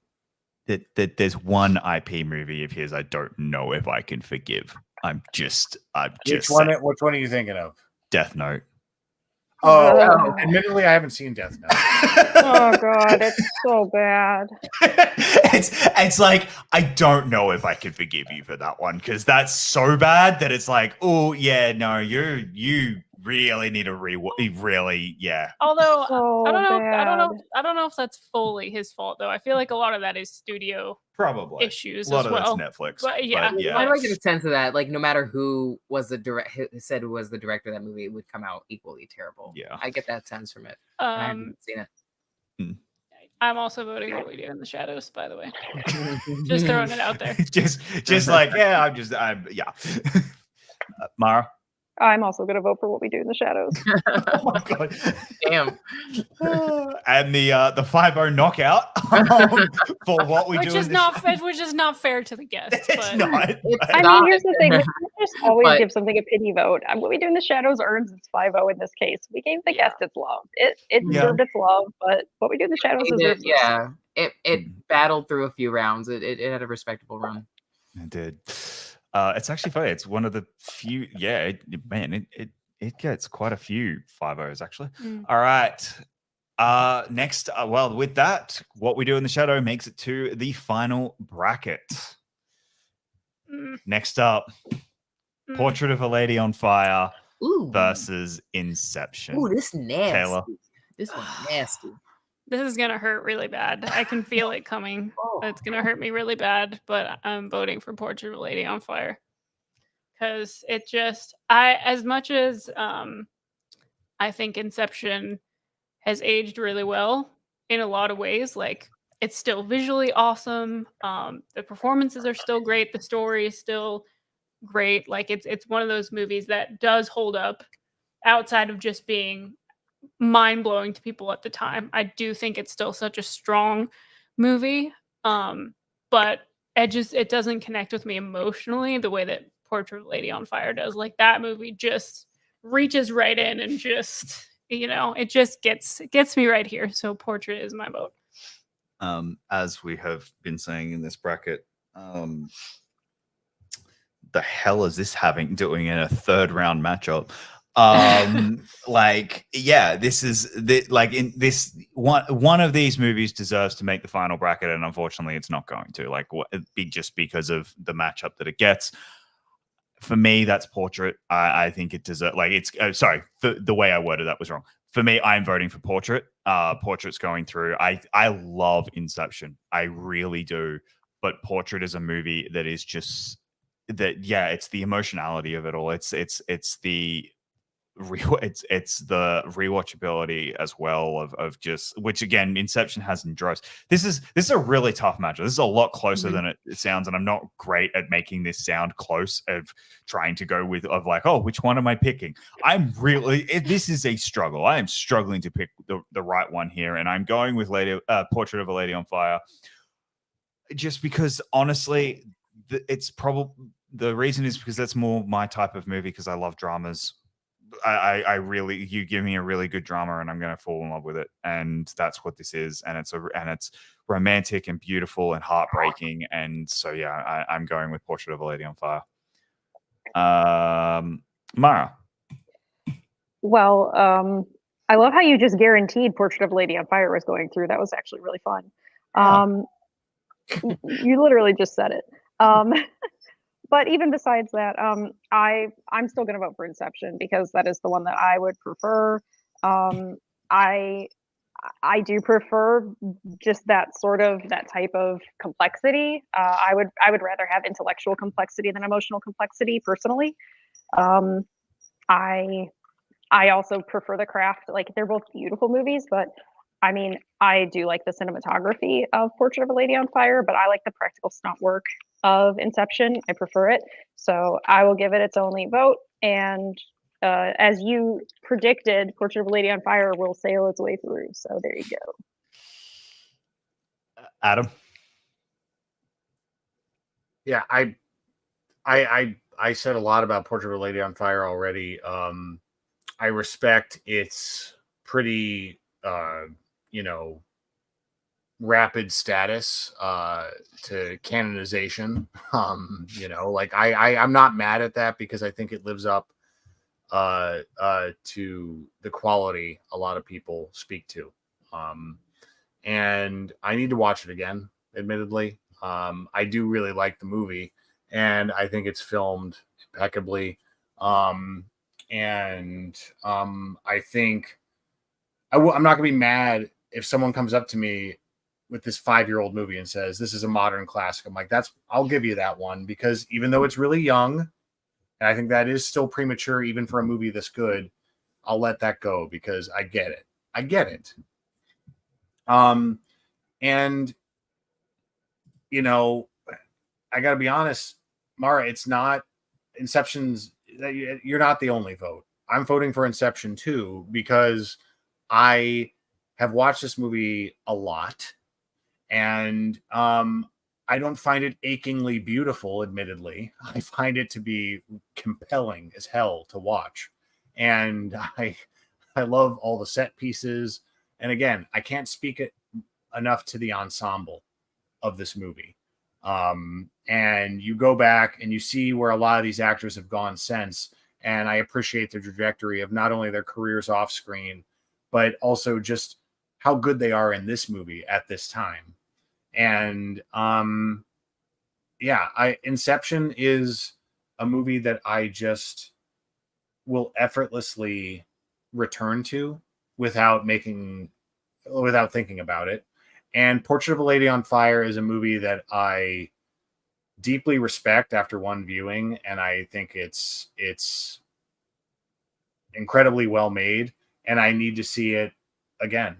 There's one IP movie of his I don't know if I can forgive. Which one are you thinking of? Death Note. Oh, admittedly, I haven't seen Death Note. Oh God, it's so bad. It's like, I don't know if I can forgive you for that one because that's so bad that it's like, oh yeah, no, you really need to really, yeah. Although So I bad. don't know if that's fully his fault though. I feel like a lot of that is studio Probably issues a lot as of well. that's Netflix. But yeah, I might get a sense of that. Like, no matter who was the director of that movie, it would come out equally terrible. Yeah, I get that sense from it. I haven't seen it. I'm also voting What We Do in the Shadows, by the way. Just throwing it out there. just like, yeah, yeah. Mara? I'm also going to vote for What We Do in the Shadows. Oh my God. Damn. And the 5-0 knockout for What We Do in the Which is not fair to The Guest. It's not. I mean, here's the thing. We just always give something a pity vote. What We Do in the Shadows earns its 5-0 in this case. We gave The Guest its love. It deserved its love, but What We Do in the Shadows deserves it. Yeah. It battled through a few rounds. It had a respectable run. It did. It's actually funny. It's one of the few. Yeah, it gets quite a few 5-0s actually. All right. Next, well, with that, What We Do in the Shadow makes it to the final bracket. Next up, Portrait of a Lady on Fire versus Inception. Ooh, this nasty. Taylor. This one's nasty. This is gonna hurt really bad. I can feel it coming. It's gonna hurt me really bad, but I'm voting for Portrait of a Lady on Fire. Because it just, as much as I think Inception has aged really well in a lot of ways, like it's still visually awesome. The performances are still great. The story is still great. Like it's one of those movies that does hold up outside of just being mind blowing to people at the time. I do think it's still such a strong movie. But it doesn't connect with me emotionally the way that Portrait of a Lady on Fire does. Like that movie just reaches right in and just, it just gets me right here. So Portrait is my vote. As we have been saying in this bracket, the hell is this doing in a third round matchup? This is like in this one of these movies deserves to make the final bracket, and unfortunately it's not going to, just because of the matchup that it gets. For me, that's Portrait. I think it deserves, sorry, the way I worded that was wrong. For me, I'm voting for Portrait. Portrait's going through. I love Inception. I really do. But Portrait is a movie that is just that. Yeah, it's the emotionality of it all. It's the rewatchability as well of just, which again Inception has in droves. This is a really tough matchup. This is a lot closer than it sounds, and I'm not great at making this sound close, of trying to go with which one am I picking. This is a struggle. I am struggling to pick the right one here, and I'm going with Portrait of a Lady on Fire, just because honestly it's probably the reason is because that's more my type of movie, because I love dramas. I really, you give me a really good drama and I'm going to fall in love with it, and that's what this is. And it's romantic and beautiful and heartbreaking, and so yeah, I'm going with Portrait of a Lady on Fire. Mara. Well, I love how you just guaranteed Portrait of a Lady on Fire was going through. That was actually really fun. You literally just said it. But even besides that, I'm still going to vote for Inception, because that is the one that I would prefer. I do prefer just that type of complexity. I would rather have intellectual complexity than emotional complexity personally. I also prefer the craft. Like, they're both beautiful movies, but I mean, I do like the cinematography of Portrait of a Lady on Fire, but I like the practical stunt work of Inception. I prefer it. So I will give it its only vote. And as you predicted, Portrait of a Lady on Fire will sail its way through. So there you go. Adam? Yeah, I said a lot about Portrait of a Lady on Fire already. I respect its pretty rapid status to canonization. I'm not mad at that, because I think it lives up to the quality a lot of people speak to. And I need to watch it again, admittedly. I do really like the movie, and I think it's filmed impeccably. I think I'm not gonna be mad if someone comes up to me with this 5-year-old movie and says, this is a modern classic. I'm like, I'll give you that one, because even though it's really young, and I think that is still premature, even for a movie this good, I'll let that go, because I get it. I gotta be honest, Mara, it's not Inception's, you're not the only vote. I'm voting for Inception too, because I have watched this movie a lot, and I don't find it achingly beautiful, admittedly. I find it to be compelling as hell to watch. And I love all the set pieces. And again, I can't speak it enough to the ensemble of this movie. And you go back and you see where a lot of these actors have gone since. And I appreciate the trajectory of not only their careers off screen, but also just how good they are in this movie at this time. And Inception is a movie that I just will effortlessly return to without thinking about it. And Portrait of a Lady on Fire is a movie that I deeply respect after one viewing, and I think it's incredibly well made, and I need to see it again.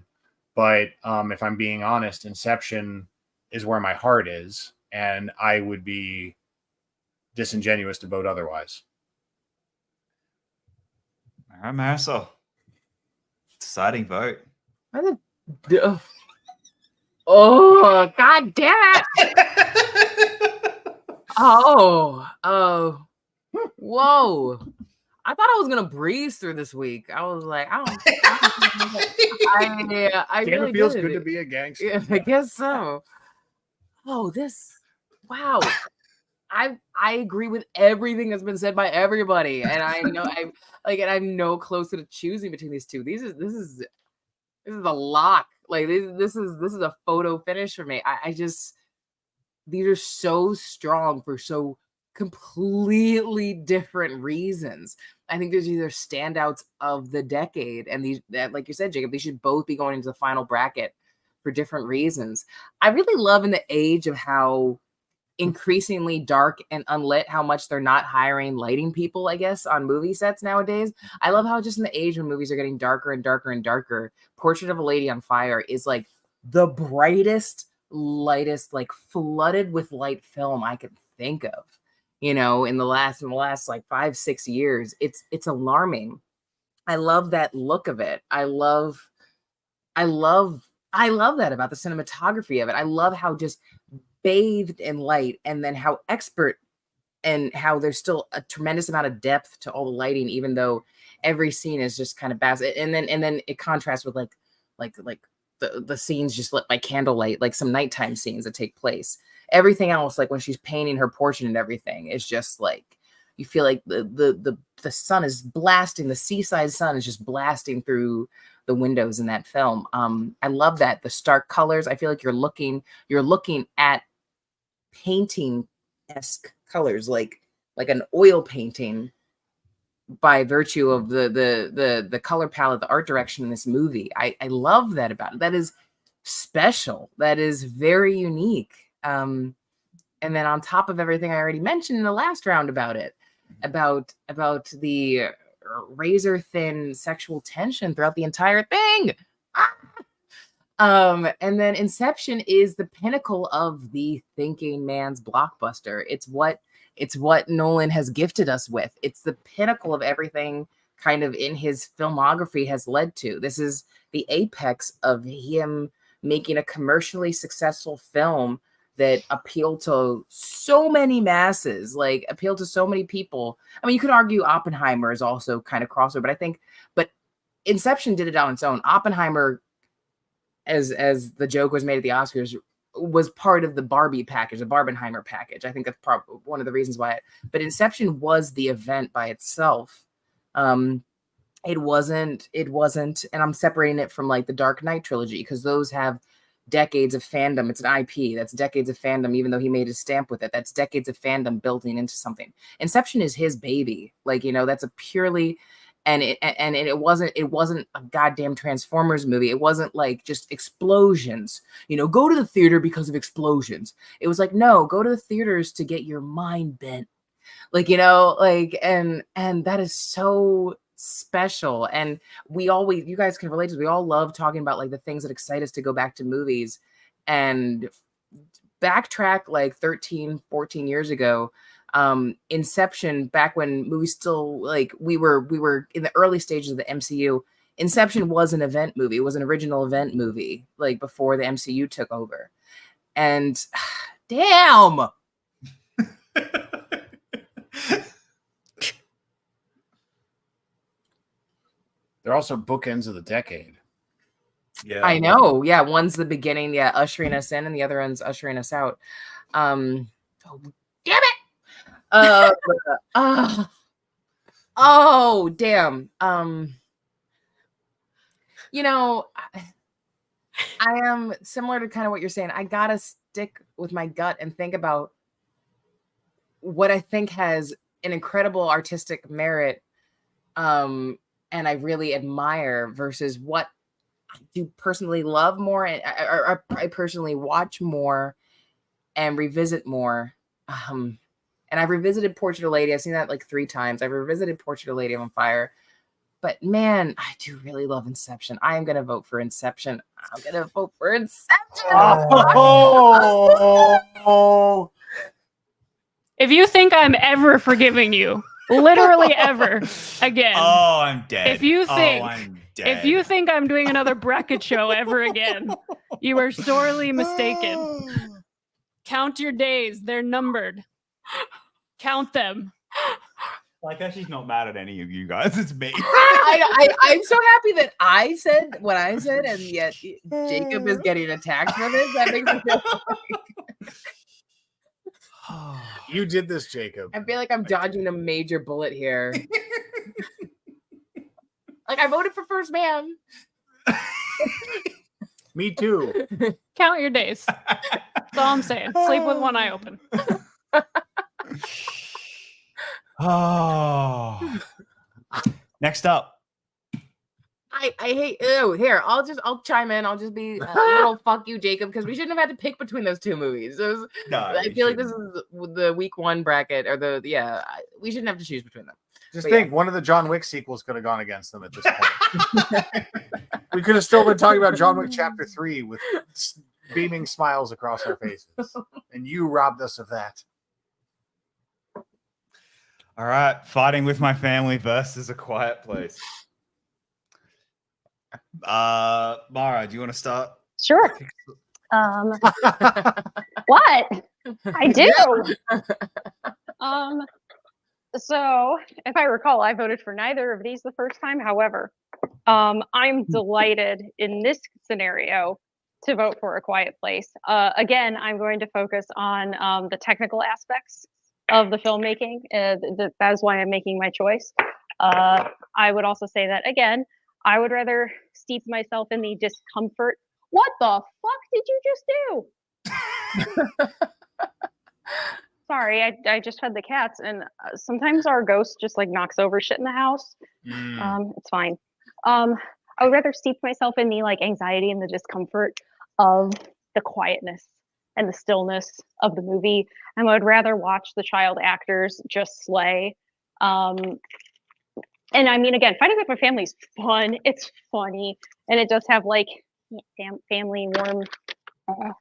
But if I'm being honest, Inception is where my heart is, and I would be disingenuous to vote otherwise. All right, Marisol. Deciding vote. Oh, God damn it. Oh, whoa. I thought I was gonna breeze through this week. I was like, I really feels did. Good to be a gangster. Yeah, I guess so. Oh, wow. I agree with everything that's been said by everybody, and I know I'm no closer to choosing between these two. This is a lock. Like this is a photo finish for me. I just, these are so strong for so completely different reasons. I think these are standouts of the decade, and like you said, Jacob, these should both be going into the final bracket for different reasons. I really love in the age of how increasingly dark and unlit, how much they're not hiring lighting people, I guess, on movie sets nowadays. I love how just in the age when movies are getting darker and darker and darker, Portrait of a Lady on Fire is like the brightest, lightest, like flooded with light film I could think of. In the last like 5-6 years. It's alarming. I love that look of it. I love that about the cinematography of it. I love how just bathed in light, and then how expert, and how there's still a tremendous amount of depth to all the lighting, even though every scene is just kind of and then it contrasts with like the scenes just lit by candlelight, like some nighttime scenes that take place. Everything else, like when she's painting her portrait and everything, is just like you feel like the sun is blasting, the seaside sun is just blasting through the windows in that film. I love that, the stark colors. I feel like you're looking at painting-esque colors, like an oil painting, by virtue of the color palette, the art direction in this movie. I love that about it. That is special. That is very unique. And then on top of everything I already mentioned in the last round about it, about the razor thin sexual tension throughout the entire thing. And then Inception is the pinnacle of the thinking man's blockbuster. It's what Nolan has gifted us with. It's the pinnacle of everything kind of in his filmography has led to. This is the apex of him making a commercially successful film that appealed to so many masses, like appealed to so many people. I mean, you could argue Oppenheimer is also kind of crossover, but Inception did it on its own. Oppenheimer, as the joke was made at the Oscars, was part of the Barbie package, the Barbenheimer package. I think that's probably one of the reasons why. But Inception was the event by itself. It wasn't, and I'm separating it from like the Dark Knight trilogy, because those have decades of fandom. It's an IP that's decades of fandom, even though he made his stamp with it. That's decades of fandom building into something. Inception is his baby. Like, that's a purely, and it wasn't a goddamn Transformers movie. It wasn't like just explosions. Go to the theater because of explosions. It was like, no, go to the theaters to get your mind bent. Like, and that is so special. And you guys can relate to this. We all love talking about like the things that excite us to go back to movies, and backtrack like 13, 14 years ago. Inception, back when movies still, like, we were in the early stages of the MCU, Inception was an event movie. It was an original event movie, like before the MCU took over. And damn. They're also bookends of the decade. Yeah, I know. Yeah, one's the beginning, ushering us in, and the other one's ushering us out. Oh, damn it! Oh, damn. I am similar to kind of what you're saying. I gotta stick with my gut and think about what I think has an incredible artistic merit, and I really admire, versus what I do personally love more, and I personally watch more and revisit more. And I've revisited Portrait of a Lady. I've seen that like 3 times. I've revisited Portrait of a Lady on Fire. But man, I do really love Inception. I am going to vote for Inception. I'm going to vote for Inception. Oh. If you think I'm ever forgiving you, literally ever again. Oh, I'm dead. If you think, I'm dead. If you think I'm doing another bracket show ever again, you are sorely mistaken. Count your days. They're numbered. Count them. Like that, she's not mad at any of you guys. It's me. I'm so happy that I said what I said, and yet Jacob is getting attacked for this. That makes me feel You did this, Jacob. I feel like I'm dodging a major bullet here. Like, I voted for First Man. Me too. Count your days. That's all I'm saying. Sleep with one eye open. Oh. Next up. I hate. Ew, here, I'll chime in. I'll just be a little fuck you, Jacob, because we shouldn't have had to pick between those 2 movies. I feel like this is the week 1 bracket, or we shouldn't have to choose between them. Just think, one of the John Wick sequels could have gone against them at this point. We could have still been talking about John Wick Chapter 3 with beaming smiles across our faces. And you robbed us of that. All right. Fighting with My Family versus A Quiet Place. Mara, do you want to start? Sure. What? I do. So if I recall, I voted for neither of these the first time. However, I'm delighted in this scenario to vote for A Quiet Place. Again, I'm going to focus on the technical aspects of the filmmaking. That is why I'm making my choice. I would also say that, again, I would rather steep myself in the discomfort. What the fuck did you just do? Sorry, I just fed the cats, and sometimes our ghost just like knocks over shit in the house. It's fine. I would rather steep myself in the like anxiety and the discomfort of the quietness and the stillness of the movie. And I would rather watch the child actors just slay. And I mean, again, Fighting with My Family is fun. It's funny, and it does have like family warm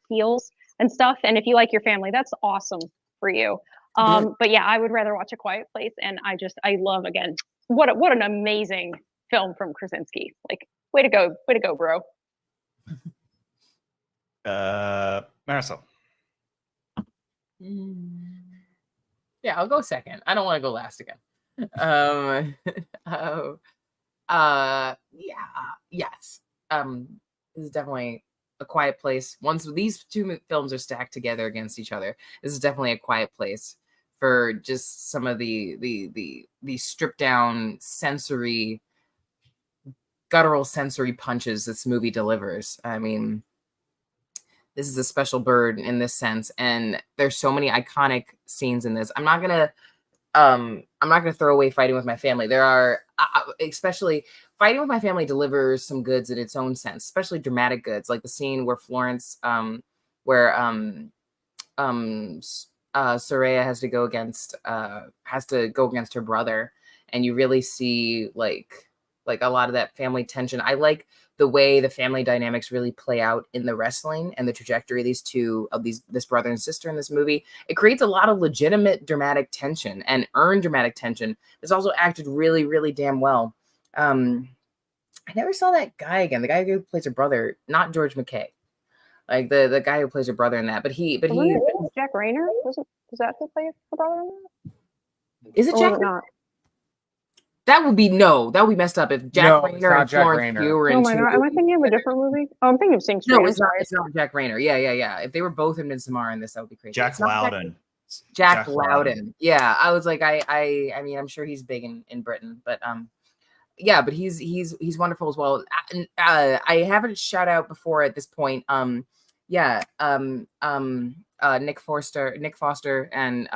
feels and stuff. And if you like your family, that's awesome for you. But yeah, I would rather watch A Quiet Place. And I love, again, what an amazing film from Krasinski. Like, way to go, bro. Marisol. Yeah, I'll go second. I don't want to go last again. Yes. This is definitely A Quiet Place. Once these 2 films are stacked together against each other, this is definitely A Quiet Place for just some of the stripped down guttural sensory punches this movie delivers. I mean, this is a special bird in this sense, and there's so many iconic scenes in this. I'm not gonna throw away Fighting with My Family. There are, especially Fighting with My Family delivers some goods in its own sense, especially dramatic goods, like the scene where Florence, Soraya has to go against her brother, and you really see like a lot of that family tension. I like the way the family dynamics really play out in the wrestling and the trajectory of this brother and sister in this movie. It creates a lot of legitimate dramatic tension and earned dramatic tension. It's also acted really, really damn well. I never saw that guy again. The guy who plays her brother, not George McKay, like the guy who plays her brother in that. But he Jack Rayner. Was that who played her brother in that? Is it Jack? Not? That would be messed up if Jack Rayner and Florence Pugh were in. Oh my god, am I thinking of a different movie? Oh, I'm thinking of Sing Street. No, it's not Jack Rayner. Yeah. If they were both in Midsommar in this, that would be crazy. Jack Loudon. Jack Loudon. Yeah, I was like, I mean, I'm sure he's big in Britain, but yeah, but he's wonderful as well. I haven't shout out before at this point. Nick Foster and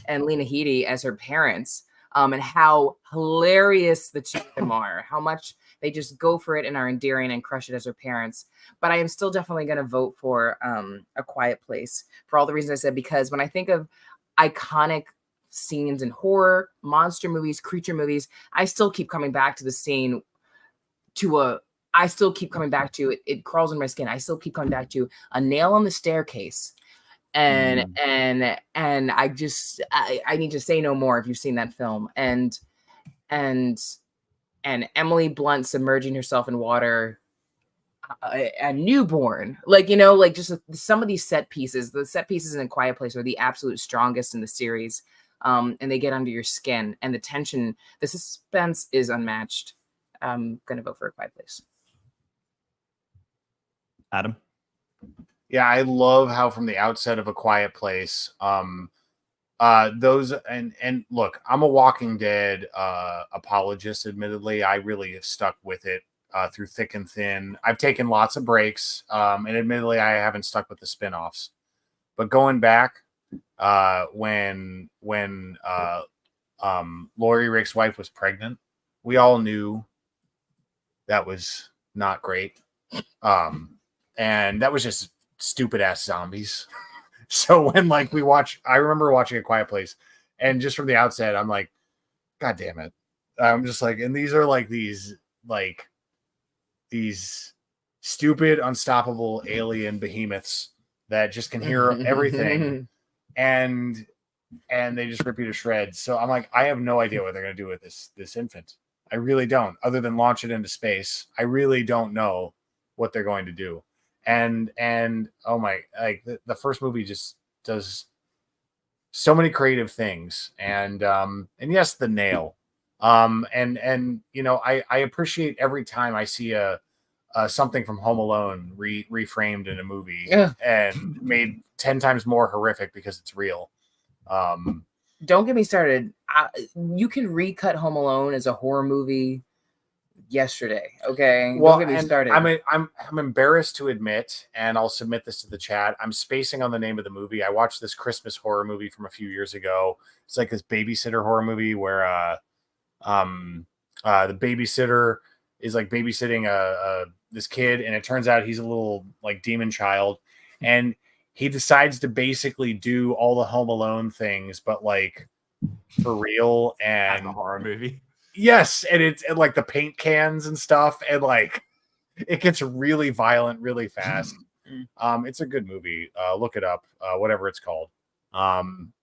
and Lena Headey as her parents, and how hilarious the two of them are, how much they just go for it and are endearing and crush it as her parents. But I am still definitely going to vote for A Quiet Place for all the reasons I said, because when I think of iconic scenes in horror, monster movies, creature movies, I still keep coming back to the scene I still keep coming back to it. It crawls in my skin. I still keep coming back to a nail on the staircase. And I just I need to say no more if you've seen that film. And Emily Blunt submerging herself in water, a newborn, like, you know, like just some of these set pieces, the set pieces in A Quiet Place are the absolute strongest in the series. And they get under your skin, and the tension, the suspense is unmatched. I'm gonna vote for A Quiet Place. Adam? Yeah, I love how from the outset of A Quiet Place, those and look, I'm a Walking Dead apologist. Admittedly, I really have stuck with it through thick and thin. I've taken lots of breaks, and admittedly, I haven't stuck with the spinoffs. But going back, when Lori Rick's wife was pregnant, we all knew that was not great, and that was just stupid ass zombies. So when like I remember watching A Quiet Place, and just from the outset, I'm like, God damn it. I'm just like, and these are like these stupid, unstoppable alien behemoths that just can hear everything, and they just rip you to shreds. So I'm like, I have no idea what they're gonna do with this infant. I really don't, other than launch it into space. I really don't know what they're going to do. And oh my, like the first movie just does so many creative things. And yes, the nail. And you know, I appreciate every time I see a something from Home Alone reframed in a movie and made 10 times more horrific because it's real. Don't get me started. You can recut Home Alone as a horror movie yesterday. Okay. Well, don't get me started. I'm embarrassed to admit, and I'll submit this to the chat. I'm spacing on the name of the movie. I watched this Christmas horror movie from a few years ago. It's like this babysitter horror movie where the babysitter is like babysitting this kid, and it turns out he's a little like demon child, and he decides to basically do all the Home Alone things, but like for real. And as a horror movie. Yes, and it's and like the paint cans and stuff, and like it gets really violent really fast. It's a good movie. Look it up, whatever it's called.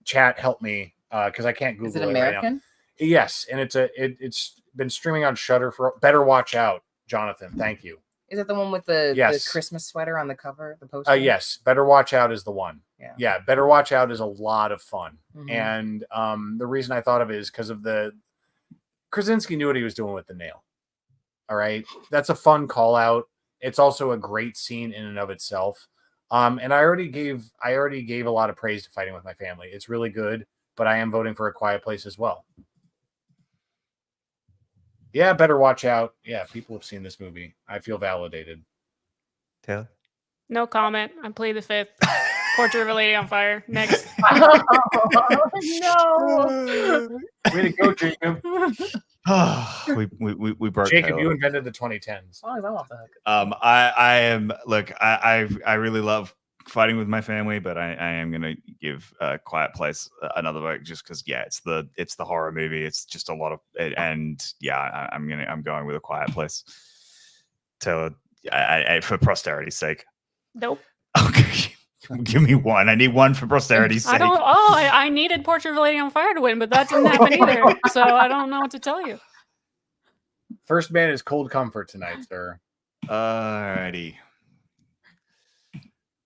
Chat, help me, because I can't Google Is it American? Right now. Yes, and it's been streaming on Shudder for. Better watch out, Jonathan. Thank you. Is it the one with the Christmas sweater on the cover, the poster? Yes, Better Watch Out is the one. Yeah, Better Watch Out is a lot of fun. Mhm. And the reason I thought of it is because of Krasinski knew what he was doing with the nail. All right. That's a fun call out. It's also a great scene in and of itself. And I already gave a lot of praise to Fighting with My Family. It's really good, but I am voting for A Quiet Place as well. Yeah, Better Watch Out. Yeah, people have seen this movie. I feel validated. Taylor? No comment. I plead the fifth. Portrait of a Lady on Fire. Next. No. Way to go, Jacob. we broke Jacob, Taylor. you invented the 2010s. As long as I'm off the hook. I am I really love Fighting with My Family, but I am gonna give Quiet Place another vote just because it's the horror movie. It's just a lot of it, and I'm going with A Quiet Place. Taylor, I for posterity's sake. Nope. Okay. Give me one. I need one for posterity's sake. I needed Portrait of a Lady on Fire to win, but that didn't happen either. So I don't know what to tell you. First man is cold comfort tonight, sir. Alrighty.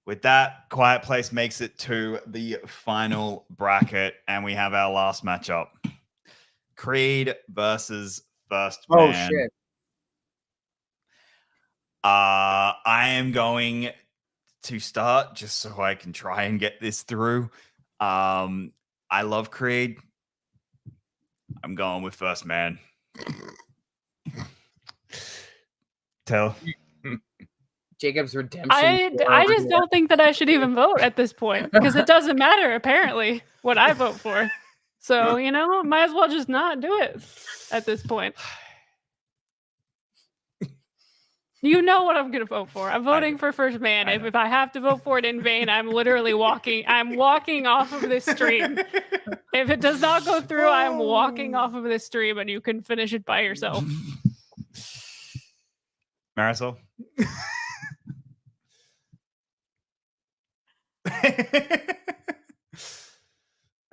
With that, Quiet Place makes it to the final bracket, and we have our last matchup. Creed versus First Man. Oh, shit. I am going to start just so I can try and get this through. I love Creed. I'm going with First Man. Tell. Jacob's redemption. I just don't think that I should even vote at this point because it doesn't matter apparently what I vote for. So, might as well just not do it at this point. You know what I'm going to vote for. I'm voting for First Man. If I have to vote for it in vain, I'm literally walking off of this stream. If it does not go through, I'm walking off of this stream and you can finish it by yourself. Marisol?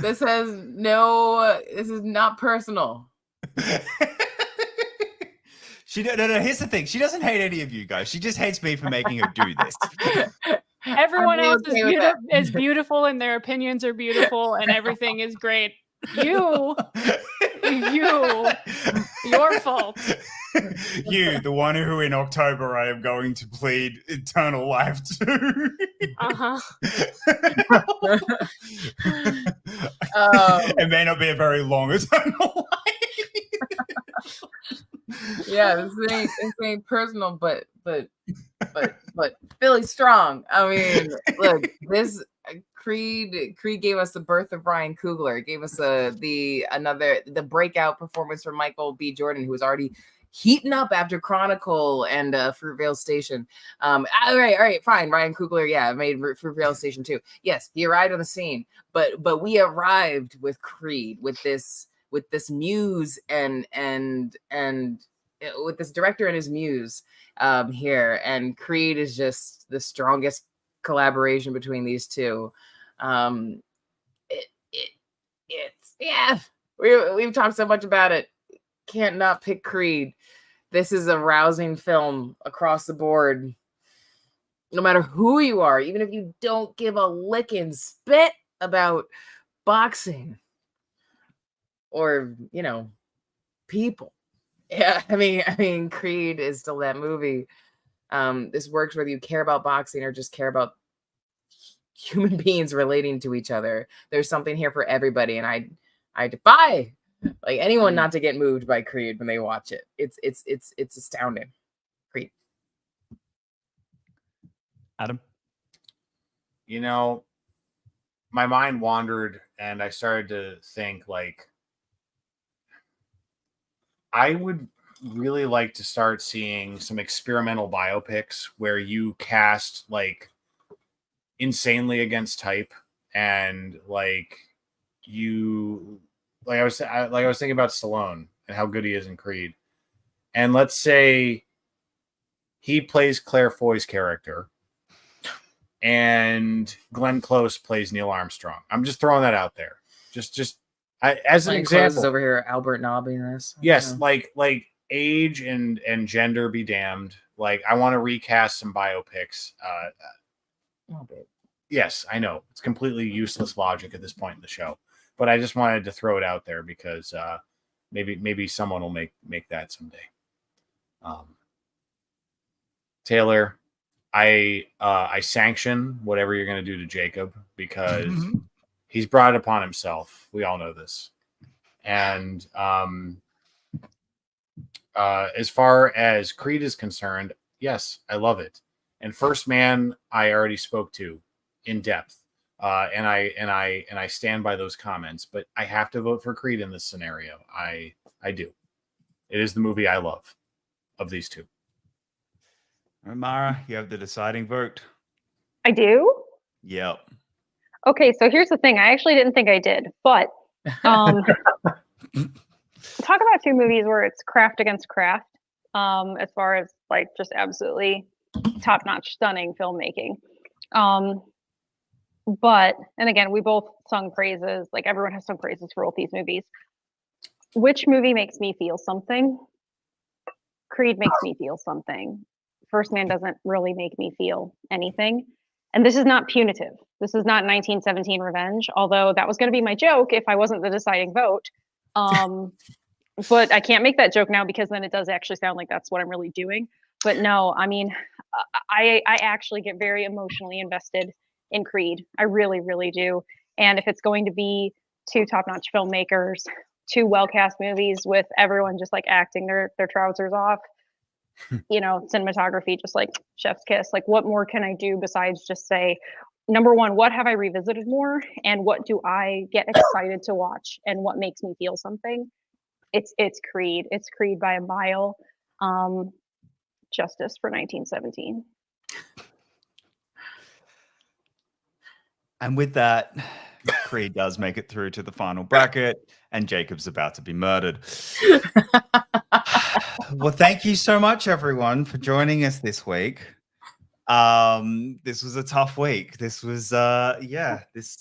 This is not personal. No, here's the thing. She doesn't hate any of you guys. She just hates me for making her do this. Everyone else is beautiful and their opinions are beautiful and everything is great. Your fault. You, the one who in October I am going to plead eternal life to. It may not be a very long eternal life. Yeah, this ain't personal, but Philly strong. I mean, look, this Creed gave us the birth of Ryan Coogler. It gave us the breakout performance from Michael B. Jordan, who was already heating up after Chronicle and Fruitvale Station. All right, fine. Ryan Coogler, made Fruitvale Station too. Yes, he arrived on the scene, but we arrived with Creed, with this muse and with this director and his muse here, and Creed is just the strongest collaboration between these two. We've talked so much about it. Can't not pick Creed. This is a rousing film across the board. No matter who you are, even if you don't give a lick and spit about boxing or people. Yeah, I mean, Creed is still that movie. This works whether you care about boxing or just care about human beings relating to each other. There's something here for everybody, and I defy anyone not to get moved by Creed when they watch it. It's astounding. Creed. Adam? My mind wandered and I started to think I would really like to start seeing some experimental biopics where you cast insanely against type, and I was thinking about Stallone and how good he is in Creed, and let's say he plays Claire Foy's character and Glenn Close plays Neil Armstrong. I'm just throwing that out there. As an example, over here, Albert Nobby. This, yes, like age and gender be damned. I want to recast some biopics. Yes, I know it's completely useless logic at this point in the show, but I just wanted to throw it out there because maybe someone will make that someday. Taylor, I sanction whatever you're going to do to Jacob because he's brought it upon himself. We all know this. And as far as Creed is concerned, yes, I love it. And First Man, I already spoke to in depth, and I stand by those comments. But I have to vote for Creed in this scenario. I do. It is the movie I love of these two. Mara, you have the deciding vote. I do? Yep. Okay, so here's the thing. I actually didn't think I did, but talk about two movies where it's craft against craft, as far as just absolutely top-notch, stunning filmmaking. But, and again, we both sung praises, everyone has sung praises for both these movies. Which movie makes me feel something? Creed makes me feel something. First Man doesn't really make me feel anything. And this is not punitive. This is not 1917 revenge, although that was going to be my joke if I wasn't the deciding vote. But I can't make that joke now because then it does actually sound like that's what I'm really doing. But no, I mean, I actually get very emotionally invested in Creed. I really, really do. And if it's going to be two top-notch filmmakers, two well-cast movies with everyone just acting their trousers off, cinematography, just like chef's kiss. Like, what more can I do besides just say, number one, what have I revisited more, and what do I get excited to watch, and what makes me feel something? It's Creed. It's Creed by a mile. Justice for 1917. And with that, Creed does make it through to the final bracket, and Jacob's about to be murdered. Well, thank you so much, everyone, for joining us this week. This was a tough week. This was this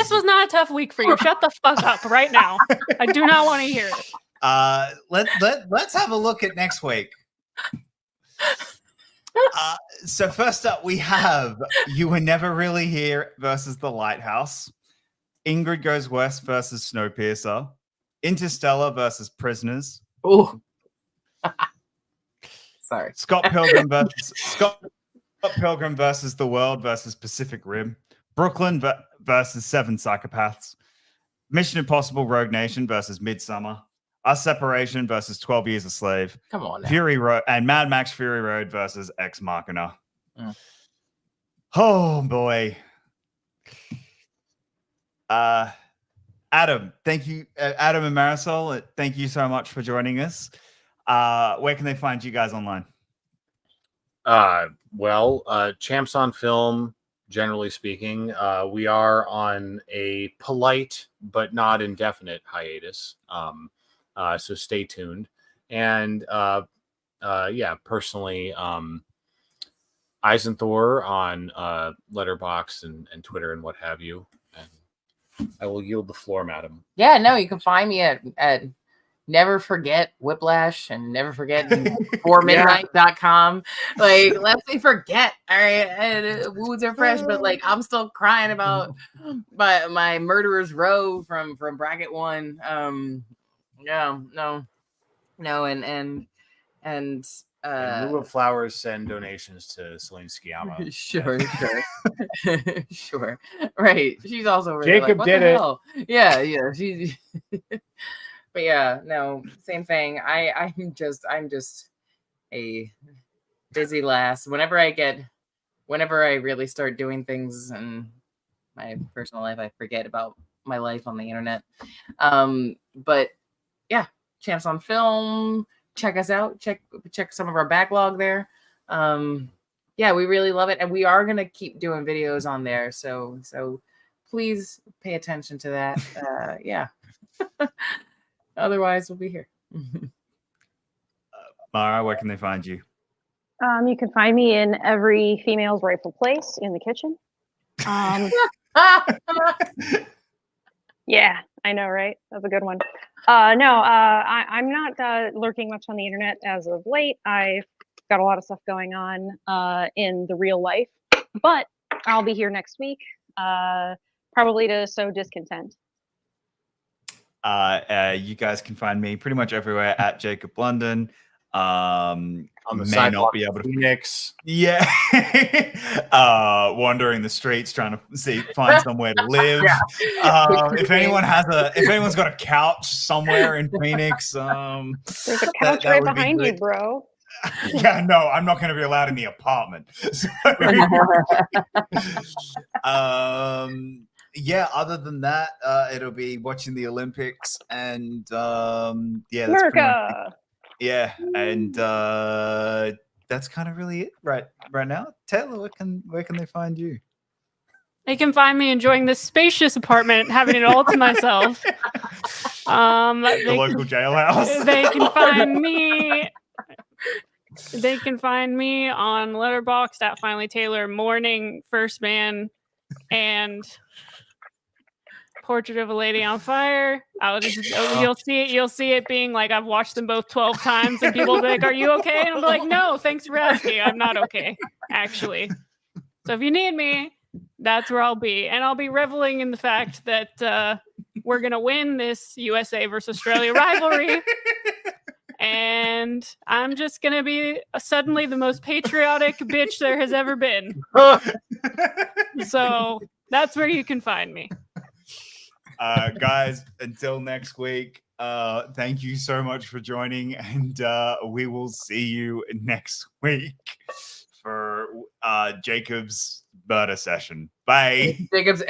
was not a tough week for you. Shut the fuck up right now. I do not want to hear it. Let's have a look at next week. So first up, we have You Were Never Really Here versus The Lighthouse, Ingrid Goes West versus Snowpiercer, Interstellar versus Prisoners. Oh, sorry. Scott Pilgrim versus The World versus Pacific Rim, Brooklyn versus Seven Psychopaths, Mission Impossible Rogue Nation versus Midsummer, Us Separation versus 12 Years a Slave. Come on now. Fury Road and Mad Max Fury Road versus Ex Machina. Mm. Oh boy. Adam, thank you. Adam and Marisol, thank you so much for joining us. Where can they find you guys online? Champs on Film, generally speaking. We are on a polite but not indefinite hiatus. So stay tuned. And personally, Eisenthor on Letterboxd and Twitter and what have you. And I will yield the floor, madam. Yeah, no, you can find me at Never Forget Whiplash and Never Forget 4midnight.com. Like, let's me forget. All right, and wounds are fresh, but like I'm still crying about my Murderer's Row from bracket 1. And in lieu of flowers, send donations to Celine Sciamma. Sure. Sure. Right. She's also really Jacob like, what did the it. Hell? Yeah. She's but yeah, no, same thing. I'm just a busy lass. Whenever I really start doing things in my personal life, I forget about my life on the internet. But yeah, Champs on Film. Check us out. Check some of our backlog there. Yeah, we really love it, and we are gonna keep doing videos on there. So please pay attention to that. Yeah. Otherwise, we'll be here. Mara, where can they find you? You can find me in every female's rightful place in the kitchen. Yeah, I know, right? That's a good one. I'm not lurking much on the internet as of late. I've got a lot of stuff going on in the real life, but I'll be here next week, probably to sow discontent. You guys can find me pretty much everywhere at Jacob London. On the may sidewalk not be able to Phoenix. Yeah. Wandering the streets trying to find somewhere to live. If anyone's got a couch somewhere in Phoenix, there's a couch right behind you, bro. Yeah, no, I'm not going to be allowed in the apartment. Yeah, other than that, it'll be watching the Olympics and that's America. Yeah, and that's kind of really it right now. Taylor, where can they find you? They can find me enjoying this spacious apartment, having it all to myself. The local jailhouse. They can find me. They can find me on Letterboxd at Finally Taylor, Morning, First Man, and Portrait of a Lady on Fire. You'll see it being like I've watched them both 12 times, and people will be like, "Are you okay?" And I'll be like, "No, thanks for asking. I'm not okay, actually." So if you need me, that's where I'll be, and I'll be reveling in the fact that we're gonna win this USA versus Australia rivalry. And I'm just going to be suddenly the most patriotic bitch there has ever been. So that's where you can find me. Guys, until next week, thank you so much for joining, and we will see you next week for Jacob's murder session. Bye. Jacob's